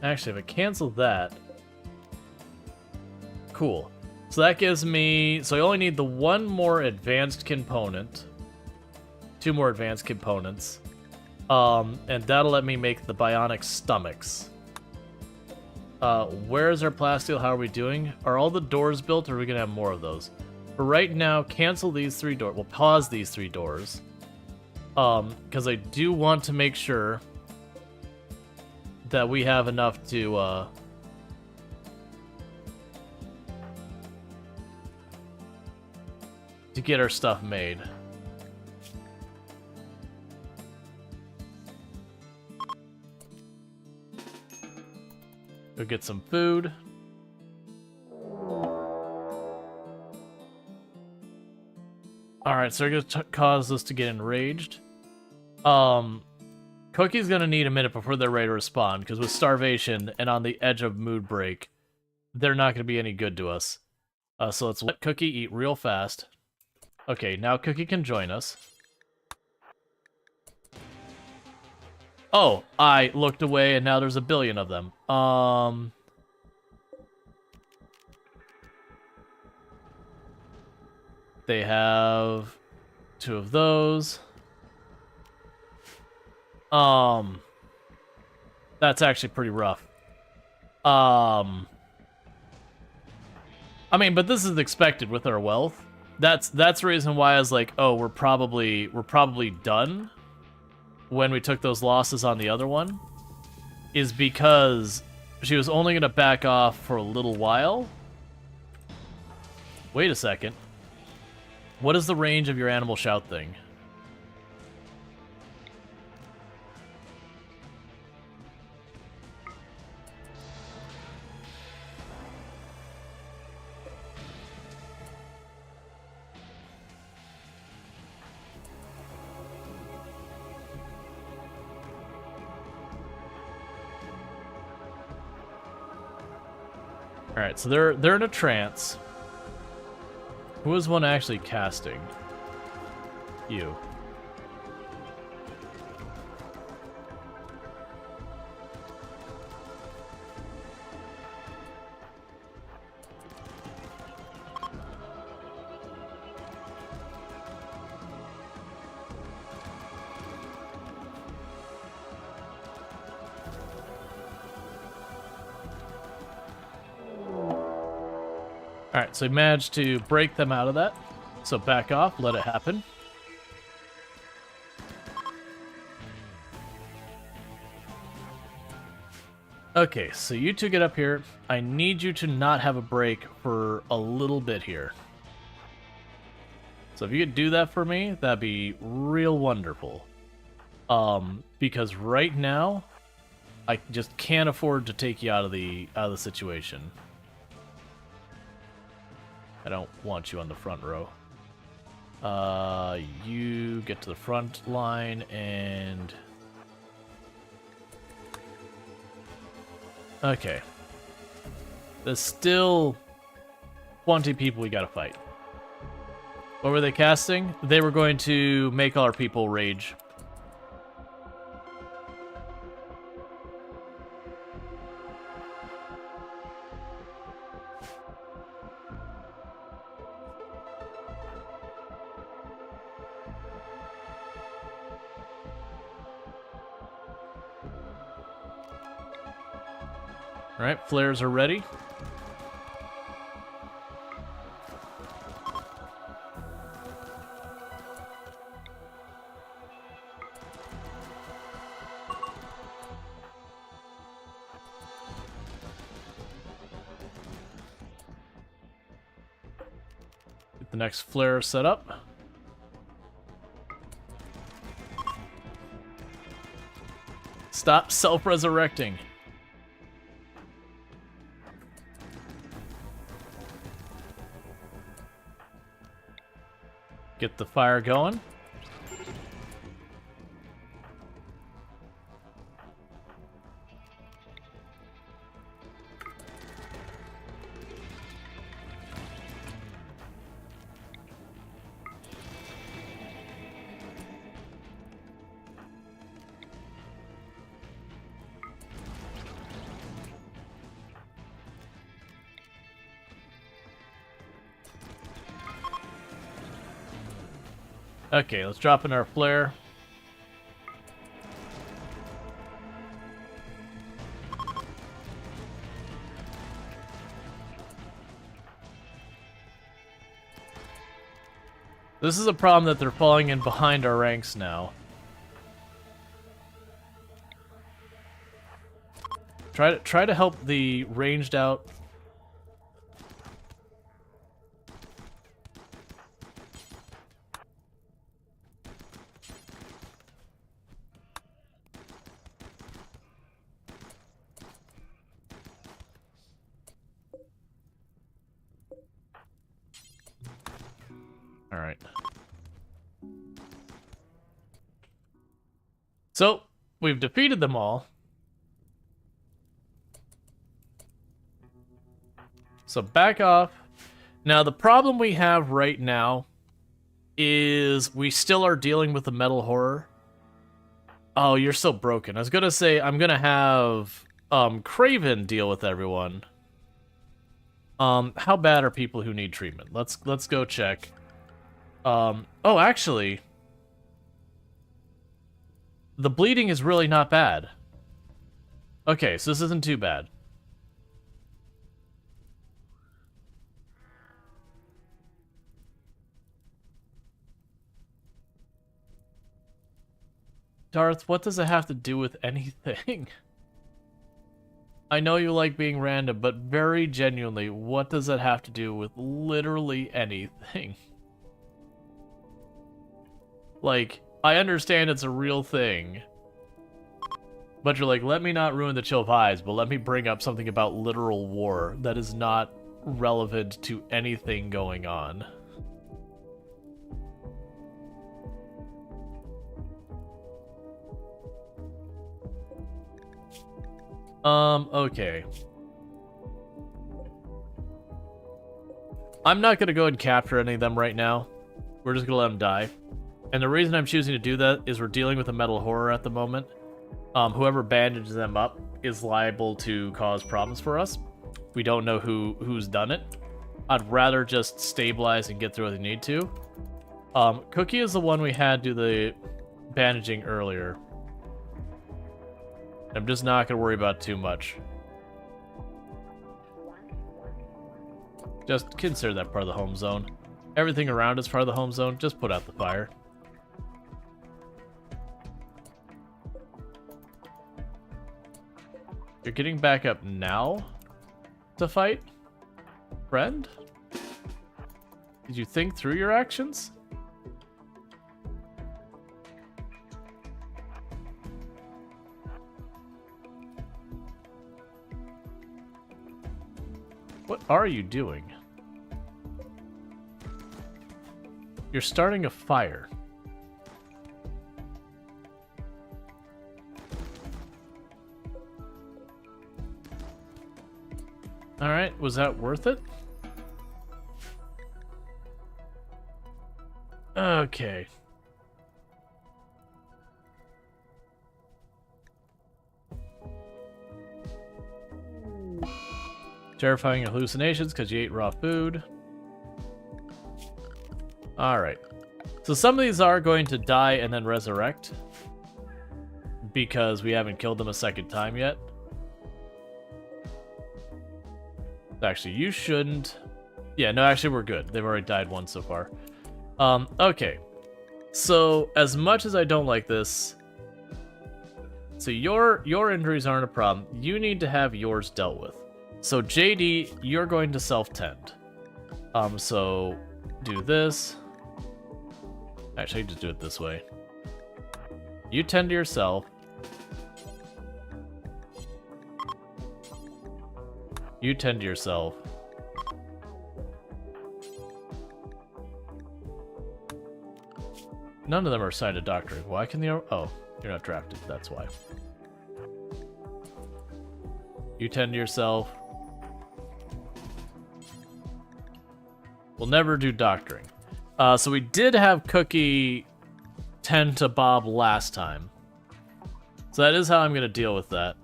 Actually, if I cancel that, cool. So that gives me... So I only need the one more advanced component. 2 more advanced components. And that'll let me make the bionic stomachs. Where's our plasteel? How are we doing? Are all the doors built, or are we going to have more of those? For right now, cancel these 3 doors. We'll pause these 3 doors. Because I do want to make sure that we have enough to get our stuff made. Go get some food. Alright, so we're gonna cause this to get enraged. Cookie's gonna need a minute before they're ready to respond, because with starvation and on the edge of mood break, they're not gonna be any good to us. So let's let Cookie eat real fast. Okay, now Cookie can join us. Oh, I looked away and now there's a billion of them. They have 2 of those. That's actually pretty rough. I mean, but this is expected with our wealth. That's the reason why I was like, oh, we're probably done when we took those losses on the other one, is because she was only going to back off for a little while. Wait a second. What is the range of your animal shout thing? Alright, so they're in a trance. Who is one actually casting? You. Alright, so we managed to break them out of that. So back off, let it happen. Okay, so you 2 get up here. I need you to not have a break for a little bit here. So if you could do that for me, that'd be real wonderful. Because right now, I just can't afford to take you out of the situation. I don't want you on the front row. You get to the front line and... Okay. There's still 20 people we gotta fight. What were they casting? They were going to make all our people rage. Alright, flares are ready. Get the next flare set up. Stop self-resurrecting. Get the fire going. Okay, let's drop in our flare. This is a problem that they're falling in behind our ranks now. Try to help the ranged out. All right. So, we've defeated them all. So back off. Now, the problem we have right now is we still are dealing with the metal horror. Oh, you're so broken. I was going to say I'm going to have Craven deal with everyone. How bad are people who need treatment? Let's go check. Oh, actually, the bleeding is really not bad. Okay, so this isn't too bad. Darth, what does it have to do with anything? I know you like being random, but very genuinely, what does it have to do with literally anything? Like, I understand it's a real thing, but you're like, let me not ruin the chill vibes, but let me bring up something about literal war that is not relevant to anything going on. Okay. I'm not gonna go and capture any of them right now. We're just gonna let them die. And the reason I'm choosing to do that is we're dealing with a metal horror at the moment. Whoever bandages them up is liable to cause problems for us. We don't know who's done it. I'd rather just stabilize and get through what they need to. Cookie is the one we had do the bandaging earlier. I'm just not going to worry about too much. Just consider that part of the home zone. Everything around is part of the home zone. Just put out the fire. You're getting back up now to fight? Friend? Did you think through your actions? What are you doing? You're starting a fire. Alright, was that worth it? Okay. Terrifying hallucinations because you ate raw food. Alright. So some of these are going to die and then resurrect. Because we haven't killed them a second time yet. Actually, you shouldn't. Yeah, no, actually we're good. They've already died once so far. Okay. So, as much as I don't like this... So your injuries aren't a problem. You need to have yours dealt with. So JD, you're going to self-tend. So do this. Actually, just do it this way. You tend to yourself. You tend to yourself. None of them are assigned to doctoring. Why can the... Oh, you're not drafted. That's why. You tend to yourself. We'll never do doctoring. So we did have Cookie tend to Bob last time. So that is how I'm going to deal with that.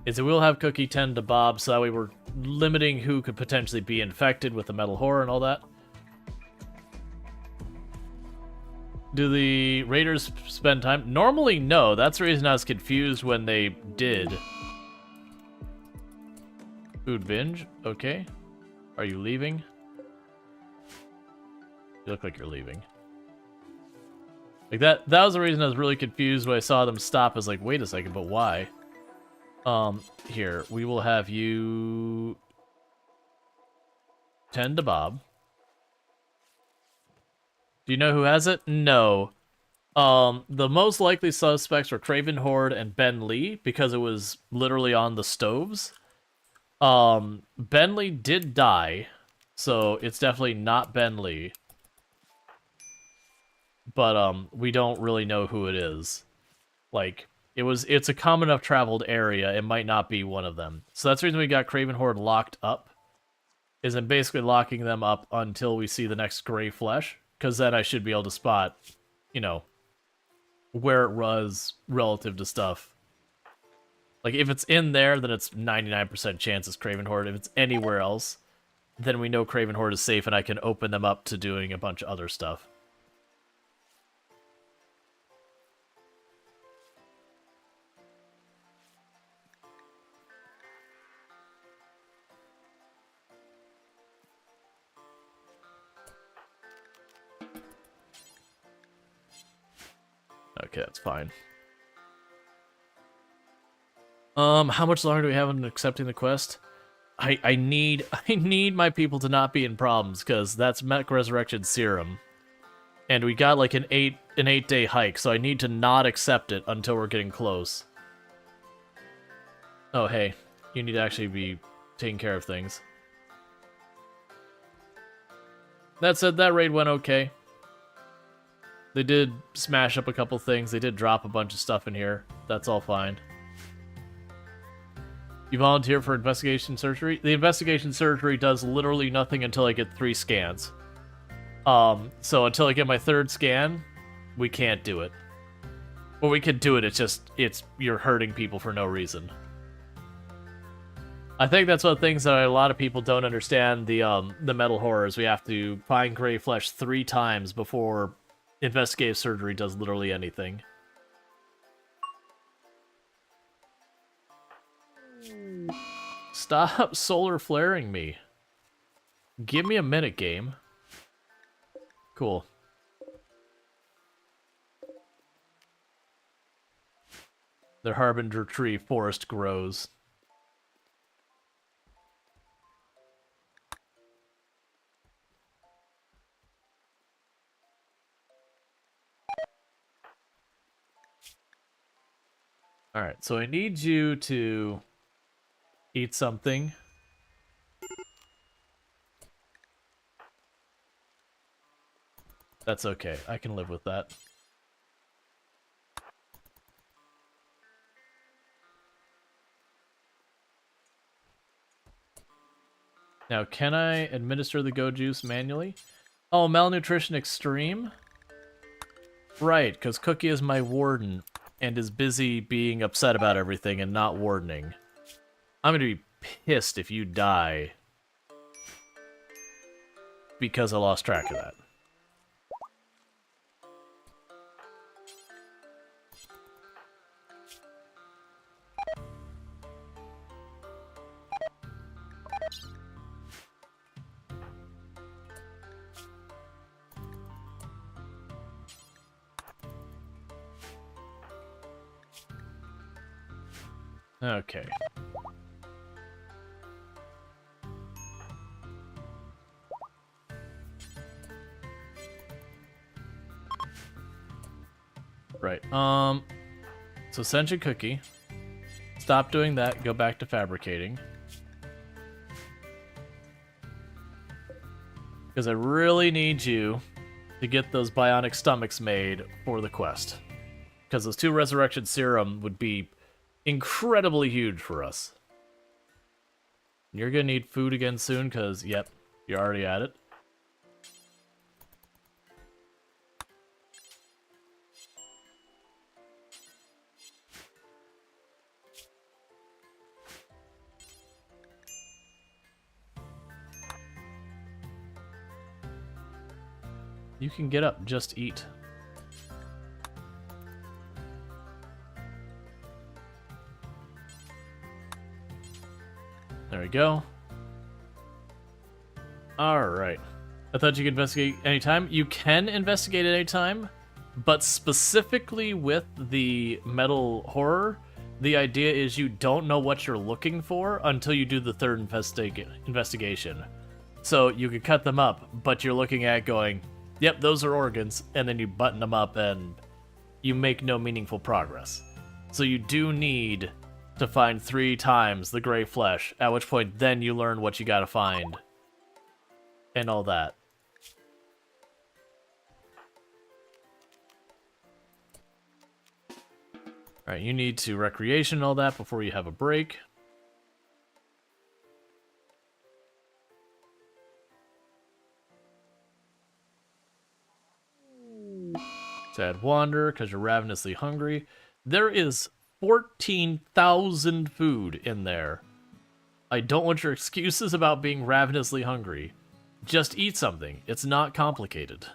Is that we'll have Cookie tend to Bob so that way we're limiting who could potentially be infected with the metal horror and all that. Do the raiders spend time? Normally, no. That's the reason I was confused when they did. Food binge? Okay. Are you leaving? You look like you're leaving. Like that was the reason I was really confused when I saw them stop. I was like, wait a second, but why? Here, we will have you tend to Bob. Do you know who has it? No. The most likely suspects were Craven Horde and Ben Lee, because it was literally on the stoves. Ben Lee did die, so it's definitely not Ben Lee. But, we don't really know who it is. Like, it's a common enough traveled area, it might not be one of them. So that's the reason we got Craven Horde locked up, is in basically locking them up until we see the next Gray Flesh, because then I should be able to spot, you know, where it was relative to stuff. Like, if it's in there, then it's 99% chance it's Craven Horde. If it's anywhere else, then we know Craven Horde is safe and I can open them up to doing a bunch of other stuff. Okay, that's fine. How much longer do we have in accepting the quest? I need my people to not be in problems, because that's Mech Resurrection Serum. And we got like an 8-day hike, so I need to not accept it until we're getting close. Oh hey, you need to actually be taking care of things. That said, that raid went okay. They did smash up a couple things, they did drop a bunch of stuff in here. That's all fine. You volunteer for investigation surgery? The investigation surgery does literally nothing until I get 3 scans. So until I get my 3rd scan, we can't do it. Well, we can do it, you're hurting people for no reason. I think that's one of the things that a lot of people don't understand, the Metal Horrors. We have to find Gray Flesh 3 times before investigative surgery does literally anything. Stop solar flaring me. Give me a minute, game. Cool. Their Harbinger tree forest grows. Alright, so I need you to eat something. That's okay. I can live with that. Now, can I administer the Go Juice manually? Oh, Malnutrition Extreme? Right, because Cookie is my warden and is busy being upset about everything and not wardening. I'm gonna be pissed if you die because I lost track of that. Okay. Right. So Sentient Cookie. Stop doing that, go back to fabricating. Because I really need you to get those bionic stomachs made for the quest. Because those 2 resurrection serum would be incredibly huge for us. You're gonna need food again soon, because, yep, you're already at it. You can get up, just eat. There we go. Alright. I thought you could investigate anytime. You can investigate at any time, but specifically with the metal horror, the idea is you don't know what you're looking for until you do the third investigation. So you could cut them up, but you're looking at going, yep, those are organs, and then you button them up and you make no meaningful progress. So you do need to find 3 times the gray flesh, at which point then you learn what you gotta find. And all that. Alright, you need to recreation and all that before you have a break. To add wander, because you're ravenously hungry. There is 14,000 food in there. I don't want your excuses about being ravenously hungry. Just eat something. It's not complicated.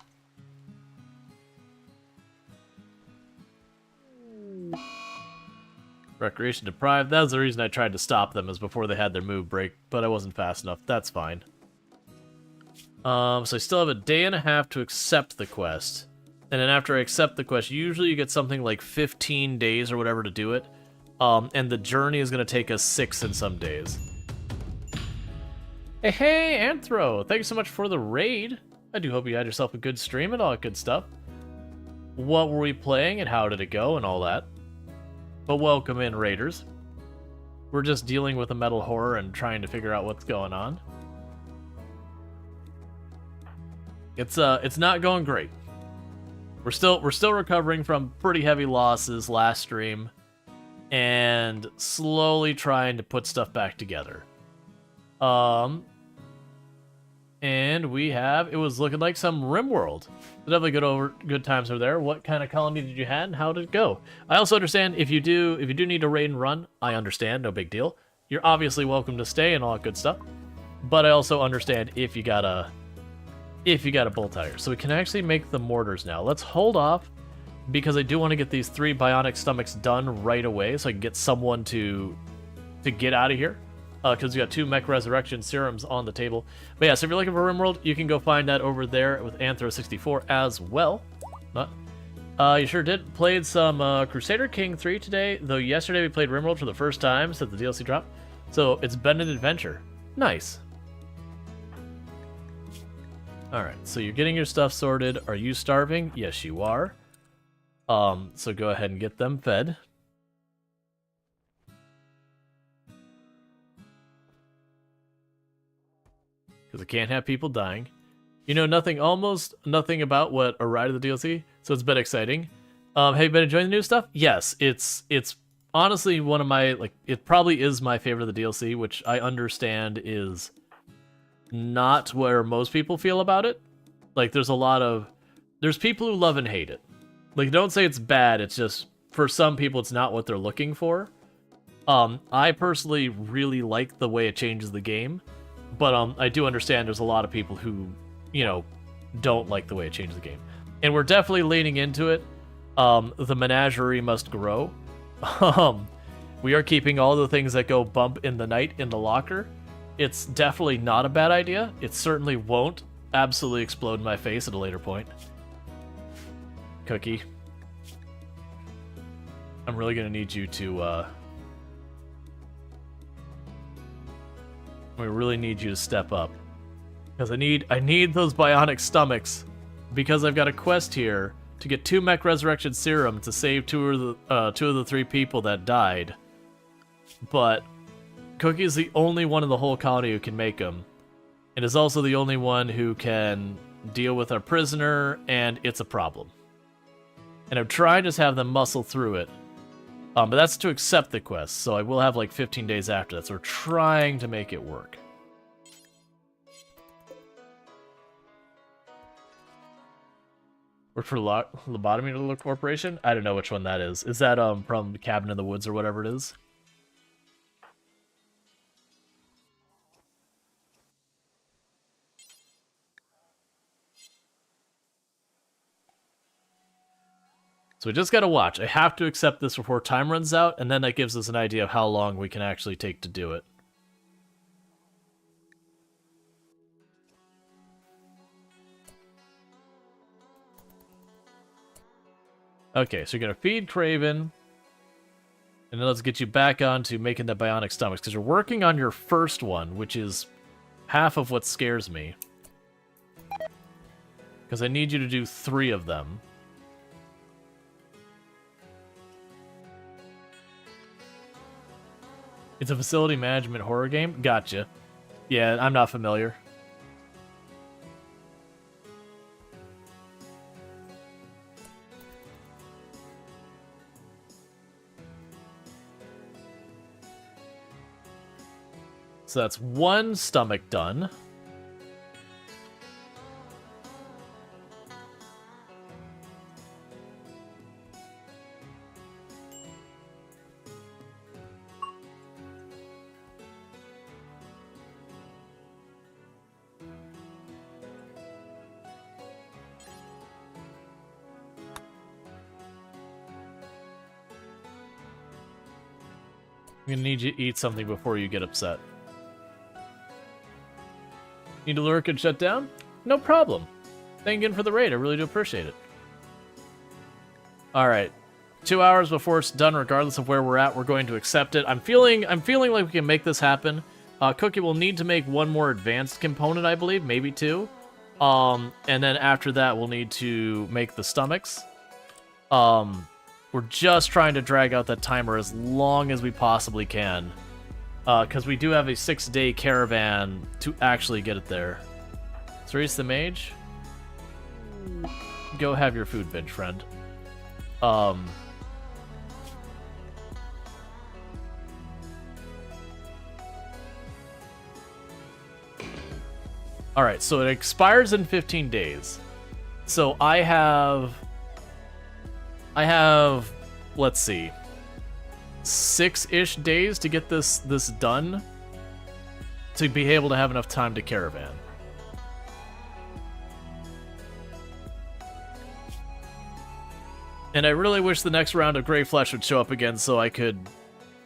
Recreation deprived. That was the reason I tried to stop them, is before they had their move break, but I wasn't fast enough. That's fine. So I still have a day and a half to accept the quest. And then after I accept the quest, usually you get something like 15 days or whatever to do it. And the journey is going to take us 6 in some days. Hey, Anthro! Thanks so much for the raid. I do hope you had yourself a good stream and all that good stuff. What were we playing and how did it go and all that? But welcome in, raiders. We're just dealing with a metal horror and trying to figure out what's going on. It's not going great. We're still recovering from pretty heavy losses last stream and slowly trying to put stuff back together. And it was looking like some RimWorld. Definitely good times over there. What kind of colony did you have and how did it go? I also understand if you do need to raid and run, I understand, no big deal. You're obviously welcome to stay and all that good stuff. But I also understand if you got a bull tire. So we can actually make the mortars now. Let's hold off because I do want to get these 3 bionic stomachs done right away so I can get someone to get out of here. Because we got 2 mech resurrection serums on the table. But yeah, so if you're looking for RimWorld, you can go find that over there with Anthro64 as well. You sure did. Played some Crusader King 3 today, though yesterday we played RimWorld for the first time since the DLC dropped. So it's been an adventure. Nice. Alright, so you're getting your stuff sorted. Are you starving? Yes, you are. So go ahead and get them fed. Because I can't have people dying. You know almost nothing about what arrived at the DLC, so it's been exciting. Have you been enjoying the new stuff? Yes, it's honestly one of my, it probably is my favorite of the DLC, which I understand is not where most people feel about it. There's people who love and hate it. Don't say it's bad, it's just, for some people, it's not what they're looking for. I personally really like the way it changes the game. But I do understand there's a lot of people who, don't like the way it changes the game. And we're definitely leaning into it. The menagerie must grow. We are keeping all the things that go bump in the night in the locker. It's definitely not a bad idea. It certainly won't absolutely explode in my face at a later point. Cookie. I'm really going to need you to... We really need you to step up. Because I need those bionic stomachs. Because I've got a quest here to get 2 mech resurrection serum to save 2 of the 3 people that died. But Cookie is the only one in the whole colony who can make them. And is also the only one who can deal with our prisoner, and it's a problem. And I'm trying to just have them muscle through it. But that's to accept the quest, so I will have 15 days after that, so we're trying to make it work. Work for Lobotomy Corporation? I don't know which one that is. Is that from Cabin in the Woods or whatever it is? So we just gotta watch. I have to accept this before time runs out, and then that gives us an idea of how long we can actually take to do it. Okay, so you're gonna feed Craven, and then let's get you back on to making the bionic stomachs, because you're working on your first one, which is half of what scares me. Because I need you to do 3 of them. It's a facility management horror game? Gotcha. Yeah, I'm not familiar. So that's 1 stomach done. I'm gonna need you to eat something before you get upset. Need to lurk and shut down? No problem. Thank you again for the raid. I really do appreciate it. Alright. 2 hours before it's done, regardless of where we're at, we're going to accept it. I'm feeling like we can make this happen. Cookie will need to make 1 more advanced component, I believe, maybe 2. And then after that, we'll need to make the stomachs. We're just trying to drag out that timer as long as we possibly can. Because we do have a 6-day caravan to actually get it there. Cerise the Mage? Go have your food binge, friend. Alright, so it expires in 15 days. So I have, let's see, 6-ish days to get this done to be able to have enough time to caravan. And I really wish the next round of Grey Flesh would show up again so I could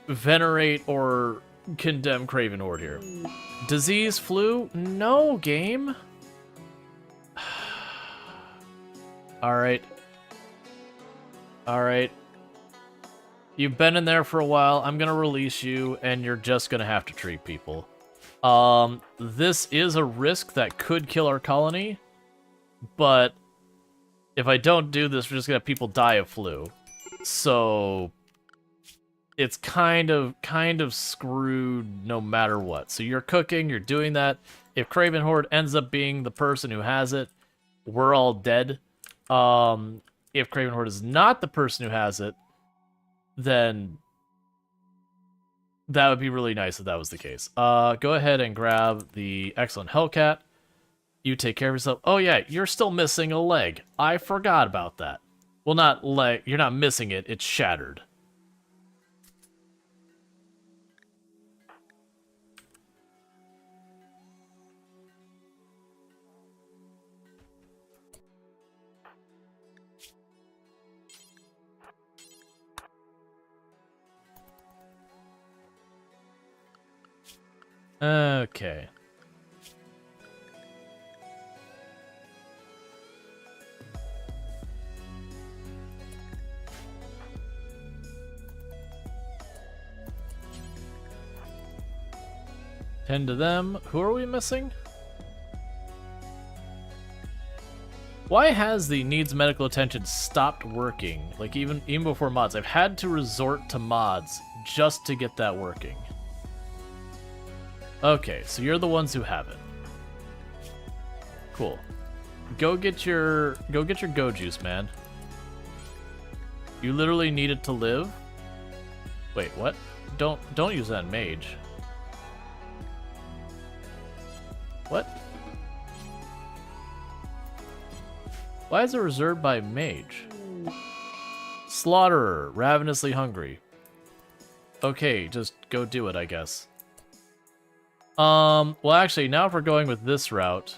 venerate or condemn Craven Horde here. Disease, flu? No, game. Alright. Alright. You've been in there for a while. I'm gonna release you, and you're just gonna have to treat people. This is a risk that could kill our colony, but if I don't do this, we're just gonna have people die of flu. So it's kind of screwed no matter what. So you're cooking, you're doing that. If Craven Horde ends up being the person who has it, we're all dead. If Craven Horde is not the person who has it, then that would be really nice if that was the case. Go ahead and grab the excellent Hellcat. You take care of yourself. Oh yeah, you're still missing a leg. I forgot about that. Well, not leg. You're not missing it. It's shattered. Okay. Tend to them. Who are we missing? Why has the needs medical attention stopped working? Like even before mods. I've had to resort to mods just to get that working. Okay, so you're the ones who have it. Cool. Go get your go juice, man. You literally need it to live. Wait, what? Don't use that mage. What? Why is it reserved by mage? Slaughterer, ravenously hungry. Okay, just go do it, I guess. Well, actually, now if we're going with this route,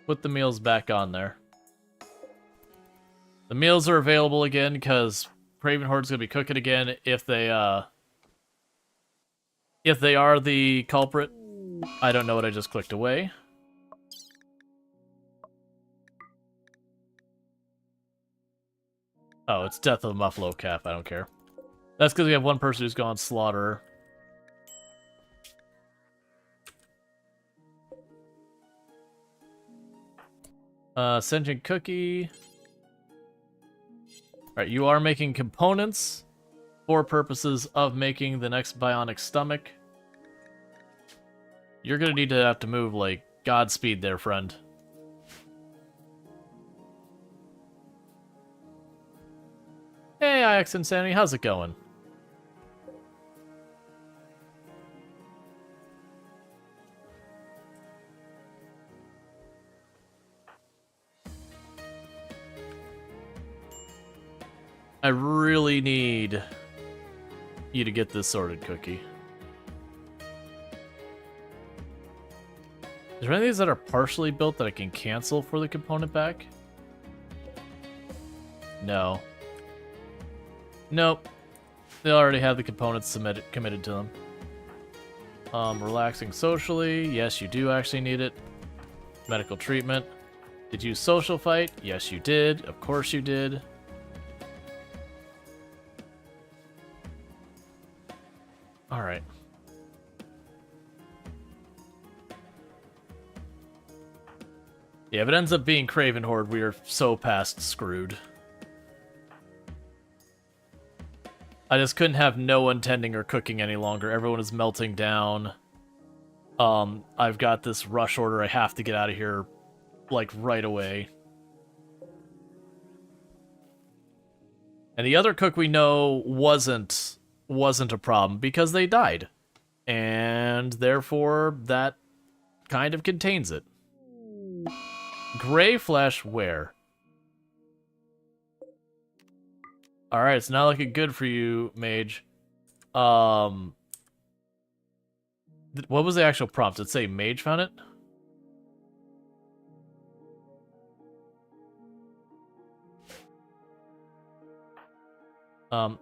put the meals back on there. The meals are available again because Craven Horde's gonna be cooking again if they are the culprit. I don't know what I just clicked away. Oh, it's Death of the Muffalo Calf. I don't care. That's because we have one person who's gone slaughter. Sentient Cookie. Alright, you are making components for purposes of making the next bionic stomach. You're gonna need to have to move like Godspeed there, friend. Hey, IX Insanity, how's it going? I really need you to get this sorted, Cookie. Is there any of these that are partially built that I can cancel for the component back? No. Nope. They already have the components committed to them. Relaxing socially. Yes, you do actually need it. Medical treatment. Did you social fight? Yes, you did. Of course you did. Alright. Yeah, if it ends up being Craven Horde, we are so past screwed. I just couldn't have no one tending or cooking any longer. Everyone is melting down. I've got this rush order. I have to get out of here, like, right away. And the other cook we know wasn't a problem because they died. And therefore, that kind of contains it. Gray flesh where? Alright, it's not looking good for you, Mage. What was the actual prompt? Did it say Mage found it?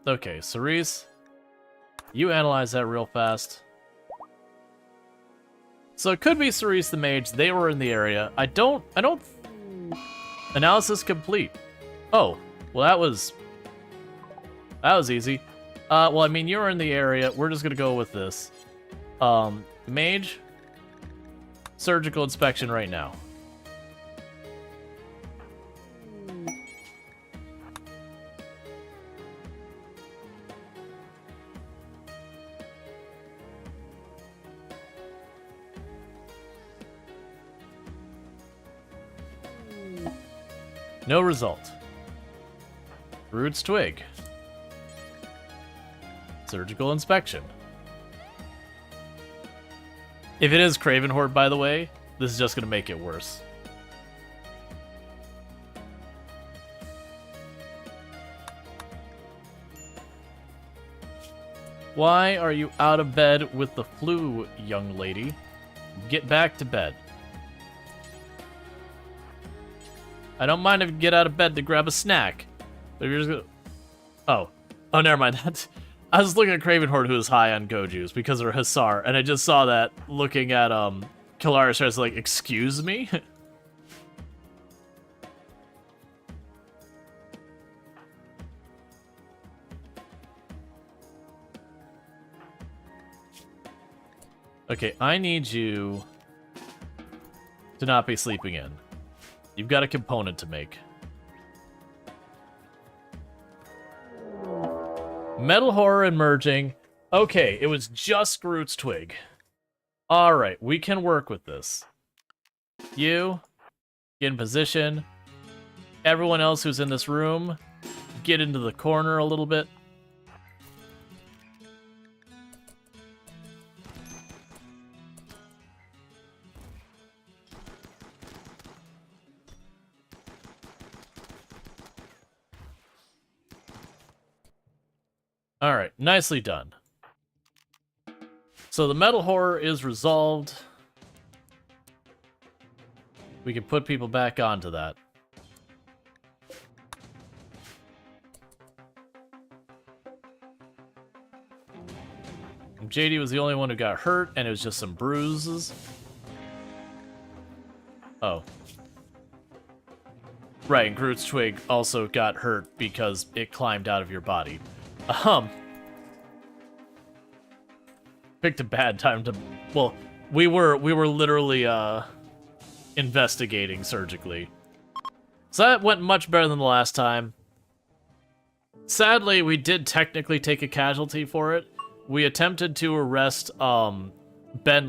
Okay, Cerise. You analyze that real fast. So it could be Cerise the Mage. They were in the area. I don't... Analysis complete. Oh, well that was easy. Well, I mean, you're in the area. We're just gonna go with this. Mage. Surgical inspection right now. No result. Roots twig. Surgical inspection. If it is Craven Horde, by the way, this is just going to make it worse. Why are you out of bed with the flu, young lady? Get back to bed. I don't mind if you get out of bed to grab a snack. But if you're just gonna... Oh, never mind. I was looking at Craven Horde, who is high on Goju's because of her Hussar, and I just saw that looking at Kilaris. I was like, excuse me? Okay, I need you to not be sleeping in. You've got a component to make. Metal Horror emerging. Okay, it was just Groot's Twig. Alright, we can work with this. You, get in position. Everyone else who's in this room, get into the corner a little bit. Alright, nicely done. So the metal horror is resolved. We can put people back onto that. JD was the only one who got hurt, and it was just some bruises. Oh. Right, and Groot's twig also got hurt because it climbed out of your body. Picked a bad time to... Well, we were literally, investigating surgically. So that went much better than the last time. Sadly, we did technically take a casualty for it. We attempted to arrest, Ben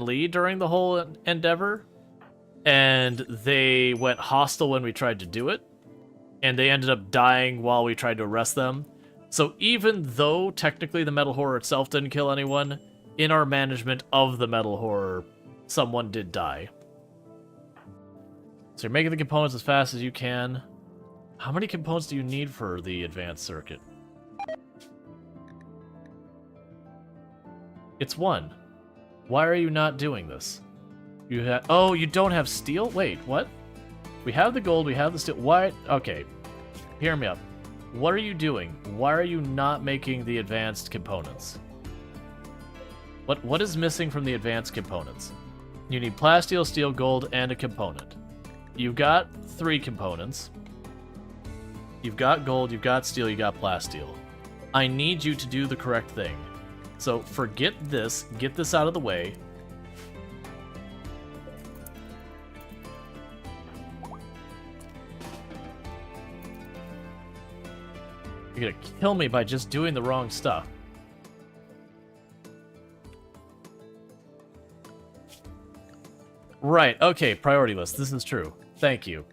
Lee during the whole endeavor, and they went hostile when we tried to do it, and they ended up dying while we tried to arrest them. So even though technically the metal horror itself didn't kill anyone, in our management of the metal horror, someone did die. So you're making the components as fast as you can. How many components do you need for the advanced circuit? It's 1. Why are you not doing this? You have... Oh, you don't have steel? Wait, what? We have the gold, we have the steel. Why? Okay. Hear me up. What are you doing? Why are you not making the advanced components? What is missing from the advanced components? You need plasteel, steel, gold, and a component. You've got 3 components. You've got gold, you've got steel, you got plasteel. I need you to do the correct thing. So forget this, get this out of the way. You're gonna kill me by just doing the wrong stuff. Right, okay, priority list. This is true. Thank you.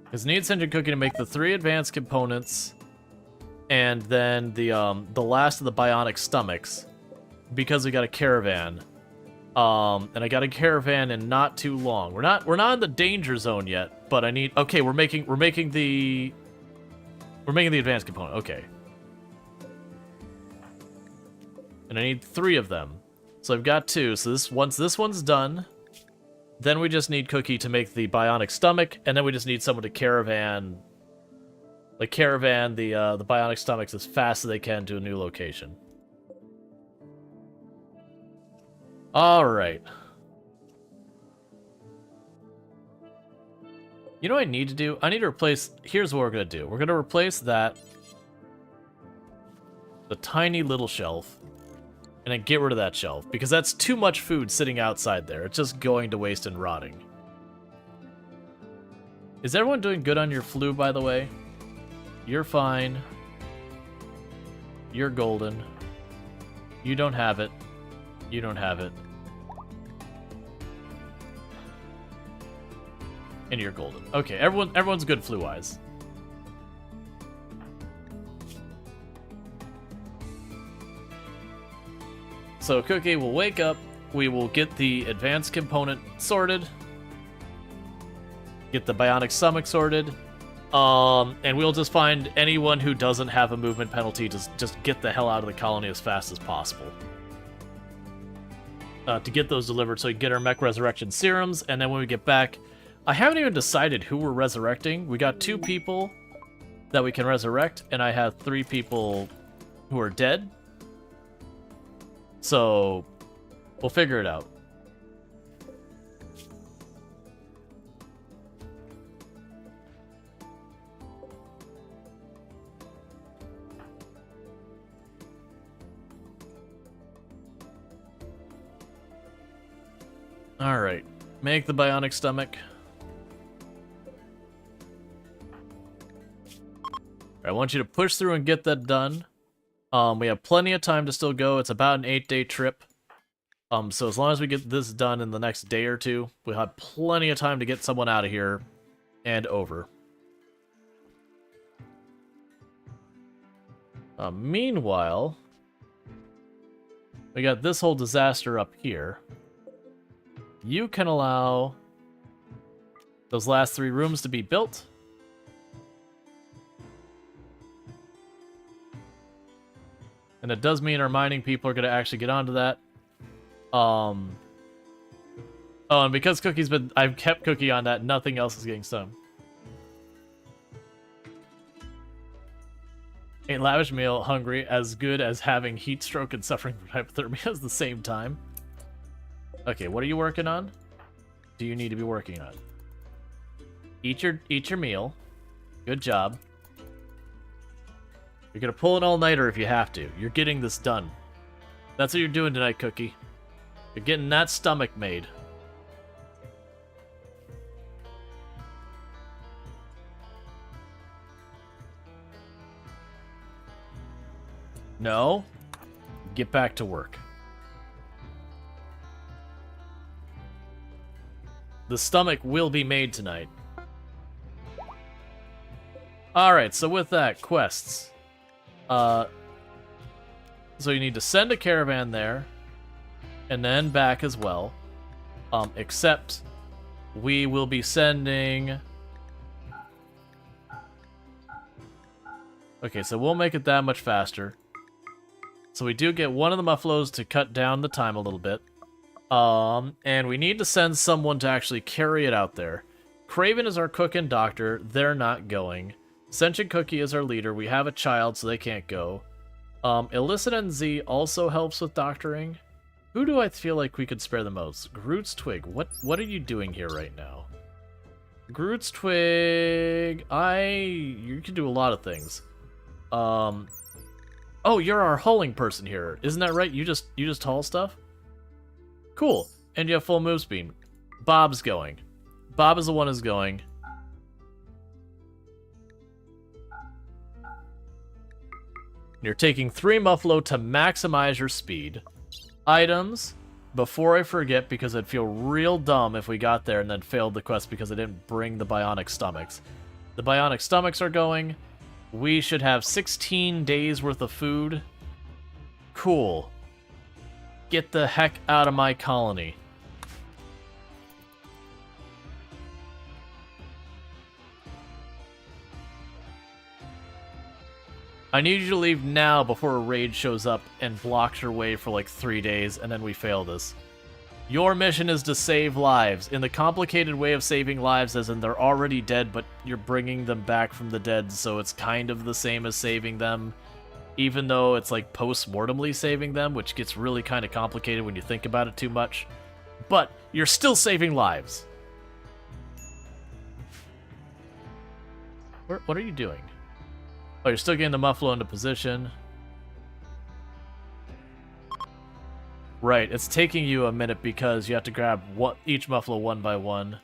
Because need Sentient Cookie to make the 3 advanced components, and then the last of the bionic stomachs, because we got a caravan. And I got a caravan in not too long. We're not in the danger zone yet, but I need... Okay, we're making the advanced component. Okay. And I need 3 of them. So I've got 2. So once this one's done, then we just need Cookie to make the bionic stomach, and then we just need someone to caravan the bionic stomachs as fast as they can to a new location. Alright. You know what I need to do? I need to replace... Here's what we're going to do. We're going to replace that. The tiny little shelf. And then get rid of that shelf. Because that's too much food sitting outside there. It's just going to waste and rotting. Is everyone doing good on your flu, by the way? You're fine. You're golden. You don't have it. You don't have it. And you're golden. Okay, everyone's good flu-wise. So Cookie will wake up. We will get the advanced component sorted. Get the bionic stomach sorted. And we'll just find anyone who doesn't have a movement penalty to just get the hell out of the colony as fast as possible. To get those delivered so we can get our mech resurrection serums, and then when we get back... I haven't even decided who we're resurrecting. We got 2 people that we can resurrect, and I have 3 people who are dead. So, we'll figure it out. Alright, make the bionic stomach. I want you to push through and get that done. We have plenty of time to still go. It's about an 8-day trip. So as long as we get this done in the next day or 2, we'll have plenty of time to get someone out of here and over. Meanwhile, we got this whole disaster up here. You can allow those last 3 rooms to be built. And it does mean our mining people are going to actually get onto that. Oh, and because I've kept Cookie on that, nothing else is getting stung. Ain't lavish meal hungry as good as having heat stroke and suffering from hypothermia at the same time. Okay, what are you working on? Do you need to be working on? Eat your meal. Good job. You're gonna pull an all-nighter if you have to. You're getting this done. That's what you're doing tonight, Cookie. You're getting that stomach made. No. Get back to work. The stomach will be made tonight. Alright, so with that, quests. So you need to send a caravan there, and then back as well. Except we will be sending... Okay, so we'll make it that much faster. So we do get one of the muffaloes to cut down the time a little bit. And we need to send someone to actually carry it out there. Craven is our cook and doctor. They're not going. Sentient Cookie is our leader. We have a child, so they can't go. Illicit NZ also helps with doctoring. Who do I feel like we could spare the most? Groot's Twig. What are you doing here right now? Groot's Twig. You can do a lot of things. Oh, you're our hulling person here. Isn't that right? You just haul stuff? Cool. And you have full move speed. Bob's going. Bob is the one who's going. You're taking 3 Muffalo to maximize your speed. Items, before I forget, because I'd feel real dumb if we got there and then failed the quest because I didn't bring the bionic stomachs. The bionic stomachs are going. We should have 16 days worth of food. Cool. Get the heck out of my colony. I need you to leave now before a raid shows up and blocks your way for like 3 days, and then we fail this. Your mission is to save lives, in the complicated way of saving lives as in they're already dead, but you're bringing them back from the dead, so it's kind of the same as saving them, even though it's like post-mortemly saving them, which gets really kind of complicated when you think about it too much. But you're still saving lives. What are you doing? Oh, you're still getting the Muffalo into position. Right, it's taking you a minute because you have to grab each Muffalo one by one.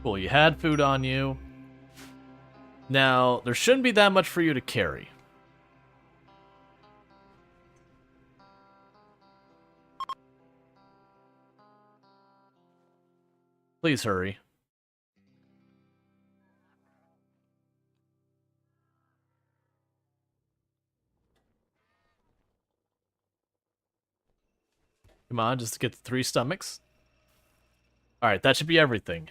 Cool, you had food on you. Now, there shouldn't be that much for you to carry. Please hurry. Come on, just to get the 3 stomachs. Alright, that should be everything.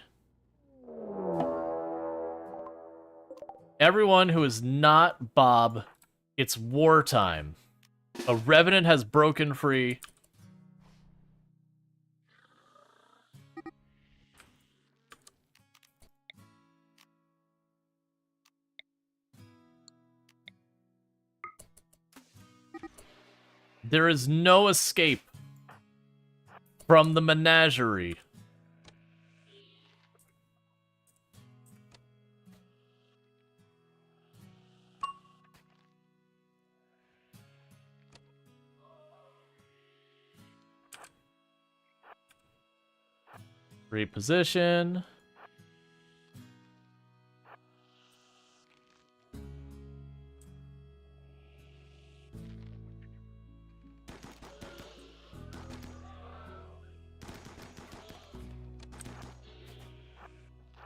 Everyone who is not Bob, it's wartime. A revenant has broken free. There is no escape from the menagerie. Reposition.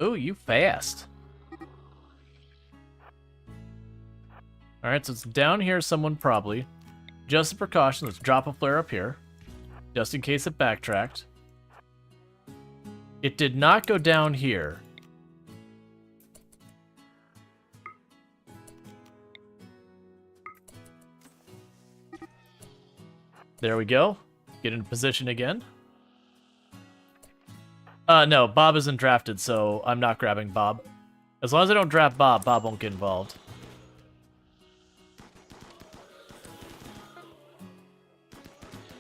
Ooh, you fast. Alright, so it's down here someone probably. Just a precaution, let's drop a flare up here. Just in case it backtracked. It did not go down here. There we go. Get into position again. No, Bob isn't drafted, so I'm not grabbing Bob. As long as I don't draft Bob, Bob won't get involved.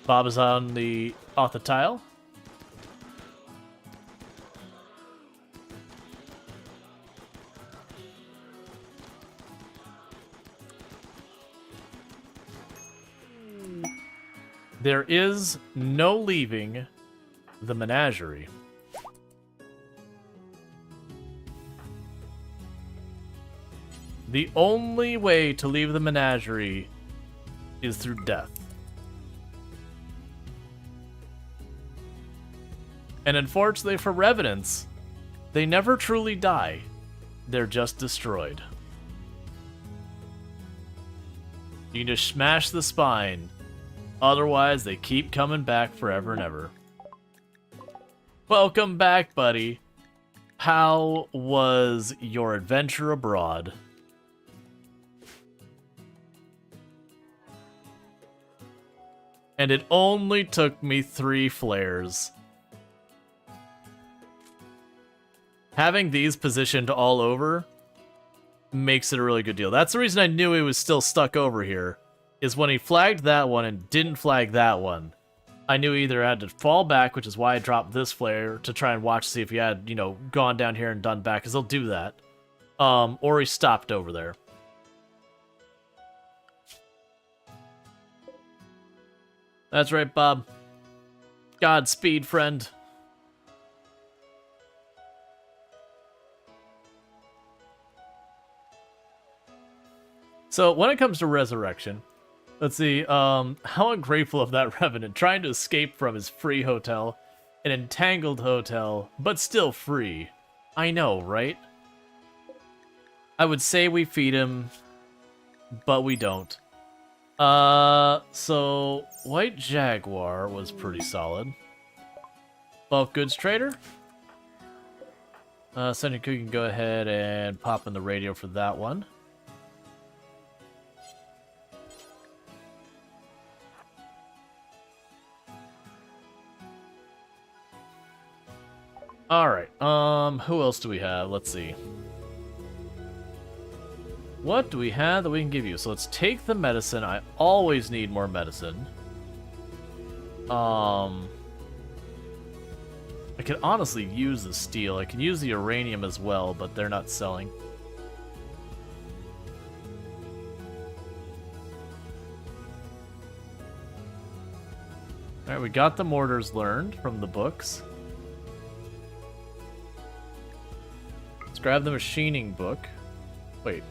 Bob is on the off the tile. There is no leaving the menagerie. The only way to leave the menagerie is through death. And unfortunately for Revenants, they never truly die. They're just destroyed. You can just smash the spine. Otherwise, they keep coming back forever and ever. Welcome back, buddy. How was your adventure abroad? And it only took me 3 flares. Having these positioned all over makes it a really good deal. That's the reason I knew he was still stuck over here, is when he flagged that one and didn't flag that one. I knew he either had to fall back, which is why I dropped this flare to try and watch to see if he had, you know, gone down here and done back, because he'll do that. Or he stopped over there. That's right, Bob. Godspeed, friend. So, when it comes to Resurrection, let's see, how ungrateful of that Revenant, trying to escape from his free hotel, an entangled hotel, but still free. I know, right? I would say we feed him, but we don't. So, White Jaguar was pretty solid. Bulk Goods Trader. Senator Cook can go ahead and pop in the radio for that one. Alright, who else do we have? Let's see. What do we have that we can give you? So let's take the medicine. I always need more medicine. I could honestly use the steel. I can use the uranium as well, but they're not selling. Alright, we got the mortars learned from the books. Let's grab the machining book. Wait.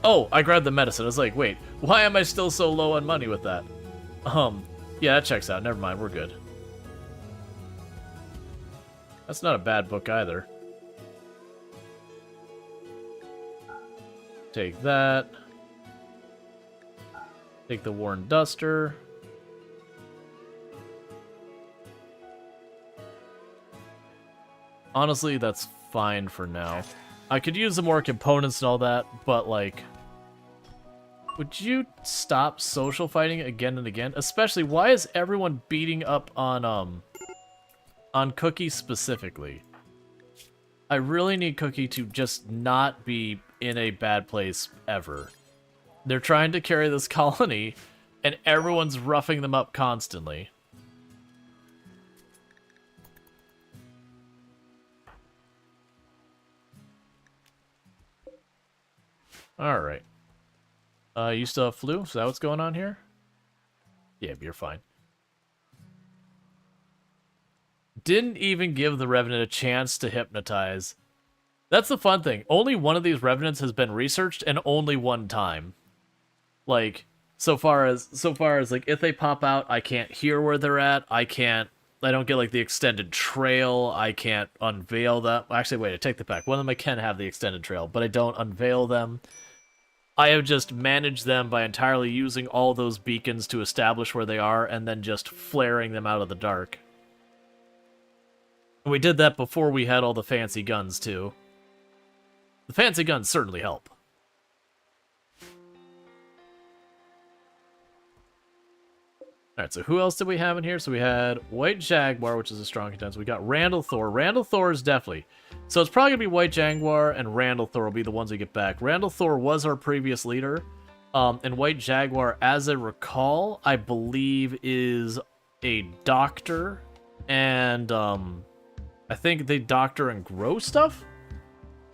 Oh, I grabbed the medicine. I was like, wait, why am I still so low on money with that? Yeah, that checks out. Never mind, we're good. That's not a bad book either. Take that. Take the Worn Duster. Honestly, that's fine for now. I could use some more components and all that, but like, would you stop social fighting again and again? Especially, why is everyone beating up on Cookie specifically? I really need Cookie to just not be in a bad place ever. They're trying to carry this colony, and everyone's roughing them up constantly. Alright. You still have flu? Is that what's going on here? Yeah, you're fine. Didn't even give the Revenant a chance to hypnotize. That's the fun thing. Only one of these Revenants has been researched, and only one time. Like, so far as like, if they pop out, I can't hear where they're at. I don't get like the extended trail. I can't unveil them. Actually, wait, I take that back. One of them I can have the extended trail, but I don't unveil them. I have just managed them by entirely using all those beacons to establish where they are and then just flaring them out of the dark. And we did that before we had all the fancy guns, too. The fancy guns certainly help. Alright, so who else did we have in here? So we had White Jaguar, which is a strong contender. We got Randall Thor. Randall Thor is definitely... So it's probably going to be White Jaguar and Randall Thor will be the ones we get back. Randall Thor was our previous leader. And White Jaguar, as I recall, I believe is a doctor. And I think they doctor and grow stuff?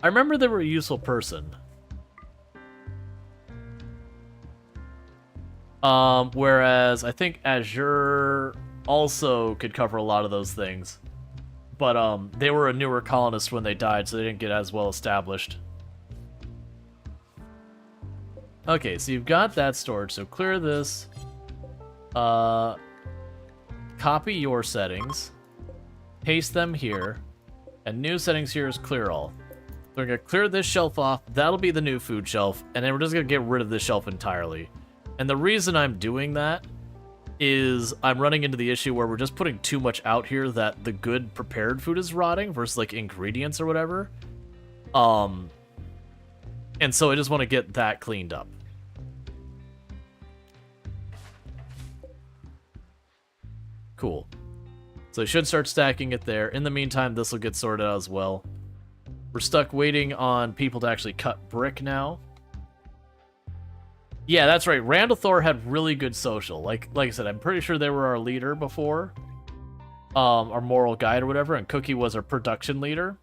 I remember they were a useful person. Whereas I think Azure also could cover a lot of those things. But they were a newer colonist when they died, so they didn't get as well established. Okay, so you've got that storage, so clear this. Copy your settings. Paste them here. And new settings here is clear all. So we're going to clear this shelf off. That'll be the new food shelf. And then we're just going to get rid of this shelf entirely. And the reason I'm doing that is I'm running into the issue where we're just putting too much out here that the good prepared food is rotting versus like ingredients or whatever. And so I just want to get that cleaned up. Cool. So I should start stacking it there. In the meantime, this will get sorted out as well. We're stuck waiting on people to actually cut brick now. Yeah, that's right. Randall Thor had really good social. Like I said, I'm pretty sure they were our leader before. Our moral guide or whatever, and Cookie was our production leader.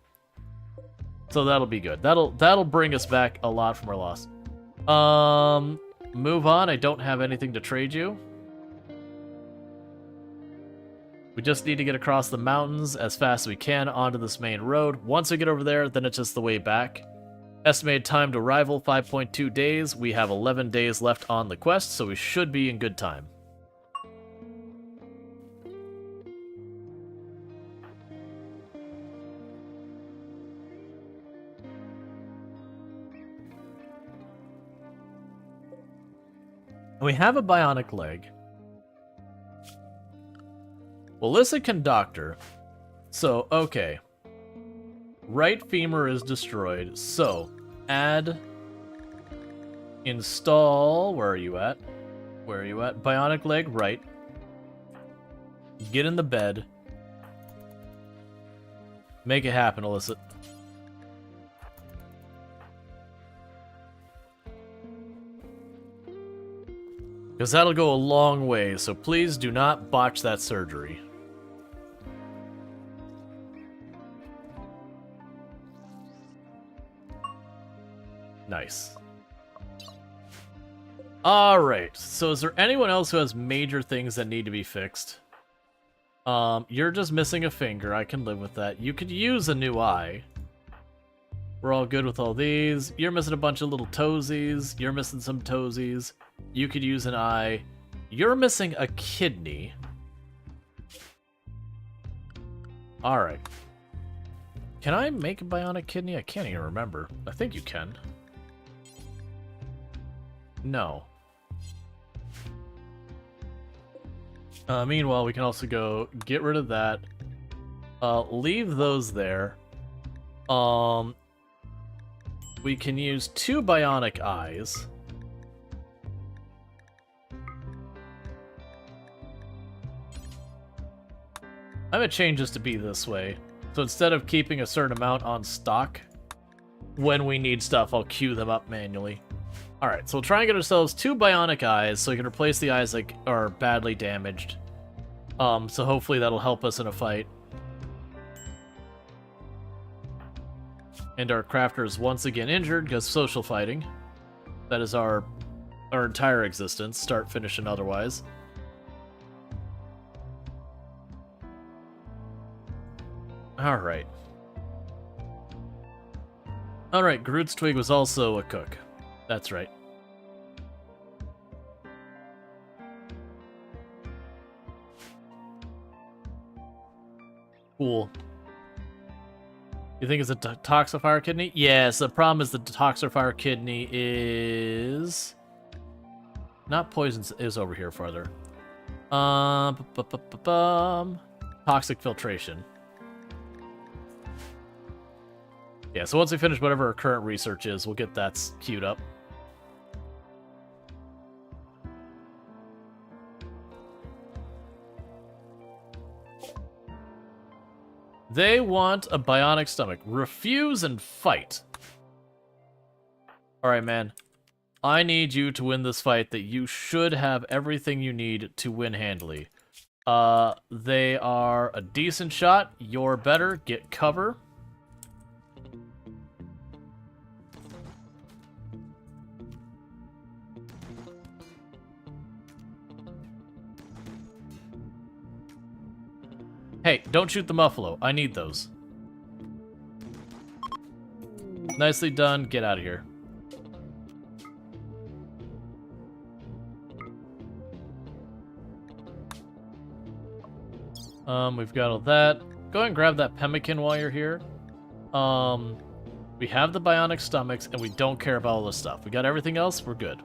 So that'll be good. That'll bring us back a lot from our loss. Move on. I don't have anything to trade you. We just need to get across the mountains as fast as we can onto this main road. Once we get over there, then it's just the way back. Estimated time to arrival, 5.2 days. We have 11 days left on the quest, so we should be in good time. We have a bionic leg. Alyssa can doctor. So, okay. Right femur is destroyed. So, add... Install... Where are you at? Where are you at? Bionic leg, right. Get in the bed. Make it happen, Alyssa. Because that'll go a long way, so please do not botch that surgery. Nice. Alright, so is there anyone else who has major things that need to be fixed? You're just missing a finger. I can live with that. You could use a new eye. We're all good with all these. You're missing a bunch of little toesies. You're missing some toesies. You could use an eye. You're missing a kidney. Alright. Can I make a bionic kidney? I can't even remember. I think you can. No. Meanwhile, we can also go get rid of that. Leave those there. We can use 2 bionic eyes. I'm gonna change this to be this way. So instead of keeping a certain amount on stock, when we need stuff, I'll queue them up manually. Alright, so we'll try and get ourselves 2 bionic eyes so we can replace the eyes that are badly damaged. So hopefully that'll help us in a fight. And our crafter is once again injured because social fighting. That is our entire existence, start, finish, and otherwise. Alright. Alright, Groot's Twig was also a cook. That's right. Cool. You think it's a detoxifier kidney? Yes, the problem is the detoxifier kidney is... Not poison, is over here farther. Toxic filtration. Yeah, so once we finish whatever our current research is, we'll get that queued up. They want a bionic stomach. Refuse and fight. Alright, man. I need you to win this fight that you should have everything you need to win handily. They are a decent shot. You're better. Get cover. Hey, don't shoot the muffalo. I need those. Nicely done. Get out of here. We've got all that. Go ahead and grab that pemmican while you're here. We have the bionic stomachs, and we don't care about all this stuff. We got everything else, we're good.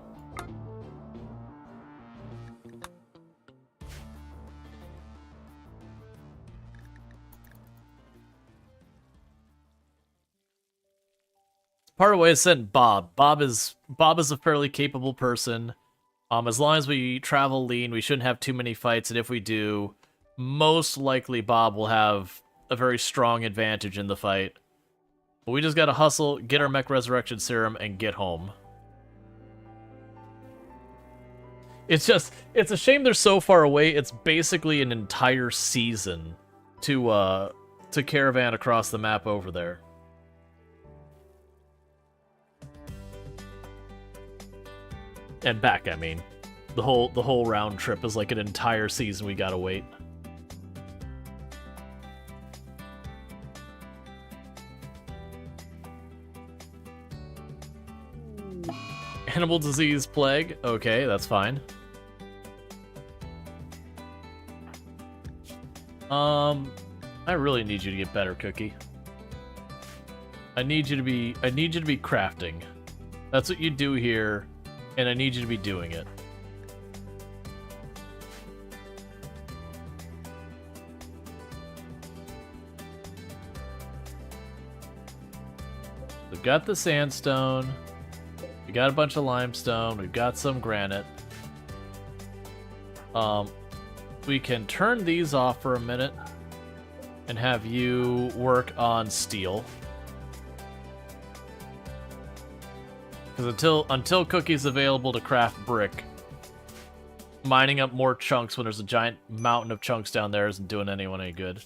Part of the way I sent Bob. Bob is a fairly capable person. As long as we travel lean, we shouldn't have too many fights, and if we do, most likely Bob will have a very strong advantage in the fight. But we just gotta hustle, get our mech resurrection serum, and get home. It's a shame they're so far away. It's basically an entire season to caravan across the map over there. And back, I mean. The whole round trip is like an entire season we gotta wait. Animal disease plague. Okay, that's fine. I really need you to get better, Cookie. I need you to be crafting. That's what you do here, and I need you to be doing it. We've got the sandstone. We got a bunch of limestone. We've got some granite. We can turn these off for a minute and have you work on steel. Because until Cookie's available to craft brick, mining up more chunks when there's a giant mountain of chunks down there isn't doing anyone any good.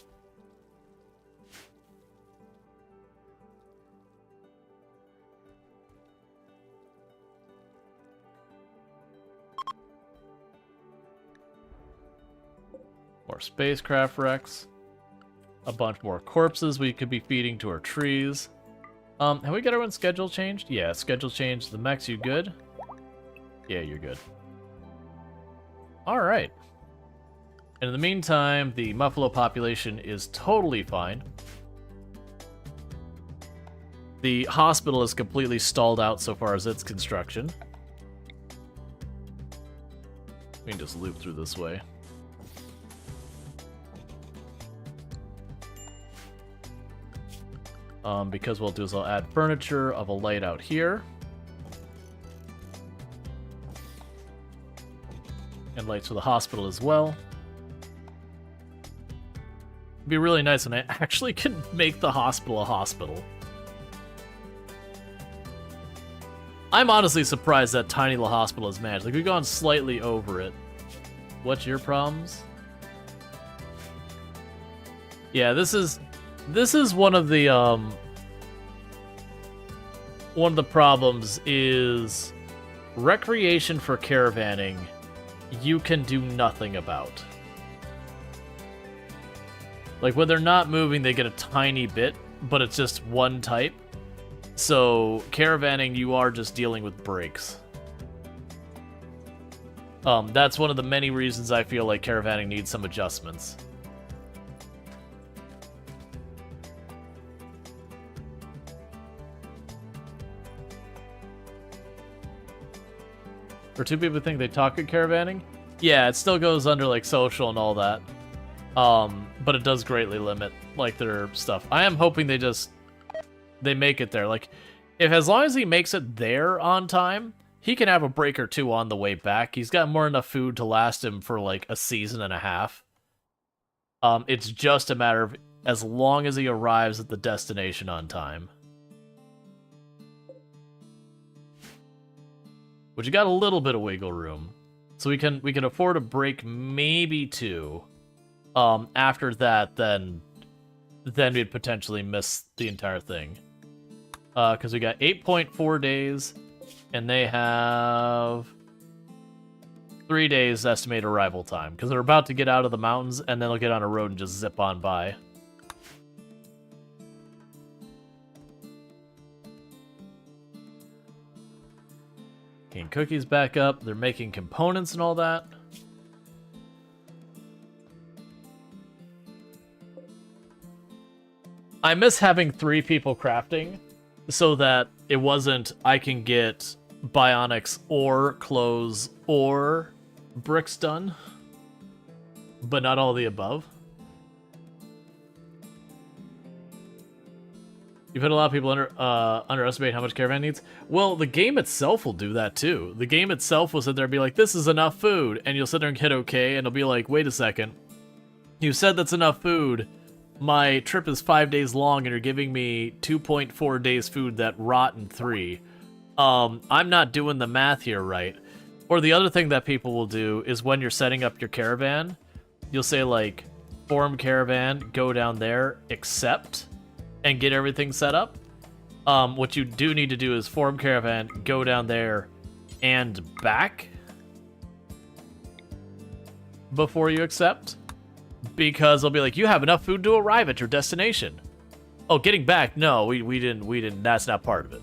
More spacecraft wrecks. A bunch more corpses we could be feeding to our trees. Have we got everyone's schedule changed? Yeah, schedule changed. The mechs, you good? Yeah, you're good. Alright. And in the meantime, the Muffalo population is totally fine. The hospital is completely stalled out so far as its construction. We can just loop through this way. Because what I'll do is I'll add furniture of a light out here. And lights for the hospital as well. It'd be really nice when I actually can make the hospital a hospital. I'm honestly surprised that tiny little hospital is managed. Like, we've gone slightly over it. What's your problems? Yeah, this is one of the problems is recreation for caravanning you can do nothing about. Like, when they're not moving, they get a tiny bit, but it's just one type. So, caravanning, you are just dealing with breaks. That's one of the many reasons I feel like caravanning needs some adjustments. For two people who think they talk at caravanning? Yeah, it still goes under, like, social and all that. But it does greatly limit, like, their stuff. I am hoping they make it there. Like, as long as he makes it there on time, he can have a break or two on the way back. He's got more than enough food to last him for, like, a season and a half. It's just a matter of as long as he arrives at the destination on time. Which you got a little bit of wiggle room. So we can afford a break, maybe 2. After that, then we'd potentially miss the entire thing. Because we got 8.4 days, and they have 3 days estimated arrival time. Because they're about to get out of the mountains, and then they'll get on a road and just zip on by. Getting cookies back up. They're making components and all that. I miss having 3 people crafting so that it wasn't I can get bionics or clothes or bricks done, but not all the above. You've had a lot of people underestimate how much Caravan needs. Well, the game itself will do that too. The game itself will sit there and be like, this is enough food, and you'll sit there and hit okay, and it'll be like, wait a second. You said that's enough food. My trip is 5 days long, and you're giving me 2.4 days food that rot in 3. I'm not doing the math here right. Or the other thing that people will do is when you're setting up your caravan, you'll say like, form caravan, go down there, accept, and get everything set up. What you do need to do is form caravan, go down there, and back before you accept. Because they'll be like, you have enough food to arrive at your destination. Oh, getting back? No, we didn't. That's not part of it.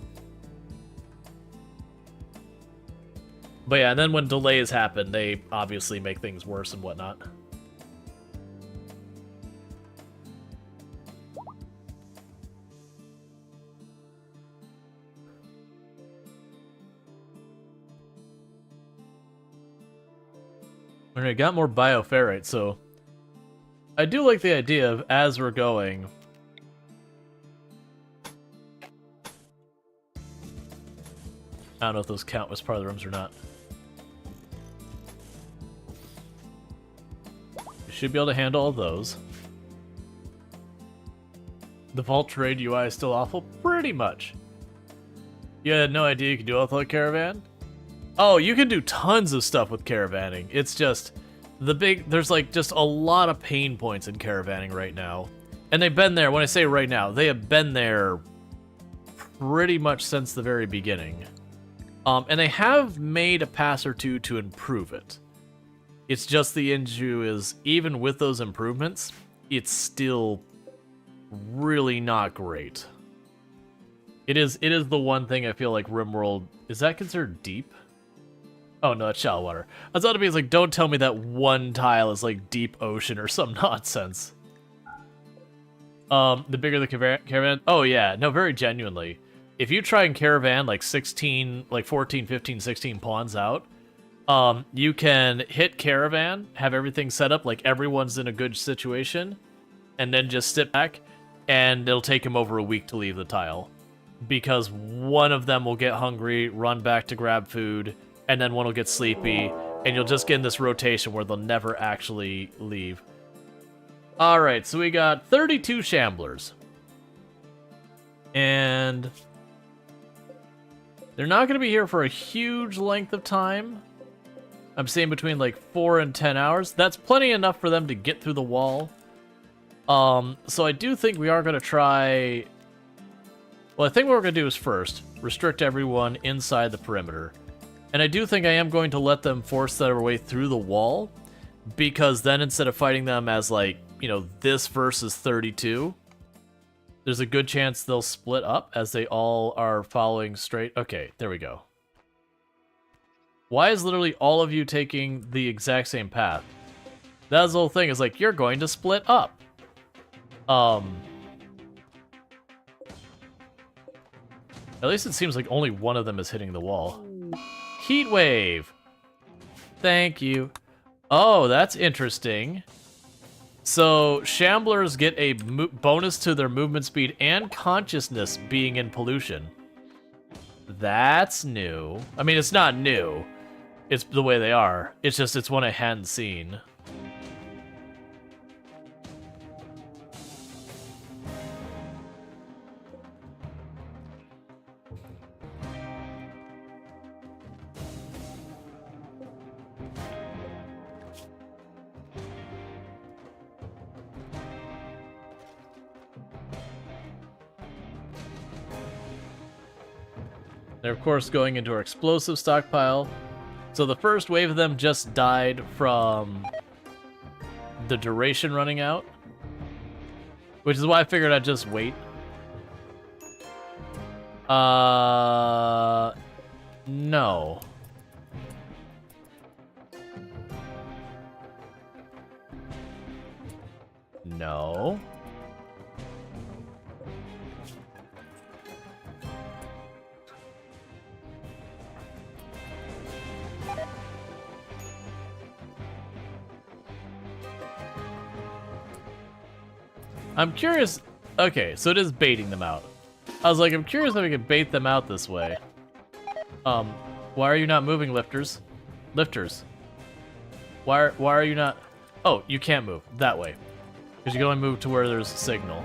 But yeah, and then when delays happen, they obviously make things worse and whatnot. Alright, got more bioferrite, so I do like the idea of, as we're going, I don't know if those count as part of the rooms or not. You should be able to handle all those. The Vault Trade UI is still awful? Pretty much. You had no idea you could do all that caravan? Oh, you can do tons of stuff with caravanning. It's just there's like just a lot of pain points in caravanning right now. And they've been there, when I say right now, they have been there pretty much since the very beginning. And they have made a pass or two to improve it. It's just the issue is, even with those improvements, it's still really not great. It is the one thing I feel like RimWorld, is that considered deep? Oh no, it's shallow water. I thought it'd be like, don't tell me that one tile is like deep ocean or some nonsense. The bigger the caravan, oh yeah, no, very genuinely. If you try and caravan like 16, like 14, 15, 16 pawns out, you can hit caravan, have everything set up like everyone's in a good situation, and then just sit back, and it'll take him over a week to leave the tile. Because one of them will get hungry, run back to grab food, and then one will get sleepy, and you'll just get in this rotation where they'll never actually leave. Alright, so we got 32 Shamblers. And they're not going to be here for a huge length of time. I'm saying between like 4 and 10 hours. That's plenty enough for them to get through the wall. So I do think we are going to try... Well, I think what we're going to do is first, restrict everyone inside the perimeter. And I do think I am going to let them force their way through the wall, because then instead of fighting them as like, you know, this versus 32, there's a good chance they'll split up as they all are following straight. Okay, there we go. Why is literally all of you taking the exact same path? That's the whole thing, is like, you're going to split up. At least it seems like only one of them is hitting the wall. Heat wave. Thank you. Oh, that's interesting. So, Shamblers get a bonus to their movement speed and consciousness being in pollution. That's new. I mean, it's not new. It's the way they are. It's just, it's one I hadn't seen. They're, of course, going into our explosive stockpile. So the first wave of them just died from the duration running out, which is why I figured I'd just wait. No. No. I'm curious. Okay, so it is baiting them out. I was like, I'm curious if we could bait them out this way. Why are you not moving, lifters? Lifters. Why are you not? Oh, you can't move that way because you can only move to where there's a signal.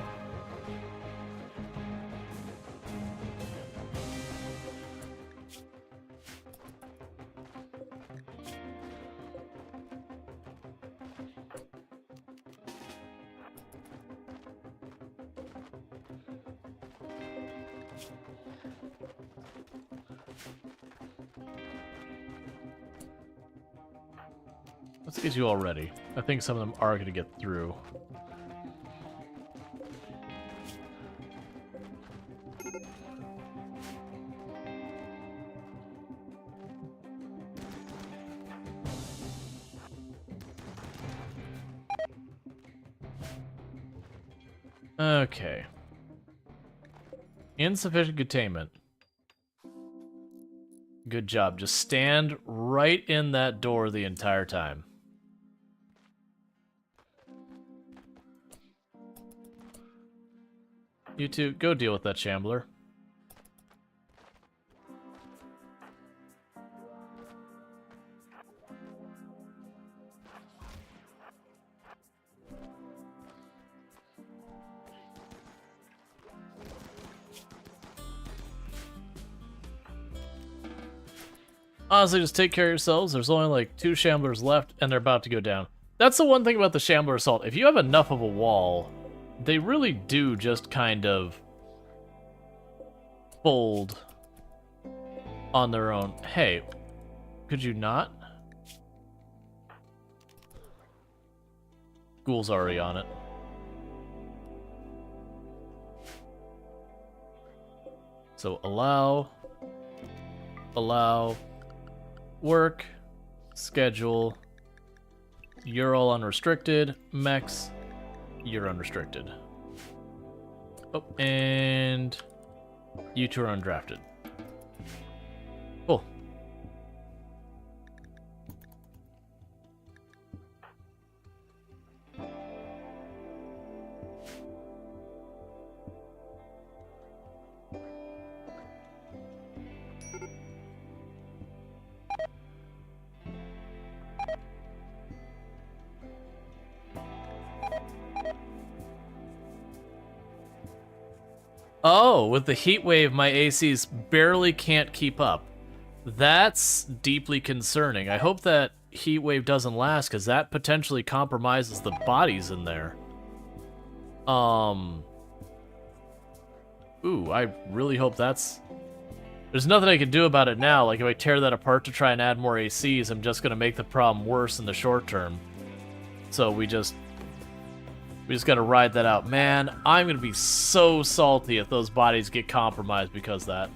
Let's get you all ready. I think some of them are going to get through. Okay. Insufficient containment. Good job. Just stand right in that door the entire time. You two, go deal with that shambler. Honestly, just take care of yourselves. There's only like 2 shamblers left, and they're about to go down. That's the one thing about the shambler assault. If you have enough of a wall, they really do just kind of fold on their own. Hey, could you not? Ghoul's already on it. So allow, work, schedule, you're all unrestricted, mechs, you're unrestricted. Oh, and you two are undrafted. Cool. Oh, with the heat wave, my ACs barely can't keep up. That's deeply concerning. I hope that heat wave doesn't last, because that potentially compromises the bodies in there. Ooh, I really hope that's... There's nothing I can do about it now. Like, if I tear that apart to try and add more ACs, I'm just going to make the problem worse in the short term. So we just got to ride that out. Man, I'm going to be so salty if those bodies get compromised because of that.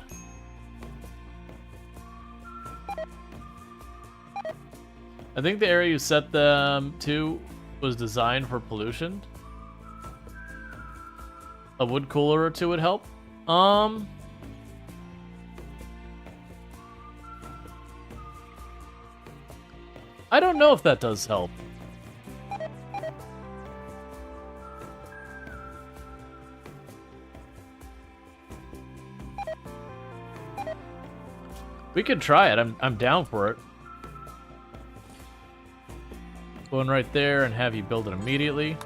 I think the area you set them to was designed for pollution. A wood cooler or two would help. I don't know if that does help. We could try it. I'm down for it. Going right there and have you build it immediately.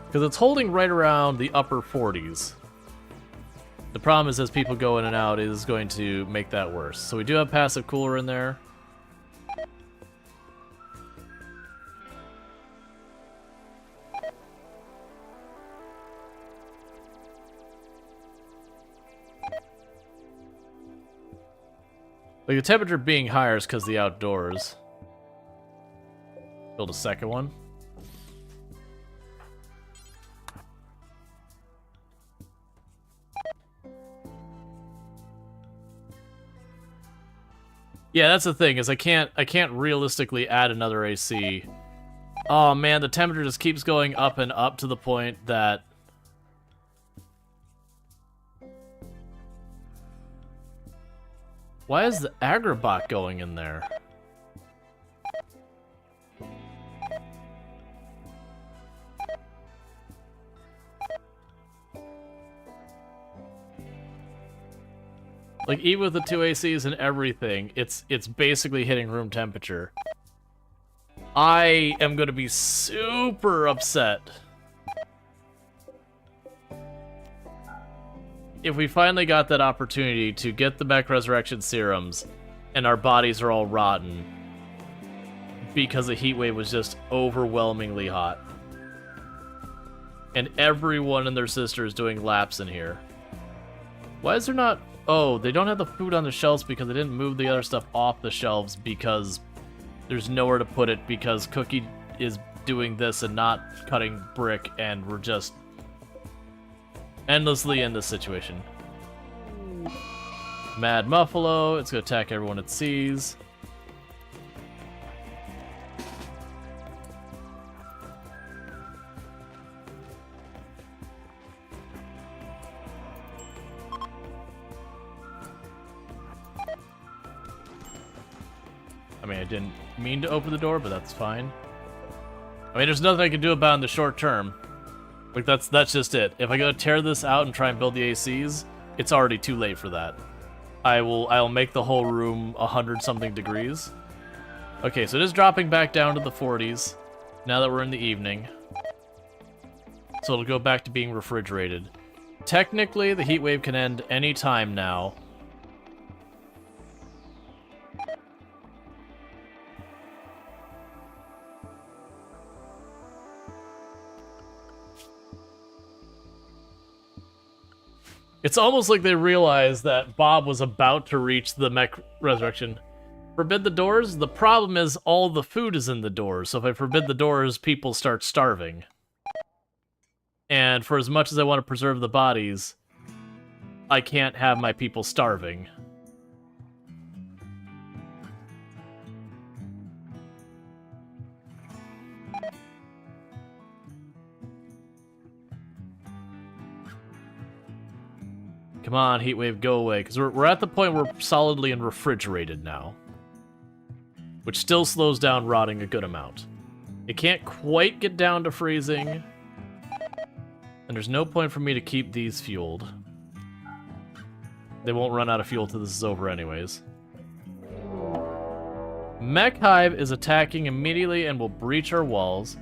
Because it's holding right around the upper 40s. The problem is as people go in and out, it is going to make that worse. So we do have passive cooler in there. Like, the temperature being higher is because the outdoors. Build a second one. Yeah, that's the thing, is I can't realistically add another AC. Oh man, the temperature just keeps going up and up to the point that... Why is the Agrabot going in there? Like, even with the 2 ACs and everything, it's basically hitting room temperature. I am going to be super upset if we finally got that opportunity to get the mech resurrection serums and our bodies are all rotten because the heat wave was just overwhelmingly hot. And everyone and their sister is doing laps in here. Why is there not... Oh, they don't have the food on the shelves because they didn't move the other stuff off the shelves because there's nowhere to put it because Cookie is doing this and not cutting brick, and we're just endlessly in this situation. Mad Muffalo, it's going to attack everyone it sees. I mean, I didn't mean to open the door, but that's fine. I mean, there's nothing I can do about it in the short term. Like, that's just it. If I go tear this out and try and build the ACs, it's already too late for that. I'll make the whole room 100-something degrees. Okay, so it is dropping back down to the 40s now that we're in the evening. So it'll go back to being refrigerated. Technically, the heat wave can end any time now. It's almost like they realized that Bob was about to reach the mech resurrection. Forbid the doors? The problem is all the food is in the doors, so if I forbid the doors, people start starving. And for as much as I want to preserve the bodies, I can't have my people starving. Come on, Heatwave, go away. Because we're at the point where we're solidly in refrigerated now. Which still slows down rotting a good amount. It can't quite get down to freezing. And there's no point for me to keep these fueled. They won't run out of fuel till this is over anyways. Mech Hive is attacking immediately and will breach our walls.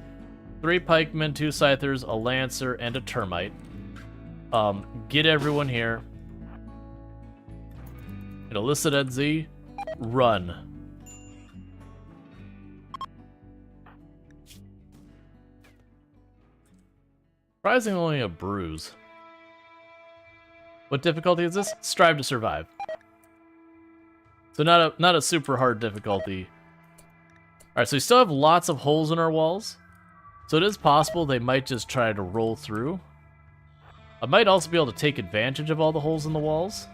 3 pikemen, 2 scythers, a lancer, and a termite. Get everyone here. And Elicit Z, run. Surprisingly, only a bruise. What difficulty is this? Strive to survive. So not a super hard difficulty. Alright, so we still have lots of holes in our walls. So it is possible they might just try to roll through. I might also be able to take advantage of all the holes in the walls.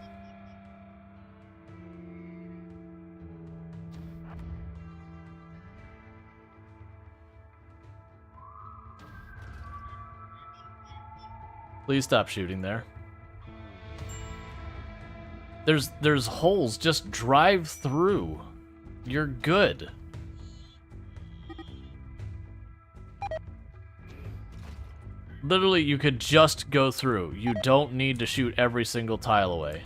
Please stop shooting there. There's holes. Just drive through. You're good. Literally, you could just go through. You don't need to shoot every single tile away.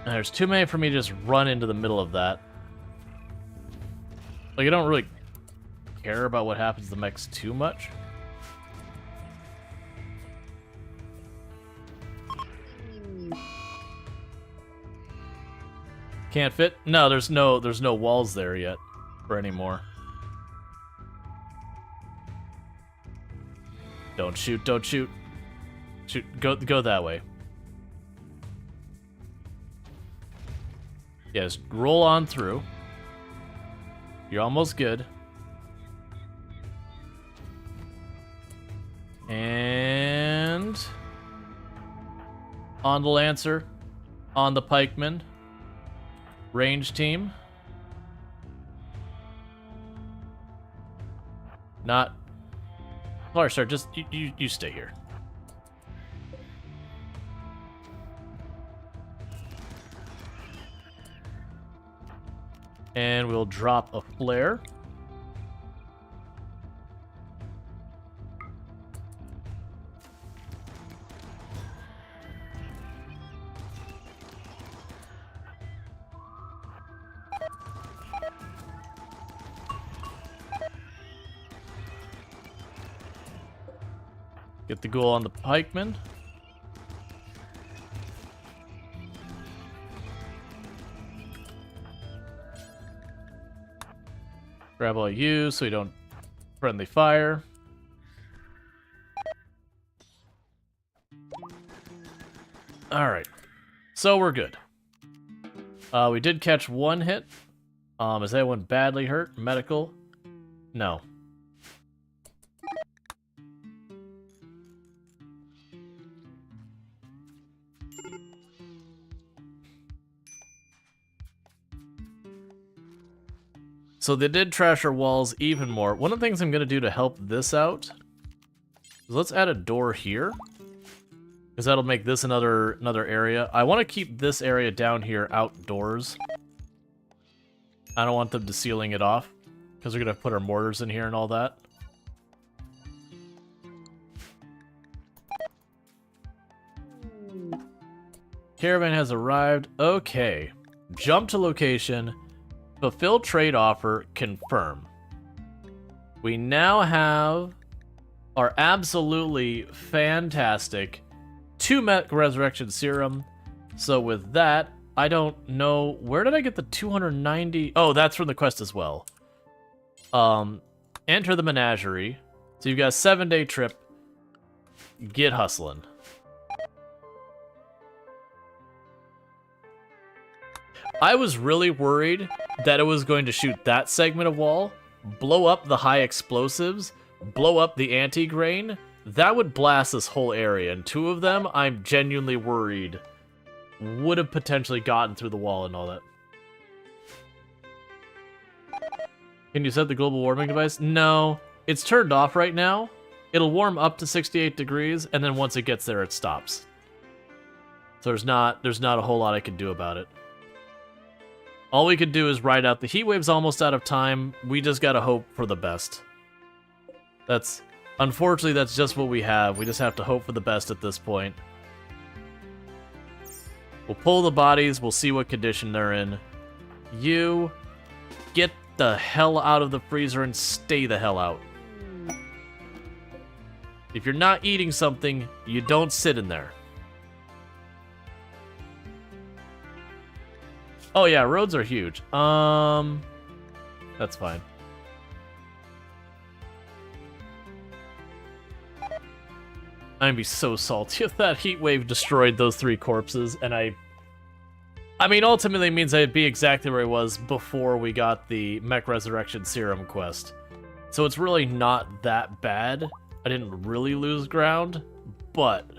And there's too many for me to just run into the middle of that. Like, I don't really care about what happens to the mechs too much. Can't fit? No, there's no walls there yet for anymore. Don't shoot, don't shoot. Shoot, go that way. Yes, roll on through. You're almost good. And on the Lancer, on the Pikeman, range team. Not. Sorry, sir. Just you stay here. And we'll drop a flare. Get the goal on the pikeman. Grab all you so you don't friendly fire. Alright. So we're good. We did catch one hit. Is anyone badly hurt? Medical? No. So they did trash our walls even more. One of the things I'm going to do to help this out is let's add a door here. Because that'll make this another area. I want to keep this area down here outdoors. I don't want them to sealing it off. Because we're going to put our mortars in here and all that. Caravan has arrived. Okay. Jump to location. Fulfill trade offer, confirm. We now have our absolutely fantastic 2 Mech Resurrection Serum. So with that, I don't know, where did I get the 290? Oh, that's from the quest as well. Enter the menagerie. So you've got a 7-day trip. Get hustling. I was really worried that it was going to shoot that segment of wall, blow up the high explosives, blow up the anti-grain. That would blast this whole area, and 2 of them, I'm genuinely worried, would have potentially gotten through the wall and all that. Can you set the global warming device? No, it's turned off right now. It'll warm up to 68 degrees, and then once it gets there, it stops. So there's not a whole lot I can do about it. All we could do is ride out. The heat wave's almost out of time. We just gotta hope for the best. Unfortunately, that's just what we have. We just have to hope for the best at this point. We'll pull the bodies. We'll see what condition they're in. You, get the hell out of the freezer and stay the hell out. If you're not eating something, you don't sit in there. Oh yeah, roads are huge. That's fine. I'd be so salty if that heat wave destroyed those 3 corpses, and I mean, ultimately it means I'd be exactly where I was before we got the Mech Resurrection Serum quest. So it's really not that bad. I didn't really lose ground, but...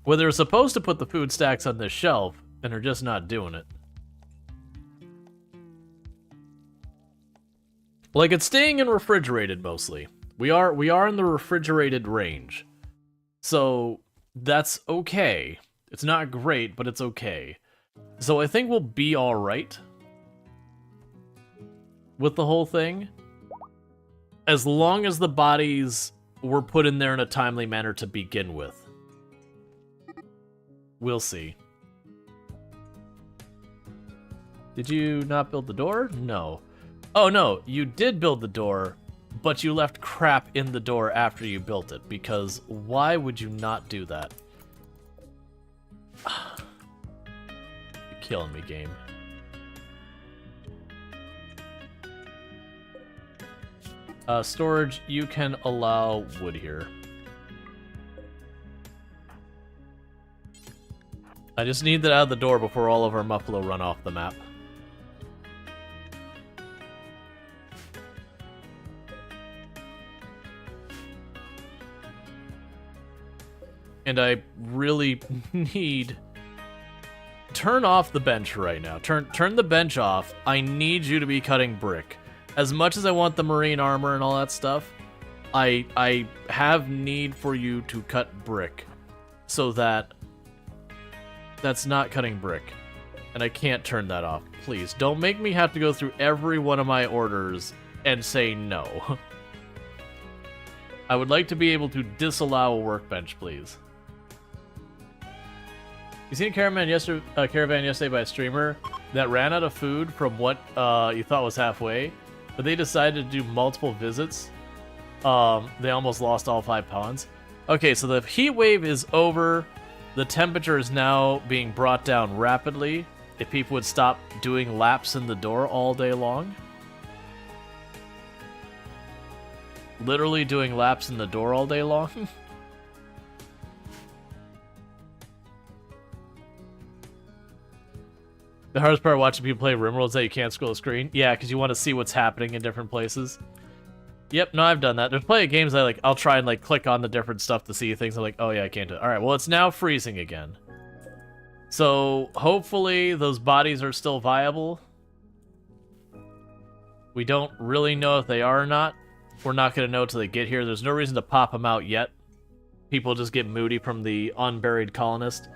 Well, they're supposed to put the food stacks on this shelf, and they're just not doing it. Like, it's staying in refrigerated mostly. We are in the refrigerated range. So, that's okay. It's not great, but it's okay. So I think we'll be alright with the whole thing. As long as the bodies were put in there in a timely manner to begin with. We'll see. Did you not build the door? No. Oh no, you did build the door, but you left crap in the door after you built it, because why would you not do that? You're killing me, game. Storage, you can allow wood here. I just need that out of the door before all of our Muffalo run off the map. And I really need... Turn off the bench right now. Turn the bench off. I need you to be cutting brick. As much as I want the marine armor and all that stuff, I have need for you to cut brick. So that... That's not cutting brick. And I can't turn that off. Please, don't make me have to go through every one of my orders and say no. I would like to be able to disallow a workbench, please. You seen a caravan yesterday by a streamer that ran out of food from what you thought was halfway, but they decided to do multiple visits. They almost lost all 5 pounds. Okay, so the heat wave is over. The temperature is now being brought down rapidly. If people would stop doing laps in the door all day long. Literally doing laps in the door all day long. The hardest part of watching people play RimWorld is that you can't scroll the screen. Yeah, because you want to see what's happening in different places. Yep, no, I've done that. There's plenty of games I'll try and click on the different stuff to see things. I'm like, oh yeah, I can't do it. All right, well, it's now freezing again. So hopefully those bodies are still viable. We don't really know if they are or not. We're not going to know until they get here. There's no reason to pop them out yet. People just get moody from the unburied colonist.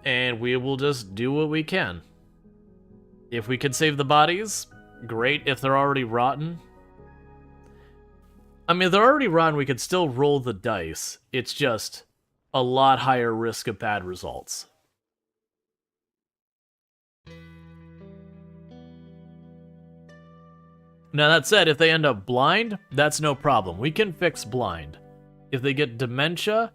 And we will just do what we can. If we can save the bodies, great. If they're already rotten... I mean, if they're already rotten, we could still roll the dice. It's just a lot higher risk of bad results. Now, that said, if they end up blind, that's no problem. We can fix blind. If they get dementia...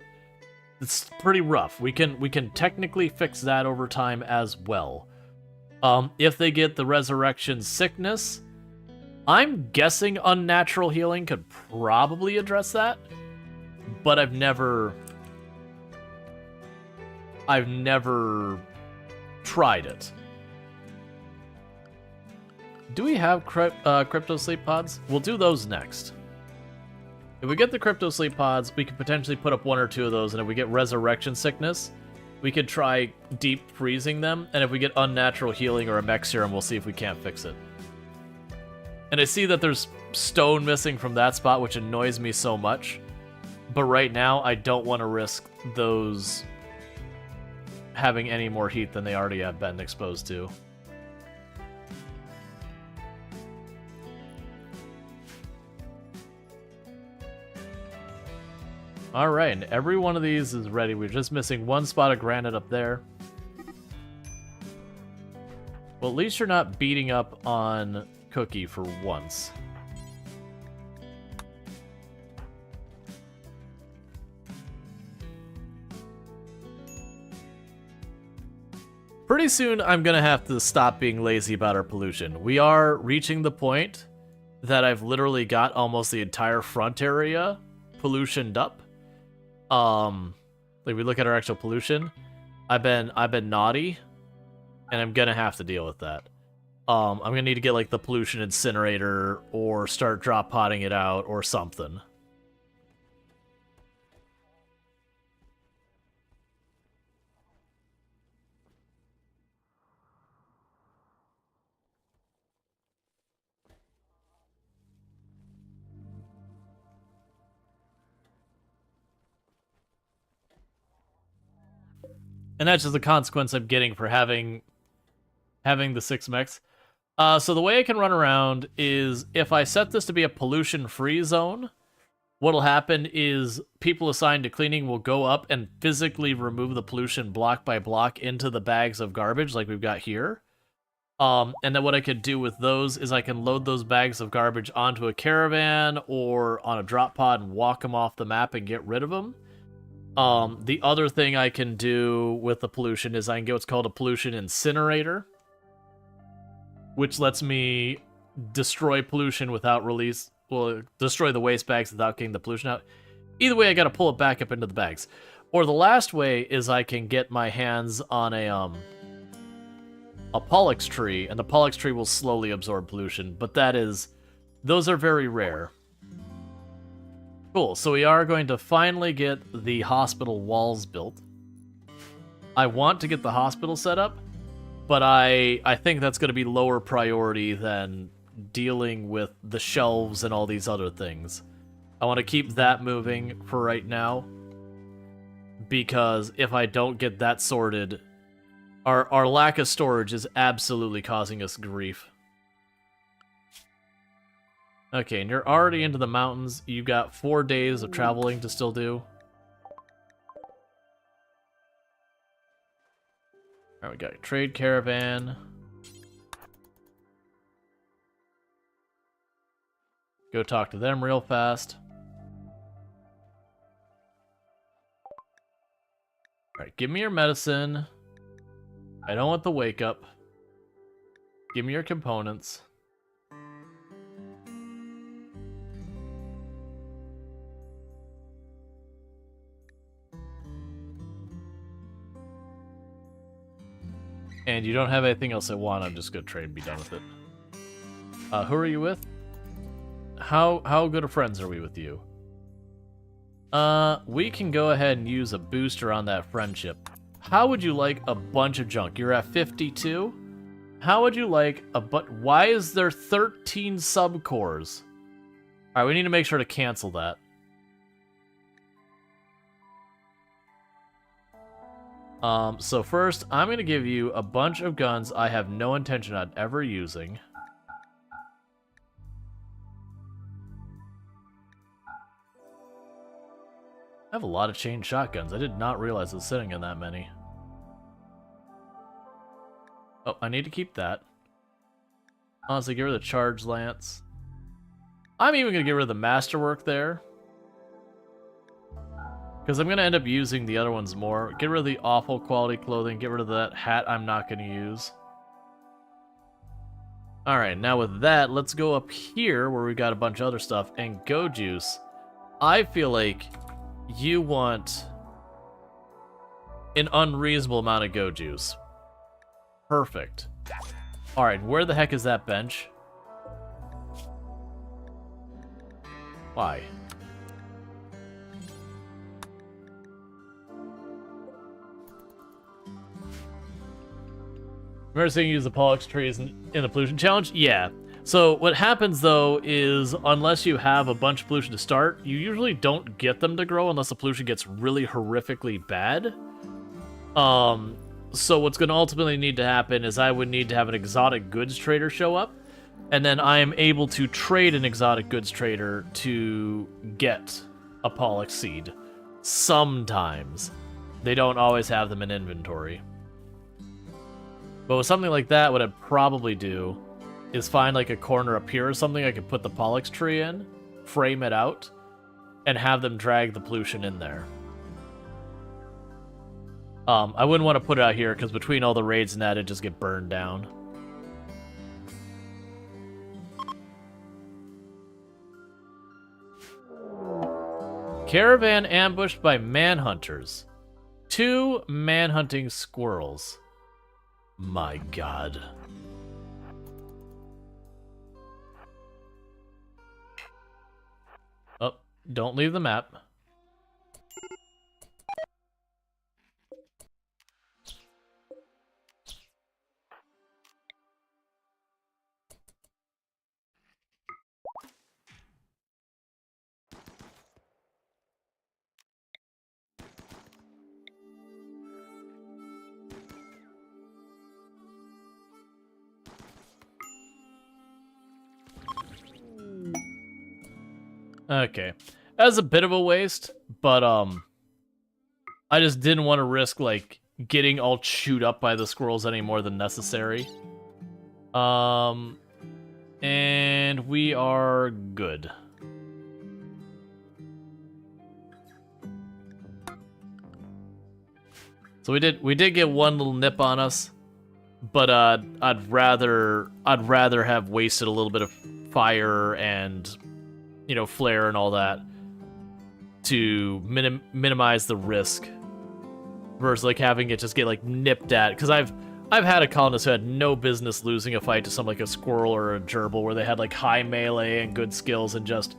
It's pretty rough. We can technically fix that over time as well. If they get the resurrection sickness, I'm guessing unnatural healing could probably address that, but I've never tried it. Do we have crypto sleep pods? We'll do those next. If we get the crypto sleep pods, we could potentially put up 1 or 2 of those, and if we get resurrection sickness, we could try deep freezing them, and if we get unnatural healing or a mech serum, we'll see if we can't fix it. And I see that there's stone missing from that spot, which annoys me so much, but right now, I don't want to risk those having any more heat than they already have been exposed to. Alright, and every one of these is ready. We're just missing 1 spot of granite up there. Well, at least you're not beating up on Cookie for once. Pretty soon, I'm gonna have to stop being lazy about our pollution. We are reaching the point that I've literally got almost the entire front area pollutioned up. Like we look at our actual pollution, I've been naughty, and I'm gonna have to deal with that. I'm gonna need to get like the pollution incinerator or start drop potting it out or something. And that's just the consequence I'm getting for having the 6 mechs. So the way I can run around is if I set this to be a pollution-free zone, what'll happen is people assigned to cleaning will go up and physically remove the pollution block by block into the bags of garbage like we've got here. And then what I could do with those is I can load those bags of garbage onto a caravan or on a drop pod and walk them off the map and get rid of them. The other thing I can do with the pollution is I can get what's called a pollution incinerator, which lets me destroy pollution without release. Well, destroy the waste bags without getting the pollution out. Either way, I gotta pull it back up into the bags. Or the last way is I can get my hands on a pollux tree, and the pollux tree will slowly absorb pollution, but those are very rare. Cool, so we are going to finally get the hospital walls built. I want to get the hospital set up, but I think that's going to be lower priority than dealing with the shelves and all these other things. I want to keep that moving for right now, because if I don't get that sorted, our lack of storage is absolutely causing us grief. Okay, and you're already into the mountains. You've got 4 days of traveling to still do. Alright, we got a trade caravan. Go talk to them real fast. Alright, give me your medicine. I don't want the wake up. Give me your components. And you don't have anything else I want, I'm just gonna trade and be done with it. Who are you with? How good of friends are we with you? We can go ahead and use a booster on that friendship. How would you like a bunch of junk? You're at 52? How would you like why is there 13 subcores? Alright, we need to make sure to cancel that. So first, I'm going to give you a bunch of guns I have no intention on ever using. I have a lot of chain shotguns. I did not realize it was sitting in that many. Oh, I need to keep that. Honestly, get rid of the charge lance. I'm even going to get rid of the masterwork there, because I'm going to end up using the other ones more. Get rid of the awful quality clothing. Get rid of that hat I'm not going to use. Alright, now with that, let's go up here where we got a bunch of other stuff. And Go Juice, I feel like you want an unreasonable amount of Go Juice. Perfect. Alright, where the heck is that bench? Why? Remember saying use the pollux trees in the pollution challenge? Yeah. So what happens though is unless you have a bunch of pollution to start, you usually don't get them to grow unless the pollution gets really horrifically bad. So what's going to ultimately need to happen is I would need to have an exotic goods trader show up, and then I am able to trade an exotic goods trader to get a pollux seed. Sometimes. They don't always have them in inventory. But with something like that, what I'd probably do is find like a corner up here or something I could put the pollux tree in, frame it out, and have them drag the pollution in there. I wouldn't want to put it out here because between all the raids and that, it'd just get burned down. Caravan ambushed by manhunters. 2 manhunting squirrels. My god. Oh, don't leave the map. Okay. That was a bit of a waste, but I just didn't want to risk like getting all chewed up by the squirrels any more than necessary. And we are good. So we did get one little nip on us. but I'd rather have wasted a little bit of fire and, you know, flare and all that to minimize the risk versus like having it just get like nipped at. Because I've had a colonist who had no business losing a fight to something like a squirrel or a gerbil where they had like high melee and good skills, and just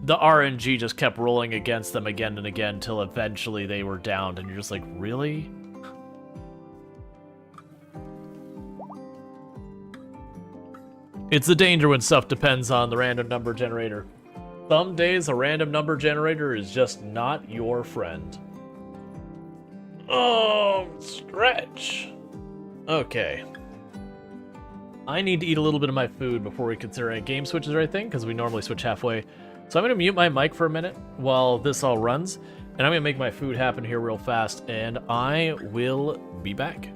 the RNG just kept rolling against them again and again until eventually they were downed, and you're just like, really? It's the danger when stuff depends on the random number generator. Some days a random number generator is just not your friend. Oh, stretch. Okay. I need to eat a little bit of my food before we consider any game switches or anything, because we normally switch halfway. So I'm going to mute my mic for a minute while this all runs, and I'm going to make my food happen here real fast, and I will be back.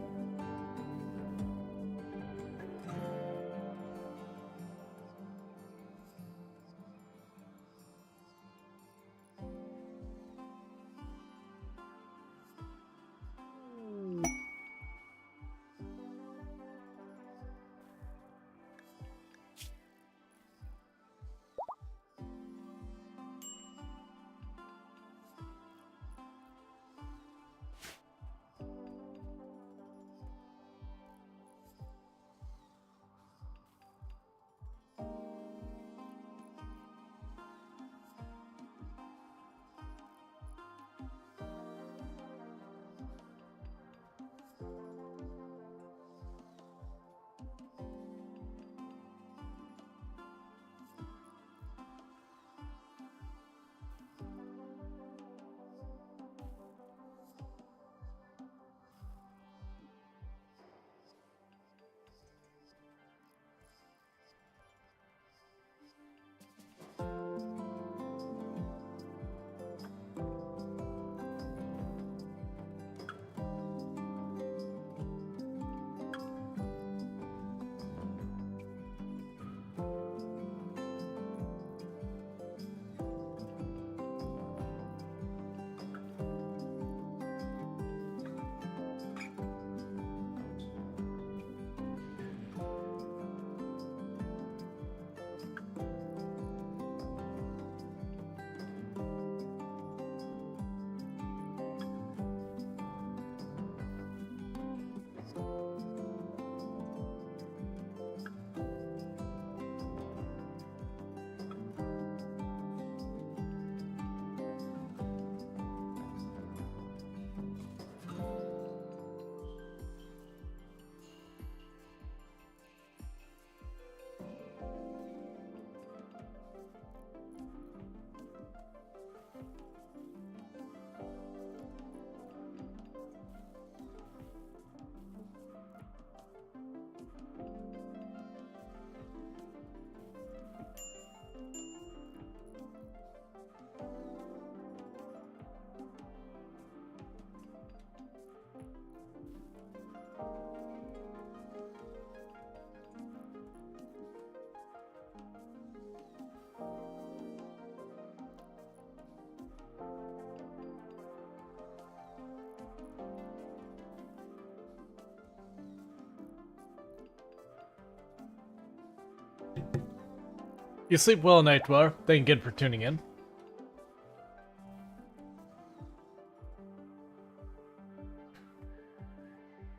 You sleep well, Night Dweller. Thank you again for tuning in.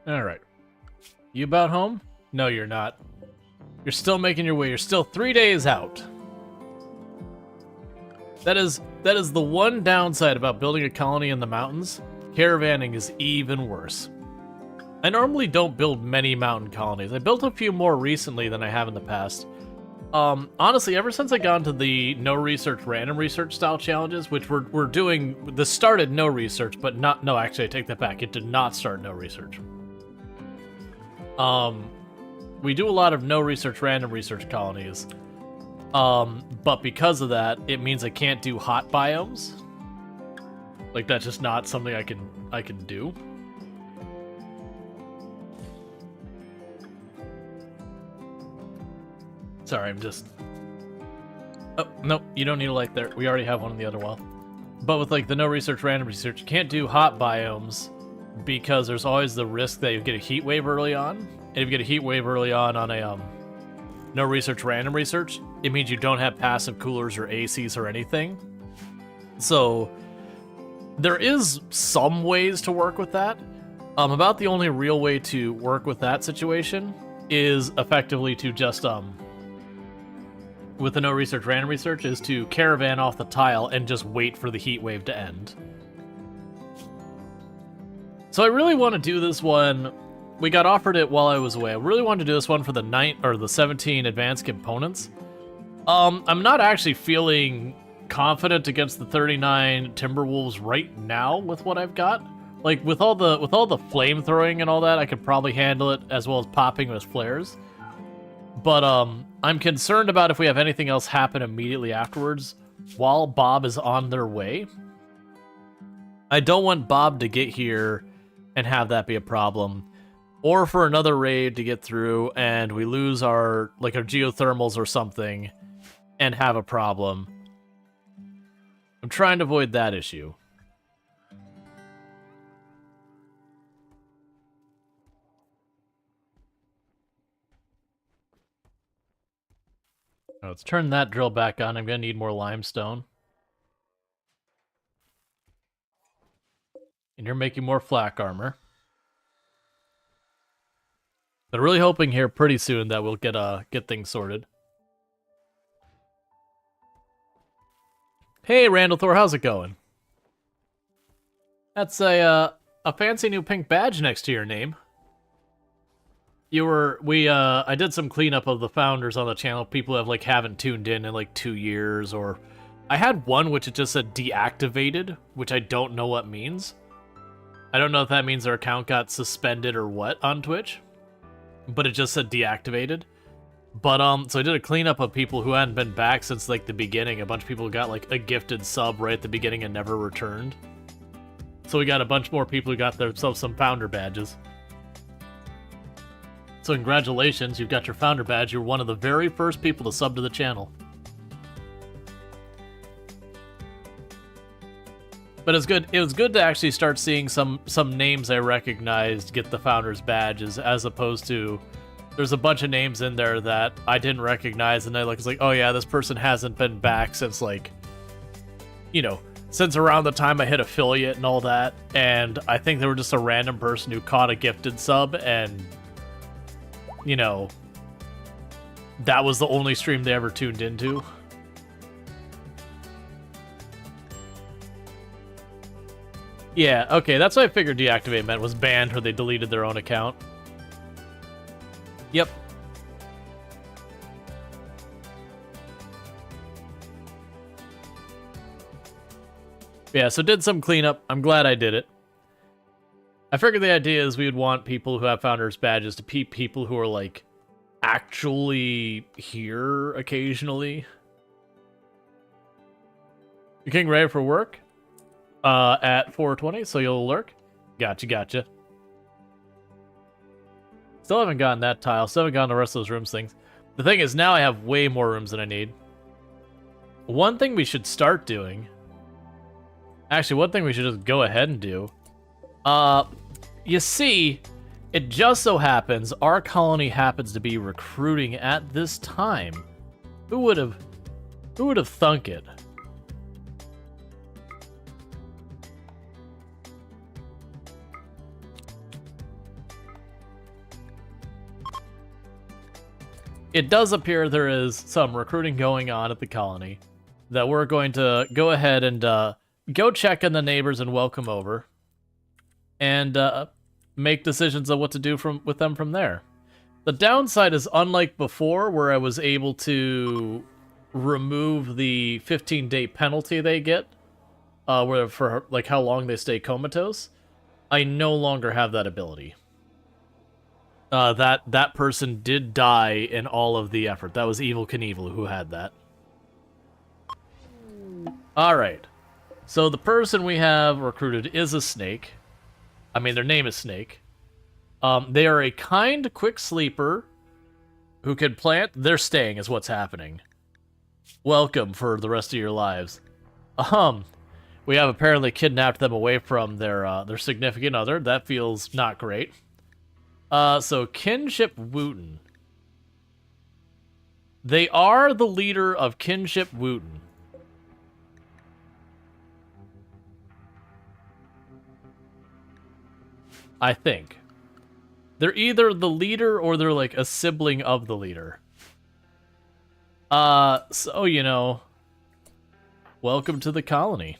Alright. You about home? No, you're not. You're still making your way. You're still 3 days out. That is the one downside about building a colony in the mountains. Caravanning is even worse. I normally don't build many mountain colonies. I built a few more recently than I have in the past. Honestly, ever since I got into the no research, random research style challenges, which we're doing, this started no research, but not, no, actually I take that back. It did not start no research. We do a lot of no research, random research colonies. But because of that, it means I can't do hot biomes. Like, that's just not something I can do. Sorry, I'm just... Oh, nope, you don't need a light there. We already have one in the other wall. But with, like, the no research, random research, you can't do hot biomes because there's always the risk that you get a heat wave early on. and if you get a heat wave early on a no research random research, it means you don't have passive coolers or ACs or anything. So there is some ways to work with that. About the only real way to work with that situation is effectively to just with the no research random research is to caravan off the tile and just wait for the heat wave to end. So I really want to do this one. We got offered it while I was away. I really wanted to do this one for the 17 advanced components. I'm not actually feeling confident against the 39 Timberwolves right now with what I've got. Like with all the flame throwing and all that, I could probably handle it as well as popping with flares. But I'm concerned about if we have anything else happen immediately afterwards while Bob is on their way. I don't want Bob to get here and have that be a problem. Or for another raid to get through and we lose our geothermals or something and have a problem. I'm trying to avoid that issue. Oh, let's turn that drill back on. I'm going to need more limestone. And you're making more flak armor. But really hoping here pretty soon that we'll get things sorted. Hey, Randall Thor, how's it going? That's a fancy new pink badge next to your name. I did some cleanup of the founders on the channel. People have haven't tuned in 2 years, or I had one which it just said deactivated, which I don't know what means. I don't know if that means their account got suspended or what on Twitch, but it just said deactivated. But so I did a cleanup of people who hadn't been back since the beginning. A bunch of people got a gifted sub right at the beginning and never returned. So we got a bunch more people who got themselves some founder badges. So congratulations, you've got your founder badge. You're one of the very first people to sub to the channel. But it's good. It was good to actually start seeing some names I recognized get the founder's badges, as opposed to there's a bunch of names in there that I didn't recognize, and I was like, oh yeah, this person hasn't been back since since around the time I hit affiliate and all that. And I think they were just a random person who caught a gifted sub, and that was the only stream they ever tuned into. Yeah, okay, that's what I figured deactivate meant, was banned or they deleted their own account. Yep. Yeah, so did some cleanup. I'm glad I did it. I figured the idea is we would want people who have founders badges to peep people who are actually here occasionally. You getting ready for work? At 4:20, so you'll lurk? Gotcha. Still haven't gotten that tile. Still haven't gotten the rest of those rooms things. The thing is, now I have way more rooms than I need. One thing we should start doing... Actually, one thing we should just go ahead and do... You see, it just so happens our colony happens to be recruiting at this time. Who would have thunk it? It does appear there is some recruiting going on at the colony that we're going to go ahead and go check in the neighbors and welcome over, and make decisions on what to do with them from there. The downside is, unlike before, where I was able to remove the 15-day penalty they get, where for how long they stay comatose, I no longer have that ability. That person did die in all of the effort. That was Evil Knievel who had that. Alright. So the person we have recruited is a snake. I mean, their name is Snake. They are a kind, quick sleeper who can plant. They're staying is what's happening. Welcome for the rest of your lives. We have apparently kidnapped them away from their significant other. That feels not great. So Kinship Wooten. They are the leader of Kinship Wooten. I think. They're either the leader or they're like a sibling of the leader. So, you know, welcome to the colony.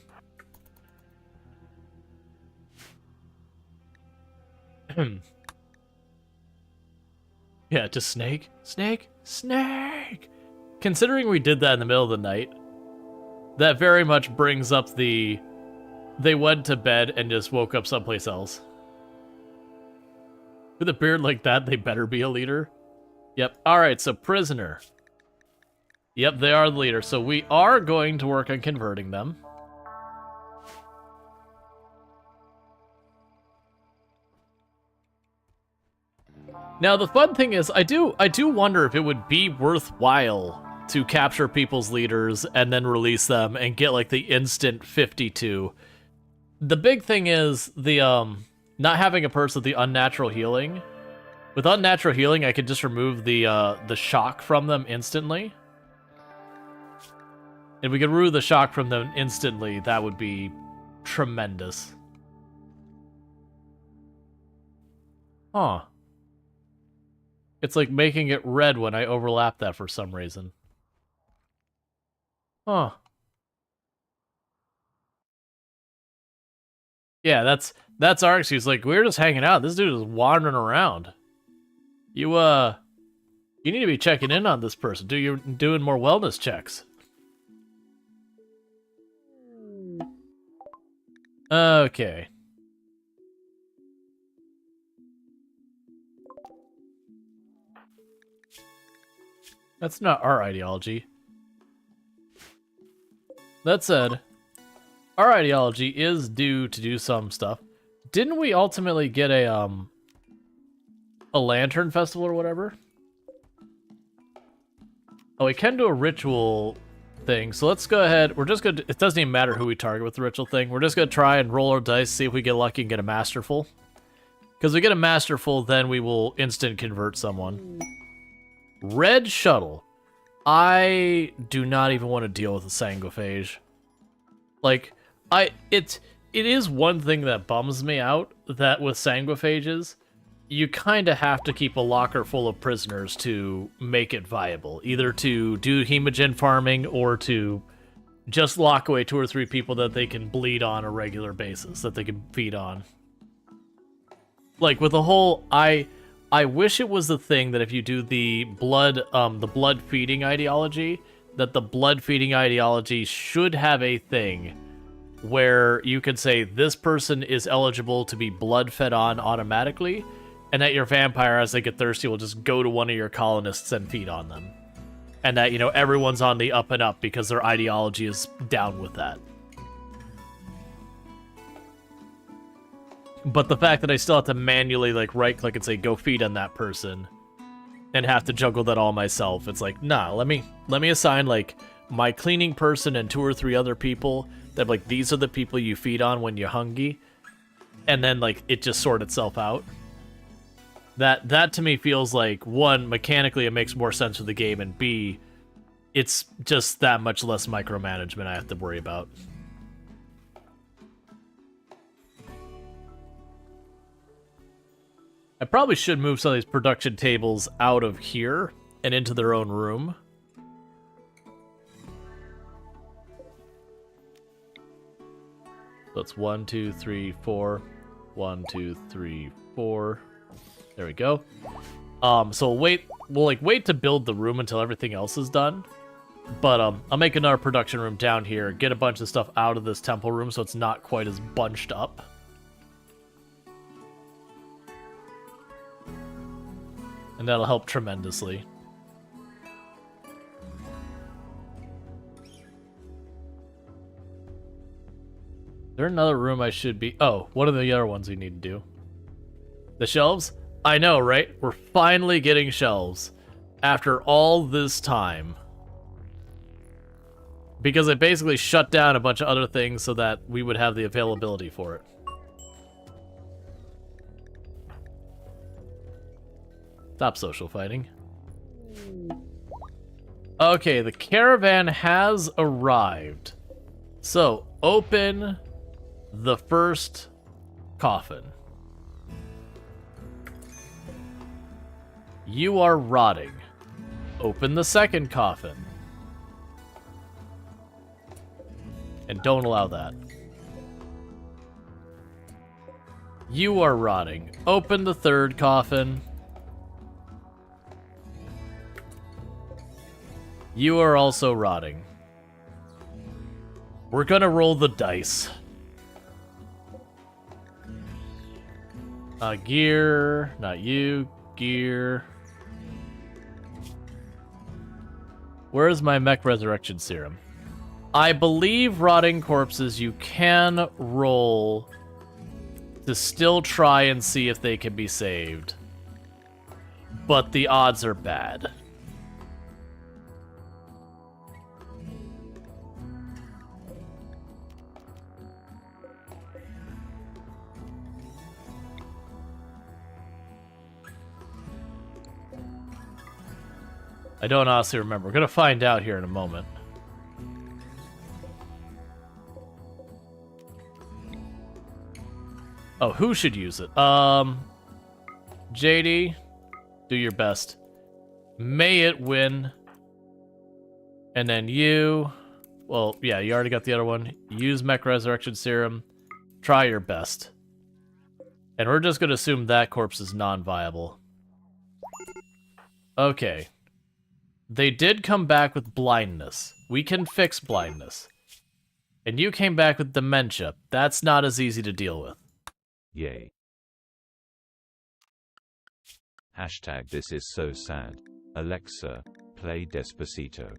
Yeah, just snake, snake, snake. Considering we did that in the middle of the night, that very much brings up the... They went to bed and just woke up someplace else. With a beard like that, they better be a leader. Yep. Alright, so prisoner. Yep, they are the leader. So we are going to work on converting them. Now, the fun thing is, I do wonder if it would be worthwhile to capture people's leaders and then release them and get, like, the instant 52. The big thing is the, not having a person with the unnatural healing. With unnatural healing, I could just remove the shock from them instantly. If we could remove the shock from them instantly, that would be tremendous. Huh. It's like making it red when I overlap that for some reason. Huh. Yeah, that's our excuse. Like, we were just hanging out. This dude is wandering around. You need to be checking in on this person. You're doing more wellness checks. Okay. That's not our ideology. That said, our ideology is due to do some stuff. Didn't we ultimately get a lantern festival or whatever? Oh, we can do a ritual thing, so let's go ahead. We're just gonna, it doesn't even matter who we target with the ritual thing. We're just gonna try and roll our dice, see if we get lucky and get a masterful. Because we get a masterful, then we will instant convert someone. Red shuttle. I do not even want to deal with a sanguiphage. Like, it is one thing that bums me out, that with sanguiphages, you kind of have to keep a locker full of prisoners to make it viable. Either to do hemogen farming or to just lock away 2 or 3 people that they can bleed on a regular basis, that they can feed on. Like, with the whole, I wish it was the thing that if you do the blood feeding ideology, that the blood feeding ideology should have a thing where you could say this person is eligible to be blood fed on automatically, and that your vampire, as they get thirsty, will just go to one of your colonists and feed on them. And that, you know, everyone's on the up and up because their ideology is down with that. But the fact that I still have to manually, like, right-click and say, go feed on that person, and have to juggle that all myself, it's like, nah, let me assign, like, my cleaning person and 2 or 3 other people that, like, these are the people you feed on when you're hungry, and then, like, it just sort itself out. That to me feels like, 1, mechanically it makes more sense for the game, and B, it's just that much less micromanagement I have to worry about. I probably should move some of these production tables out of here and into their own room. So it's 1, 2, 3, 4. 1, 2, 3, 4. There we go. So we'll wait to build the room until everything else is done. But I'll make another production room down here, get a bunch of stuff out of this temple room so it's not quite as bunched up. And that'll help tremendously. Is there another room I should be... Oh, what are the other ones we need to do? The shelves? I know, right? We're finally getting shelves. After all this time. Because I basically shut down a bunch of other things so that we would have the availability for it. Stop social fighting. Okay, the caravan has arrived. So, open the first coffin. You are rotting. Open the second coffin. And don't allow that. You are rotting. Open the third coffin. You are also rotting. We're gonna roll the dice. Gear, not you. Gear. Where's my mech resurrection serum? I believe rotting corpses you can roll to still try and see if they can be saved. But the odds are bad. I don't honestly remember. We're gonna find out here in a moment. Oh, who should use it? JD, do your best. May it win. And then you... Well, yeah, you already got the other one. Use Mech Resurrection Serum. Try your best. And we're just gonna assume that corpse is non-viable. Okay. They did come back with blindness. We can fix blindness. And you came back with dementia. That's not as easy to deal with. Yay. Hashtag this is so sad. Alexa, play Despacito.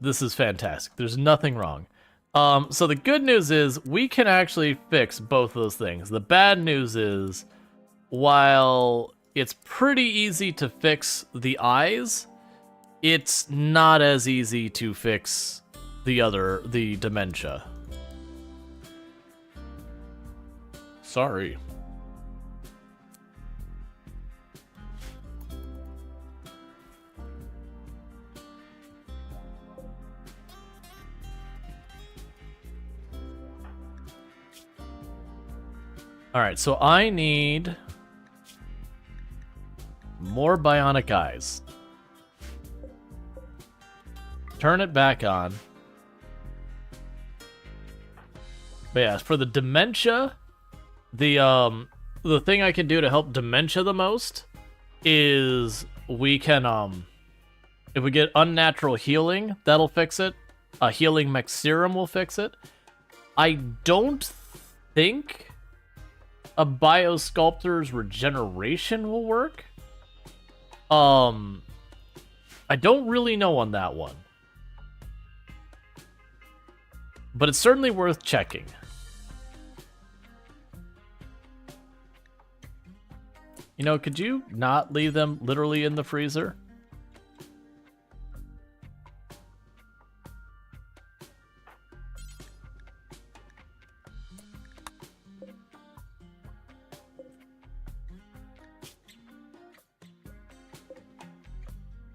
This is fantastic. There's nothing wrong. So the good news is we can actually fix both of those things. The bad news is, while it's pretty easy to fix the eyes, it's not as easy to fix the dementia. Sorry. Alright, so I need more bionic eyes. Turn it back on. But yeah, for the dementia, the thing I can do to help dementia the most is we can, if we get unnatural healing, that'll fix it. A healing mech serum will fix it. I don't think a biosculptor's regeneration will work. I don't really know on that one. But it's certainly worth checking. You know, could you not leave them literally in the freezer?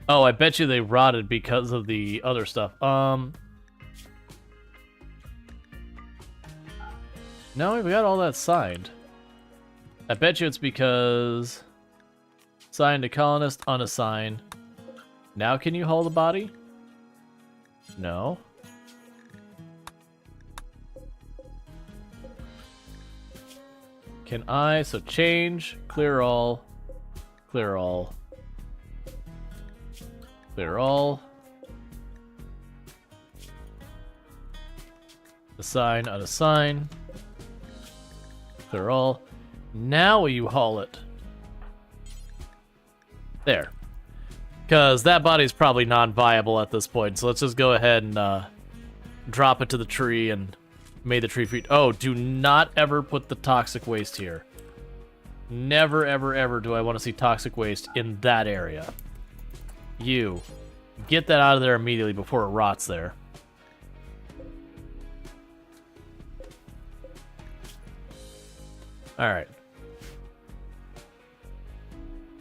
Oh, I bet you they rotted because of the other stuff. No, we got all that signed. I bet you it's because signed to colonist, unassigned. Now can you haul the body? No. Can I? So change, clear all, clear all. Clear all. Assign, unassign. Clear all. Now will you haul it? There. Because that body's probably non-viable at this point, so let's just go ahead and drop it to the tree and may the tree feed. Oh, do not ever put the toxic waste here. Never, ever, ever do I want to see toxic waste in that area. You. Get that out of there immediately before it rots there. Alright.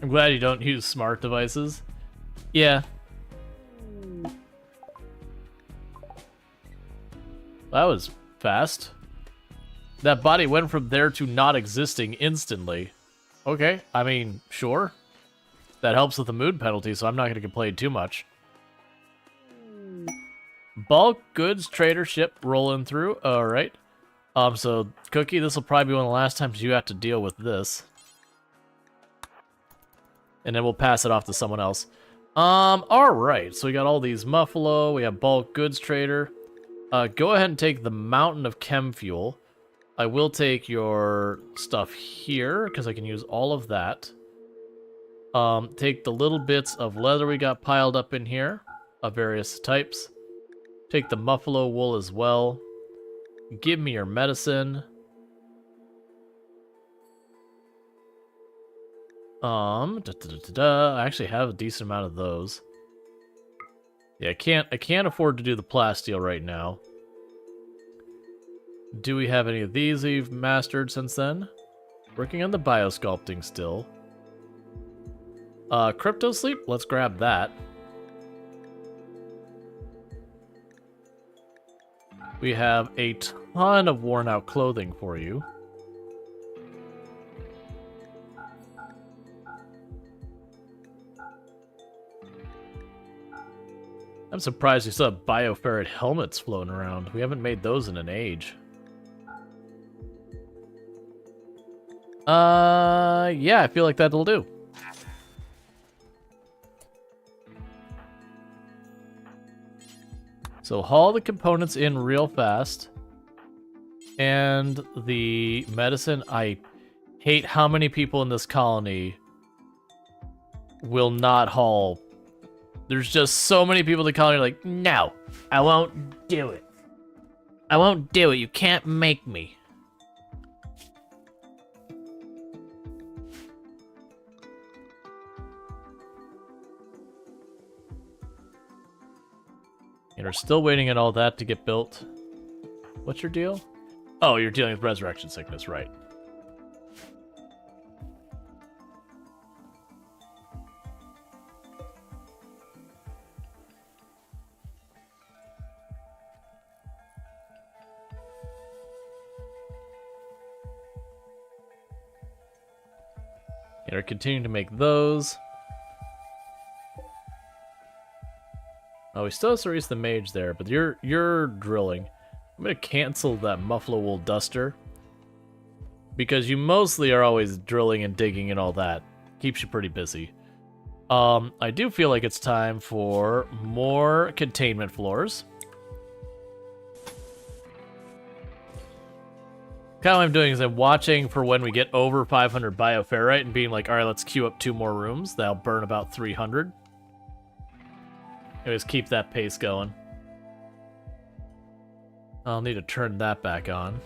I'm glad you don't use smart devices. Yeah. That was fast. That body went from there to not existing instantly. Okay, I mean, sure. That helps with the mood penalty, so I'm not going to complain too much. Bulk goods trader ship rolling through. Alright. So, Cookie, this will probably be one of the last times you have to deal with this. And then we'll pass it off to someone else. Alright. So we got all these Muffalo. We have bulk goods trader. Go ahead and take the mountain of chem fuel. I will take your stuff here, because I can use all of that. Take the little bits of leather we got piled up in here, of various types. Take the Muffalo wool as well. Give me your medicine. I actually have a decent amount of those. Yeah, I can't afford to do the plasteel right now. Do we have any of these we've mastered since then? Working on the biosculpting still. Crypto sleep, let's grab that. We have a ton of worn out clothing for you. I'm surprised you still have bioferret helmets floating around. We haven't made those in an age. Yeah, I feel like that'll do. So haul the components in real fast. And the medicine, I hate how many people in this colony will not haul. There's just so many people in the colony like, no, I won't do it. I won't do it. You can't make me. And we're still waiting on all that to get built. What's your deal? Oh, you're dealing with resurrection sickness, right. And we're continuing to make those. Oh, we still have to reach the mage there, but you're drilling. I'm gonna cancel that Muffalo wool duster. Because you mostly are always drilling and digging and all that. Keeps you pretty busy. I do feel like it's time for more containment floors. Kind of what I'm doing is I'm watching for when we get over 500 bioferrite and being like, alright, let's queue up 2 more rooms. That'll burn about 300. Anyways, keep that pace going. I'll need to turn that back on.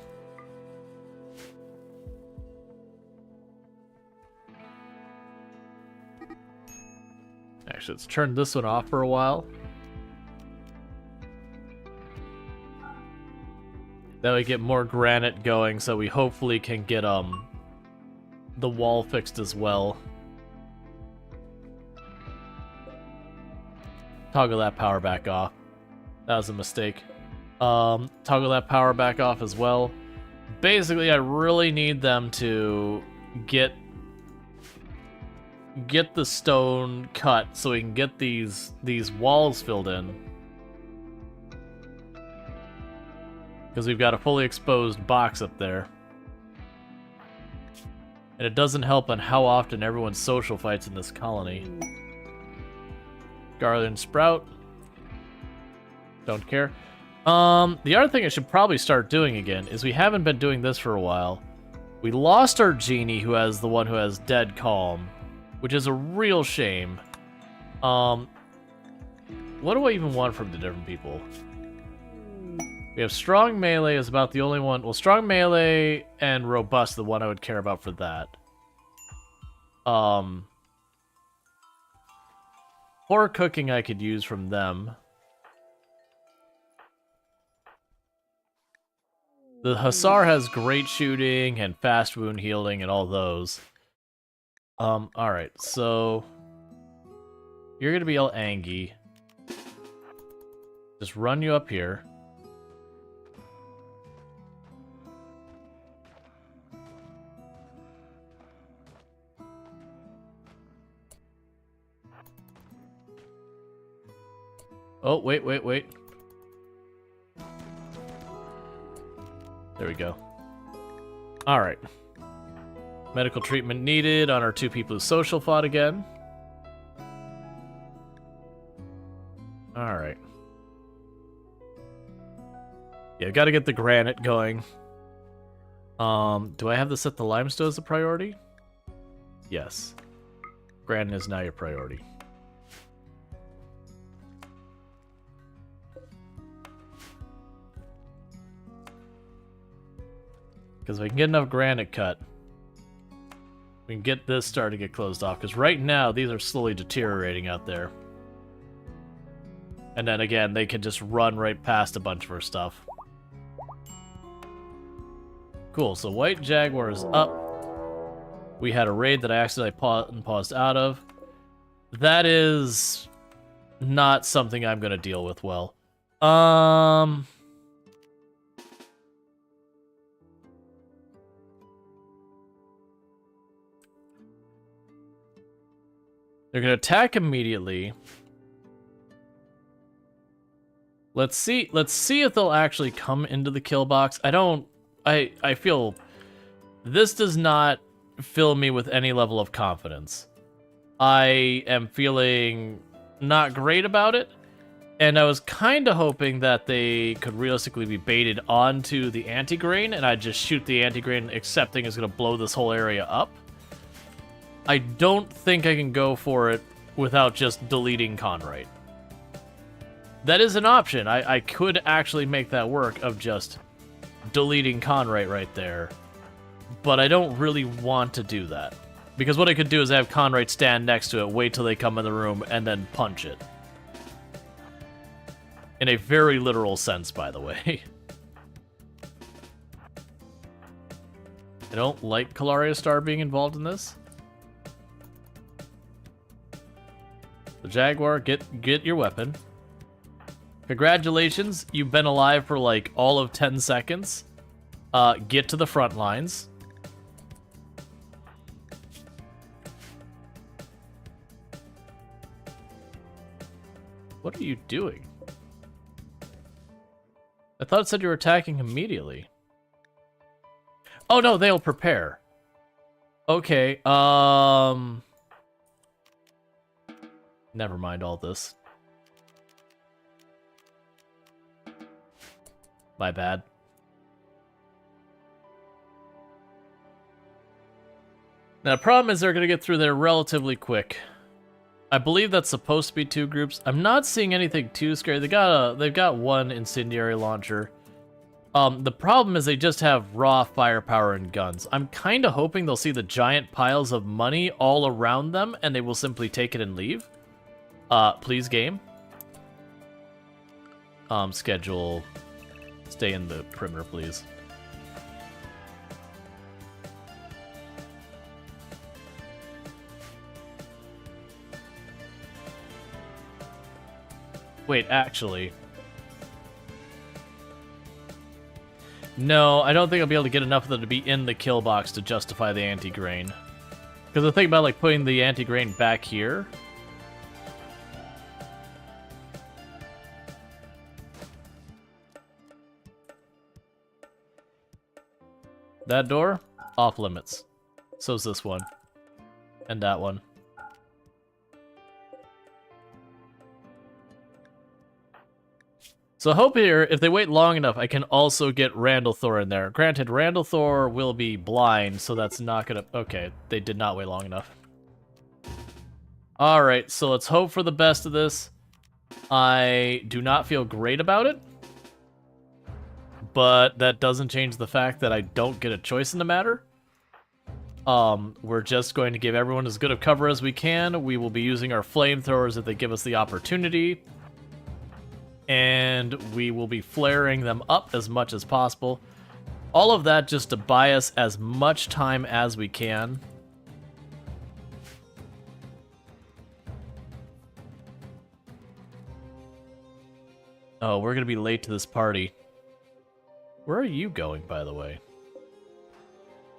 Actually, let's turn this one off for a while. That way get more granite going, so we hopefully can get the wall fixed as well. Toggle that power back off. That was a mistake. Toggle that power back off as well. Basically, I really need them to get the stone cut so we can get these walls filled in. Because we've got a fully exposed box up there. And it doesn't help on how often everyone social fights in this colony. Garland Sprout. Don't care. The other thing I should probably start doing again is we haven't been doing this for a while. We lost our genie who has the one who has Dead Calm, which is a real shame. What do I even want from the different people? We have Strong Melee is about the only one. Well, Strong Melee and Robust, the one I would care about for that. Or Cooking I could use from them. The Hussar has great shooting and fast wound healing and all those. Alright, so... You're gonna be all Angie. Just run you up here. Oh, wait. There we go. Alright. Medical treatment needed on our 2 people who social fought again. Alright. Yeah, gotta get the granite going. Do I have to set the limestone as a priority? Yes. Granite is now your priority. Because if we can get enough granite cut, we can get this starting to get closed off. Because right now, these are slowly deteriorating out there. And then again, they can just run right past a bunch of our stuff. Cool, so White Jaguar is up. We had a raid that I accidentally paused out of. That is not something I'm going to deal with well. They're going to attack immediately. Let's see if they'll actually come into the kill box. I feel this does not fill me with any level of confidence. I am feeling not great about it, and I was kind of hoping that they could realistically be baited onto the anti-grain, and I'd just shoot the anti-grain, accepting it's going to blow this whole area up. I don't think I can go for it without just deleting Conrite. That is an option. I could actually make that work of just deleting Conrite right there. But I don't really want to do that. Because what I could do is have Conrite stand next to it, wait till they come in the room, and then punch it. In a very literal sense, by the way. I don't like Calaria Star being involved in this. The Jaguar, get your weapon. Congratulations, you've been alive for like all of 10 seconds. Get to the front lines. What are you doing? I thought it said you were attacking immediately. Oh no, they'll prepare. Okay, never mind all this. My bad. Now, the problem is they're going to get through there relatively quick. I believe that's supposed to be 2 groups. I'm not seeing anything too scary. They've got 1 incendiary launcher. The problem is they just have raw firepower and guns. I'm kind of hoping they'll see the giant piles of money all around them, and they will simply take it and leave. Please, game. Schedule. Stay in the perimeter, please. Wait, actually. No, I don't think I'll be able to get enough of them to be in the kill box to justify the anti-grain. Because the thing about like putting the anti-grain back here. That door, off limits. So's this one. And that one. So I hope here, if they wait long enough, I can also get Randall Thor in there. Granted, Randall Thor will be blind, so that's not gonna... Okay, they did not wait long enough. Alright, so let's hope for the best of this. I do not feel great about it. But that doesn't change the fact that I don't get a choice in the matter. We're just going to give everyone as good of cover as we can. We will be using our flamethrowers if they give us the opportunity. And we will be flaring them up as much as possible. All of that just to buy us as much time as we can. Oh, we're gonna be late to this party. Where are you going, by the way?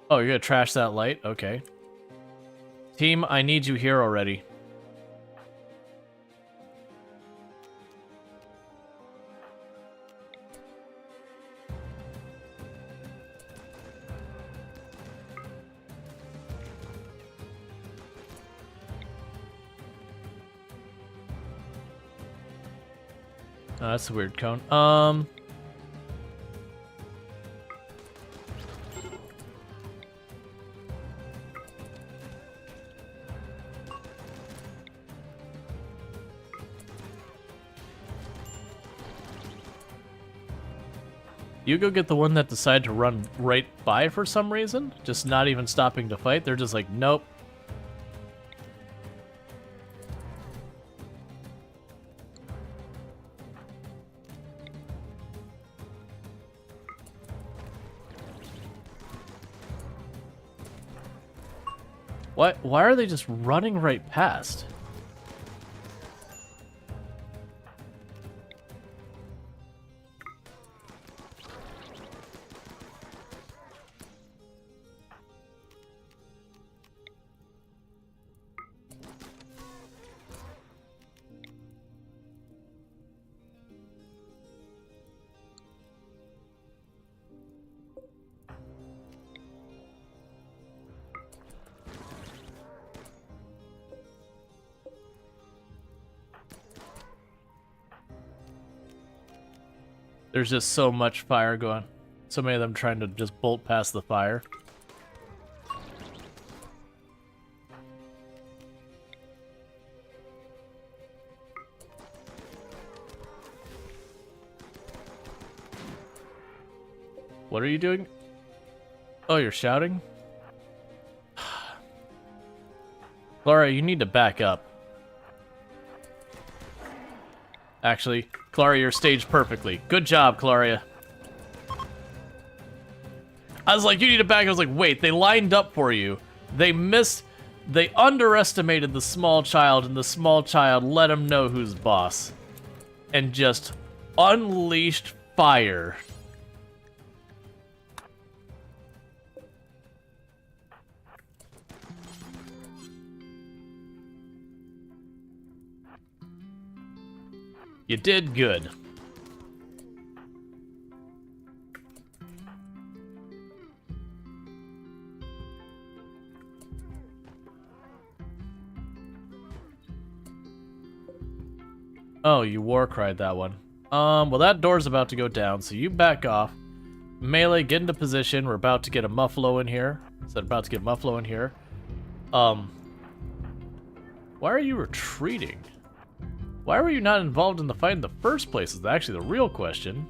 Oh, you're gonna trash that light? Okay. Team, I need you here already. Oh, that's a weird cone. You go get the one that decided to run right by for some reason, just not even stopping to fight. They're just like, nope. What? Why are they just running right past? There's just so much fire going. So many of them trying to just bolt past the fire. What are you doing? Oh, you're shouting? Clara, you need to back up. Actually, Clara, you're staged perfectly. Good job, Claria. I was like, you need to back. I was like, wait, they lined up for you. They underestimated the small child, and the small child let him know who's boss. And just unleashed fire. You did good. Oh, you war cried that one. Well, that door's about to go down, so you back off. Melee, get into position. We're about to get a Muffalo in here. Said about to get Muffalo in here. Why are you retreating? Why were you not involved in the fight in the first place is actually the real question.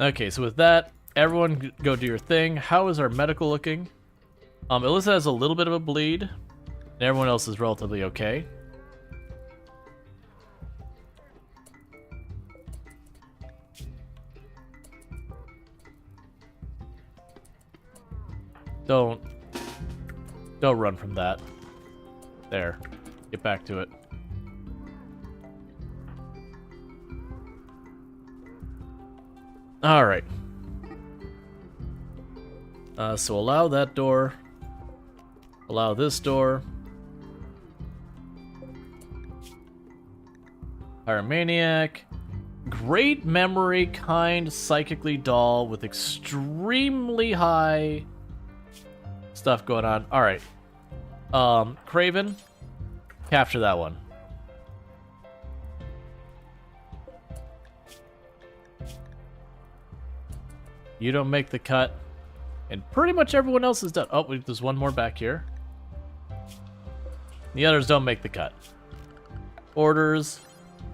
Okay, so with that, everyone go do your thing. How is our medical looking? Alyssa has a little bit of a bleed, and everyone else is relatively okay. Don't run from that. There. Get back to it. Alright. So allow that door. Allow this door. Pyromaniac. Great memory, kind, psychically dull, with extremely high stuff going on. Alright. Craven. Capture that one. You don't make the cut. And pretty much everyone else is done. Oh, wait, there's one more back here. The others don't make the cut. Orders.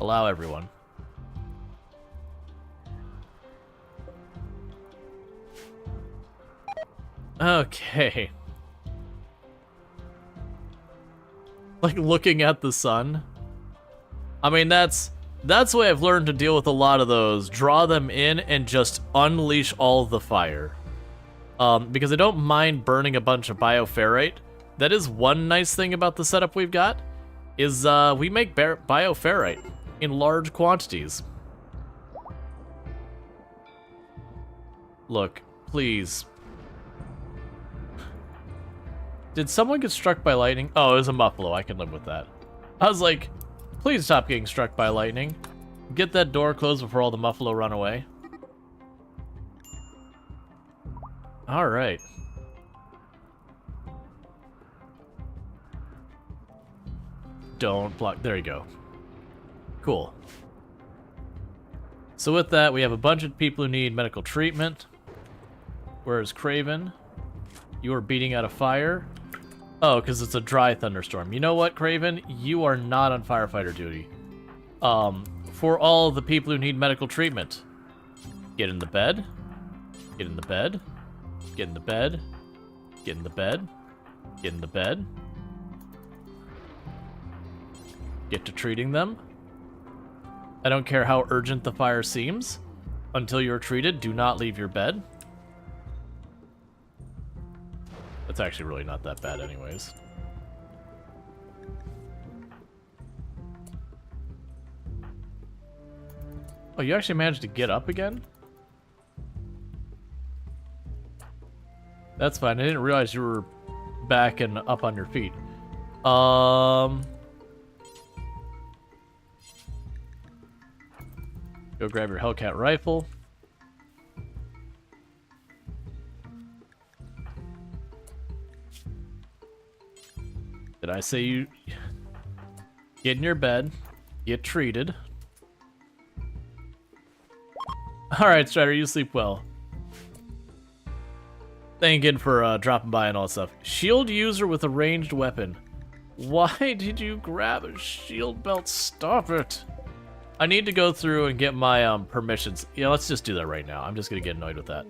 Allow everyone. Okay. Like looking at the sun. I mean, that's the way I've learned to deal with a lot of those. Draw them in and just unleash all the fire. Because I don't mind burning a bunch of bioferrite. That is one nice thing about the setup we've got, is we make bioferrite in large quantities. Look, please. Did someone get struck by lightning? Oh, it was a muffalo. I can live with that. I was like, please stop getting struck by lightning. Get that door closed before all the muffalo run away. All right. Don't block. There you go. Cool. So with that, we have a bunch of people who need medical treatment. Where's Craven? You are beating out a fire. Oh, because it's a dry thunderstorm. You know what, Craven? You are not on firefighter duty. For all the people who need medical treatment, get in the bed. Get in the bed. Get in the bed. Get in the bed. Get in the bed. Get to treating them. I don't care how urgent the fire seems. Until you're treated, do not leave your bed. That's actually really not that bad anyways. Oh, you actually managed to get up again? That's fine. I didn't realize you were back and up on your feet. Go grab your Hellcat rifle. Did I say you get in your bed, get treated? Alright, Strider, you sleep well. Thank you for dropping by and all that stuff. Shield user with a ranged weapon. Why did you grab a shield belt? Stop it. I need to go through and get my permissions. Yeah, let's just do that right now. I'm just gonna get annoyed with that.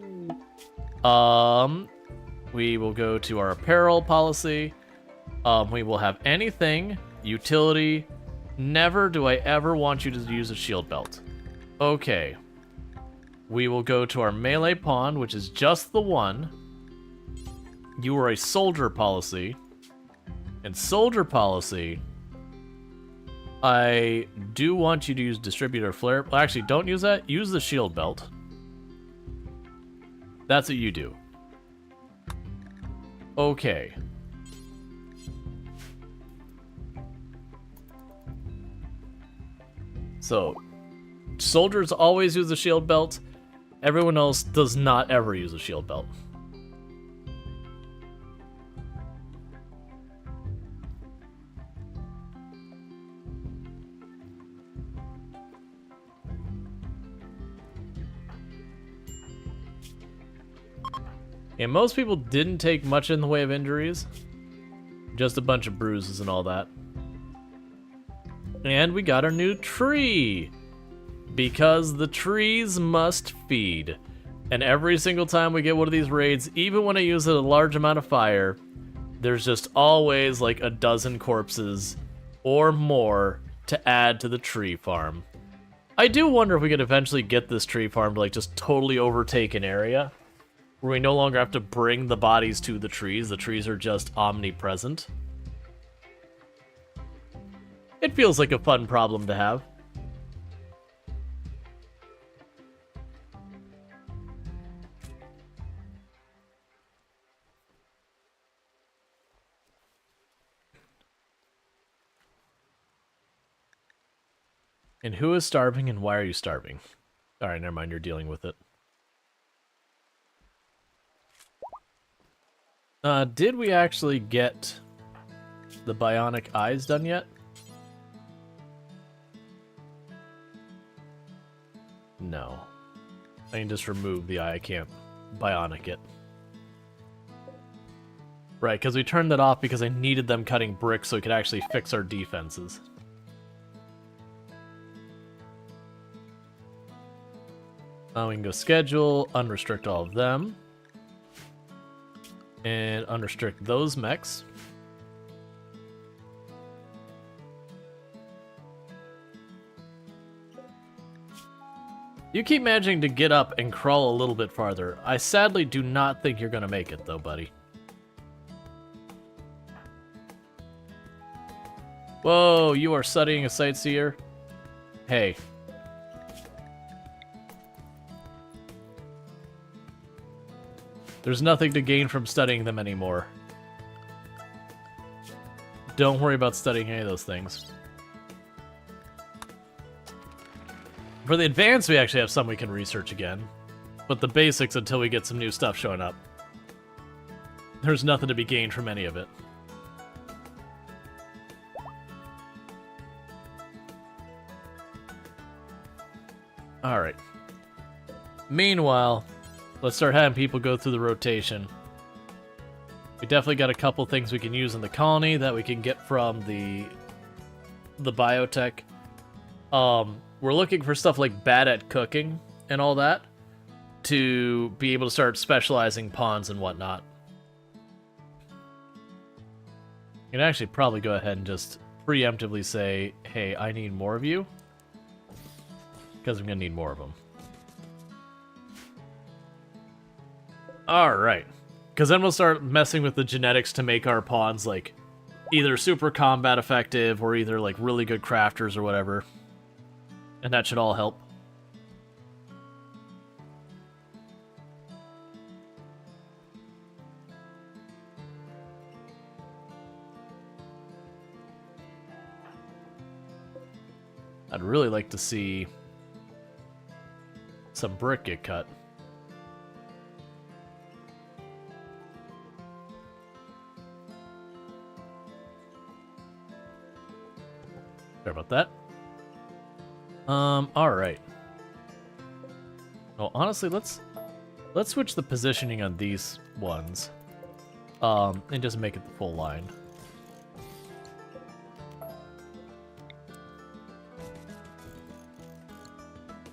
We will go to our apparel policy. We will have anything, utility. Never do I ever want you to use a shield belt. Okay. We will go to our melee pawn, which is just the one. You are a soldier policy. And soldier policy, I do want you to use distributor flare. Well, actually, don't use that. Use the shield belt. That's what you do. Okay. So, soldiers always use a shield belt. Everyone else does not ever use a shield belt. And most people didn't take much in the way of injuries. Just a bunch of bruises and all that. And we got our new tree. Because the trees must feed. And every single time we get one of these raids, even when I use a large amount of fire, there's just always like a dozen corpses or more to add to the tree farm. I do wonder if we could eventually get this tree farm to like just totally overtake an area where we no longer have to bring the bodies to the trees. The trees are just omnipresent. It feels like a fun problem to have. And who is starving and why are you starving? Alright, never mind, you're dealing with it. Did we actually get the bionic eyes done yet? No. I can just remove the eye, I can't bionic it. Right, because we turned that off because I needed them cutting bricks so we could actually fix our defenses. We can go schedule, unrestrict all of them. And unrestrict those mechs. You keep managing to get up and crawl a little bit farther. I sadly do not think you're gonna make it though, buddy. Whoa, you are studying a sightseer? Hey. There's nothing to gain from studying them anymore. Don't worry about studying any of those things. For the advanced, we actually have some we can research again. But the basics, until we get some new stuff showing up, there's nothing to be gained from any of it. Alright. Meanwhile, let's start having people go through the rotation. We definitely got a couple things we can use in the colony that we can get from the biotech. We're looking for stuff like bad at cooking and all that to be able to start specializing pawns and whatnot. You can actually probably go ahead and just preemptively say, hey, I need more of you, because I'm going to need more of them. Alright. Because then we'll start messing with the genetics to make our pawns, like, either super combat effective or either, like, really good crafters or whatever. And that should all help. I'd really like to see some brick get cut. Sorry about that. Alright. Well, honestly, let's switch the positioning on these ones. And just make it the full line.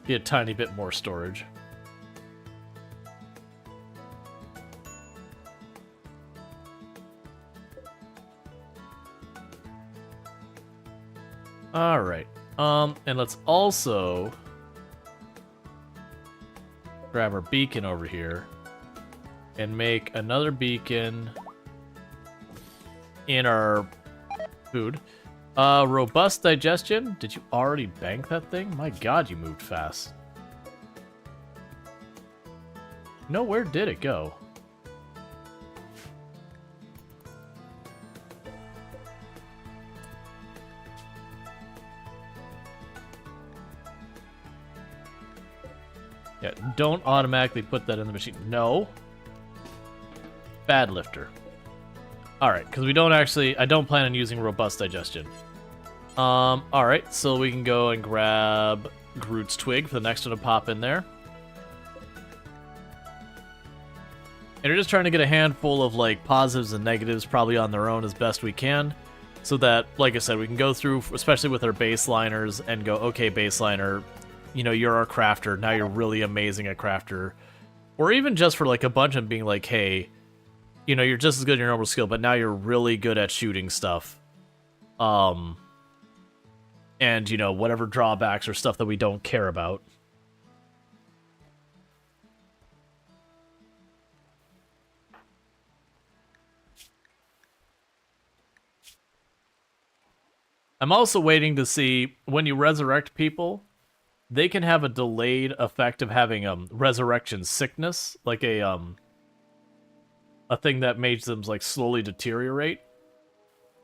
Get a tiny bit more storage. Alright. And let's also grab our beacon over here and make another beacon in our food. Robust digestion? Did you already bank that thing? My god, you moved fast. No, where did it go? Yeah, don't automatically put that in the machine. No. Bad lifter. Alright, because we don't actually... I don't plan on using robust digestion. Alright, so we can go and grab Groot's twig for the next one to pop in there. And we're just trying to get a handful of, like, positives and negatives probably on their own as best we can. So that, like I said, we can go through, especially with our baseliners, and go, okay, baseliner, you know, you're our crafter. Now you're really amazing at crafter. Or even just for, like, a bunch of being like, hey, you know, you're just as good in your normal skill, but now you're really good at shooting stuff. And, you know, whatever drawbacks or stuff that we don't care about. I'm also waiting to see, when you resurrect people, they can have a delayed effect of having resurrection sickness, like a thing that makes them like slowly deteriorate.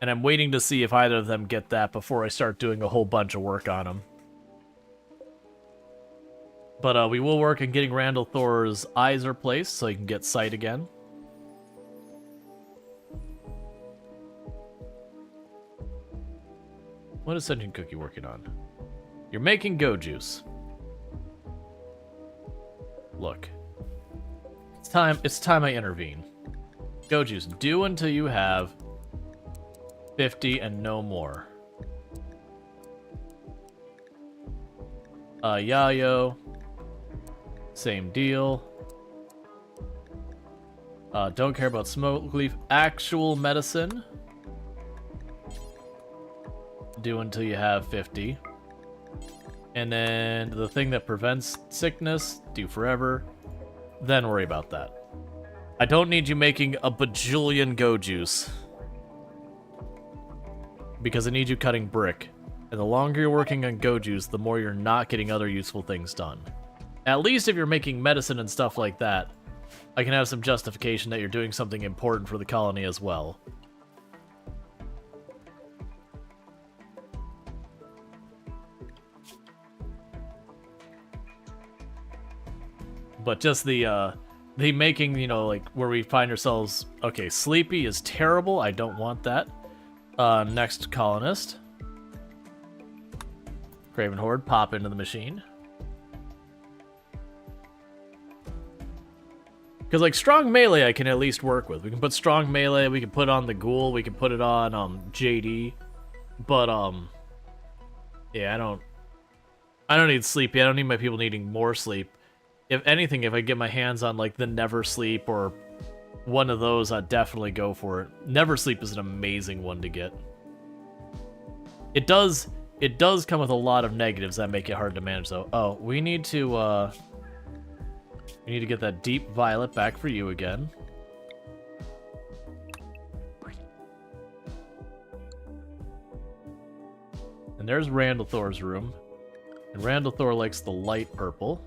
And I'm waiting to see if either of them get that before I start doing a whole bunch of work on them. But we will work on getting Randall Thor's eyes replaced so he can get sight again. What is Sentient Cookie working on? You're making go juice. Look. It's time I intervene. Go juice, do until you have 50 and no more. Yayo. Same deal. Don't care about smoke leaf. Actual medicine. Do until you have 50. And then the thing that prevents sickness, do forever. Then worry about that. I don't need you making a bajillion go juice. Because I need you cutting brick. And the longer you're working on go juice, the more you're not getting other useful things done. At least if you're making medicine and stuff like that, I can have some justification that you're doing something important for the colony as well. But just the making, you know, like, where we find ourselves, okay, sleepy is terrible, I don't want that. Next colonist. Craven Horde, pop into the machine. Because, like, strong melee I can at least work with. We can put strong melee, we can put on the ghoul, we can put it on, JD. But, yeah, I don't need sleepy, I don't need my people needing more sleep. If anything, if I get my hands on, like, the Never Sleep or one of those, I'd definitely go for it. Never Sleep is an amazing one to get. It does come with a lot of negatives that make it hard to manage, though. Oh, we need to get that Deep Violet back for you again. And there's Randall Thor's room. And Randall Thor likes the light purple.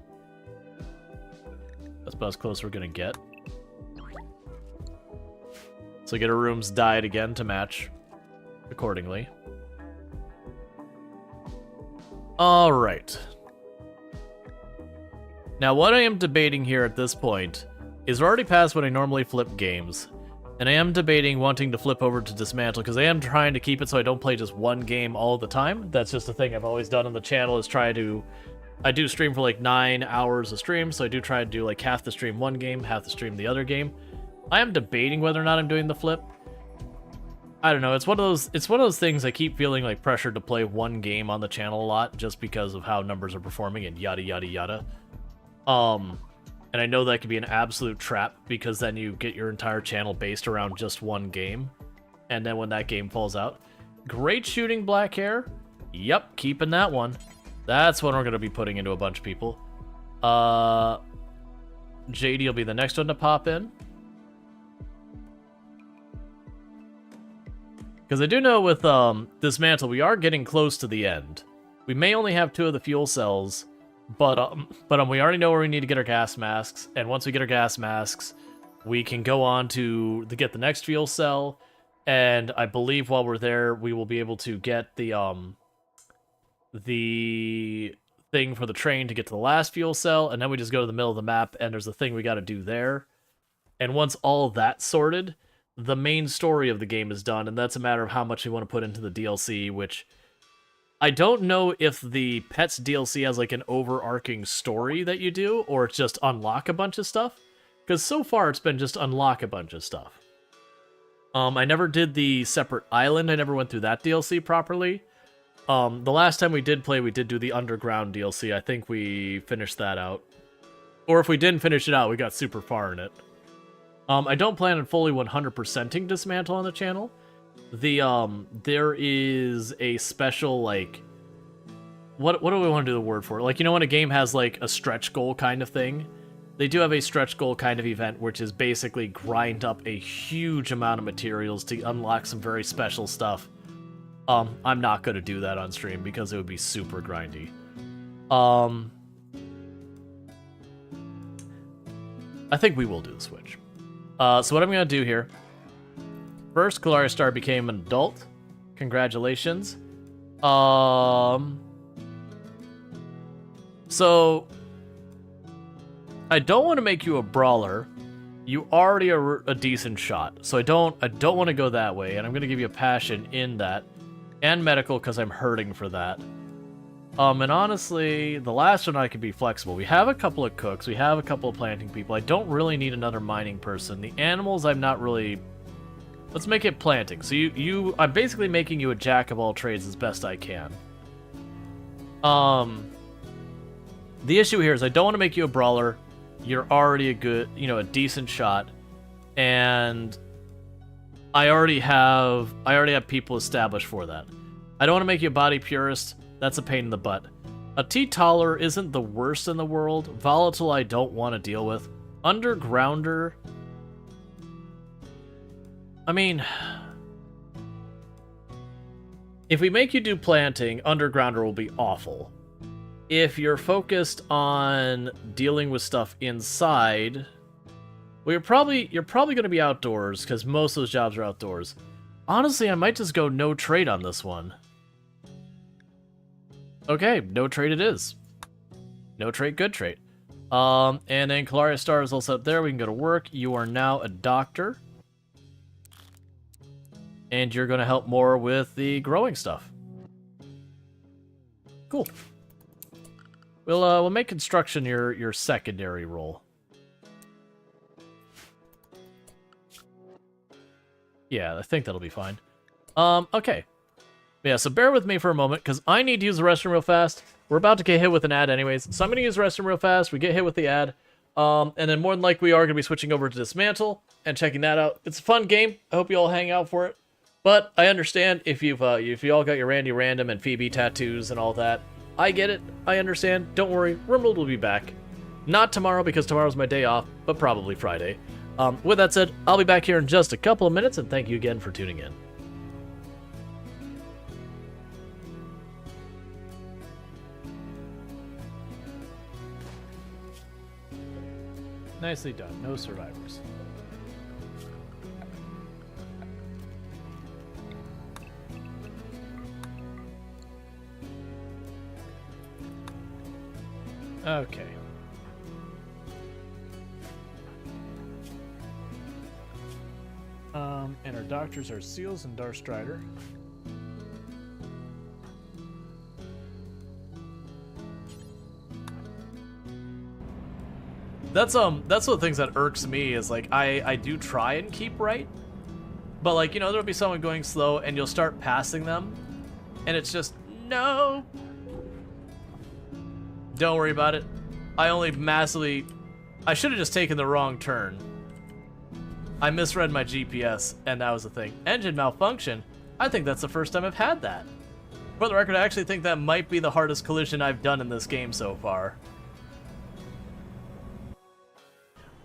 That's about as close as we're gonna get. So get our rooms dyed again to match accordingly. Alright. Now what I am debating here at this point is we're already past when I normally flip games. And I am debating wanting to flip over to Dismantle because I am trying to keep it so I don't play just one game all the time. That's just a thing I've always done on the channel, is try to... I do stream for like 9 hours a stream, so I do try to do like half the stream one game, half the stream the other game. I am debating whether or not I'm doing the flip. I don't know, it's one of those things I keep feeling like pressured to play one game on the channel a lot just because of how numbers are performing and yada yada yada. And I know that could be an absolute trap because then you get your entire channel based around just one game. And then when that game falls out, great shooting black hair. Yep, keeping that one. That's what we're going to be putting into a bunch of people. JD will be the next one to pop in. Because I do know with Dismantle, we are getting close to the end. We may only have 2 of the fuel cells, but we already know where we need to get our gas masks. And once we get our gas masks, we can go on to get the next fuel cell. And I believe while we're there, we will be able to get the thing for the train to get to the last fuel cell, and then we just go to the middle of the map, and there's a thing we got to do there. And once all of that's sorted, the main story of the game is done, and that's a matter of how much we want to put into the DLC, which I don't know if the Pets DLC has like an overarching story that you do, or it's just unlock a bunch of stuff, because so far it's been just unlock a bunch of stuff. I never did the separate island, I never went through that DLC properly. The last time we did play, we did do the Underground DLC. I think we finished that out. Or if we didn't finish it out, we got super far in it. I don't plan on fully 100%ing Dismantle on the channel. There is a special, like... What do we want to do the word for? Like, you know when a game has, like, a stretch goal kind of thing? They do have a stretch goal kind of event, which is basically grind up a huge amount of materials to unlock some very special stuff. I'm not going to do that on stream because it would be super grindy. I think we will do the switch. So what I'm going to do here. First, Kalaria Star became an adult. Congratulations. So, I don't want to make you a brawler. You already are a decent shot, so I don't want to go that way, and I'm going to give you a passion in that. And medical, because I'm hurting for that. And honestly, the last one I could be flexible. We have a couple of cooks, we have a couple of planting people. I don't really need another mining person. The animals, I'm not really... Let's make it planting. So I'm basically making you a jack of all trades as best I can. The issue here is I don't want to make you a brawler. You're already a good, a decent shot. and I already have people established for that. I don't want to make you a body purist. That's a pain in the butt. A teetotaler isn't the worst in the world. Volatile I don't want to deal with. Undergrounder, I mean, if we make you do planting, Undergrounder will be awful. If you're focused on dealing with stuff inside, well, you're probably going to be outdoors, because most of those jobs are outdoors. Honestly, I might just go no trade on this one. Okay, no trade it is. No trade, good trade. And then Calaria Star is also up there. We can go to work. You are now a doctor. And you're going to help more with the growing stuff. Cool. We'll make construction your secondary role. Yeah, I think that'll be fine. Okay. Yeah, so bear with me for a moment, because I need to use the restroom real fast. We're about to get hit with an ad anyways, so I'm going to use the restroom real fast. We get hit with the ad. And then more than likely we are going to be switching over to Dismantle and checking that out. It's a fun game. I hope you all hang out for it. But I understand if you all got your Randy Random and Phoebe tattoos and all that. I get it. I understand. Don't worry. RimWorld will be back. Not tomorrow, because tomorrow's my day off, but probably Friday. With that said, I'll be back here in just a couple of minutes, and thank you again for tuning in. Nicely done. No survivors. Okay. And our doctors are Seals and Darstrider. That's one of the things that irks me is, like, I do try and keep right, but, like, you know, there'll be someone going slow and you'll start passing them and it's just, no, don't worry about it. I should have just taken the wrong turn. I misread my GPS and that was the thing. Engine malfunction. I think that's the first time I've had that. For the record, I actually think that might be the hardest collision I've done in this game so far.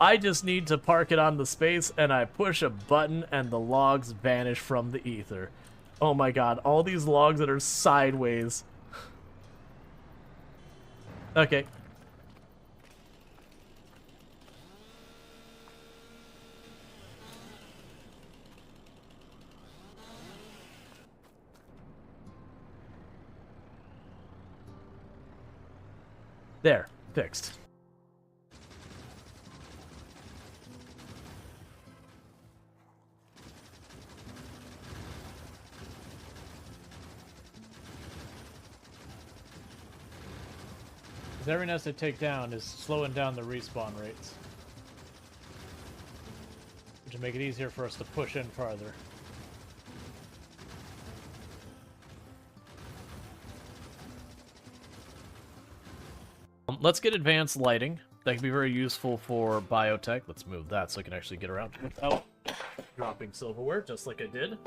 I just need to park it on the space, and I push a button, and the logs vanish from the ether. Oh my god, all these logs that are sideways. Okay. There, fixed. Every nest I take down is slowing down the respawn rates, which will make it easier for us to push in farther. Let's get advanced lighting. That can be very useful for biotech. Let's move that so I can actually get around without dropping silverware, just like I did.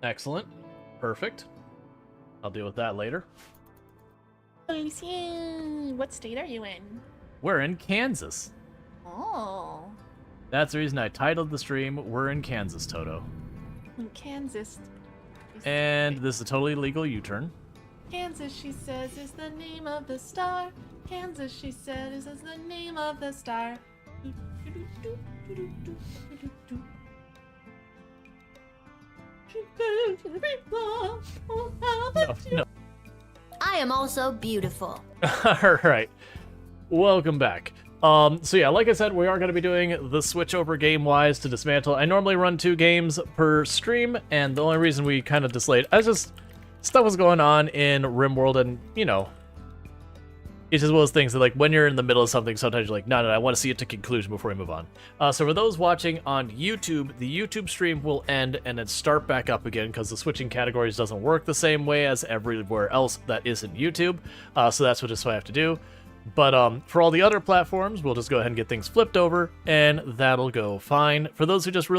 Excellent. Perfect. I'll deal with that later. What state are you in? We're in Kansas. Oh. That's the reason I titled the stream, We're in Kansas, Toto. In Kansas. And this is a totally legal U-turn. Kansas, she says, is the name of the star. Kansas, she said, is the name of the star. No. I am also beautiful. Alright. Welcome back. So yeah, like I said, we are going to be doing the switch over game-wise to Dismantle. I normally run 2 games per stream, and the only reason we kind of delayed, stuff was going on in RimWorld, and, you know, it's just one of those things that, like, when you're in the middle of something, sometimes you're like, no, I want to see it to conclusion before we move on. So for those watching on YouTube, the YouTube stream will end and then start back up again, because the switching categories doesn't work the same way as everywhere else that isn't YouTube. So that's what I have to do. But for all the other platforms, we'll just go ahead and get things flipped over, and that'll go fine. For those who just really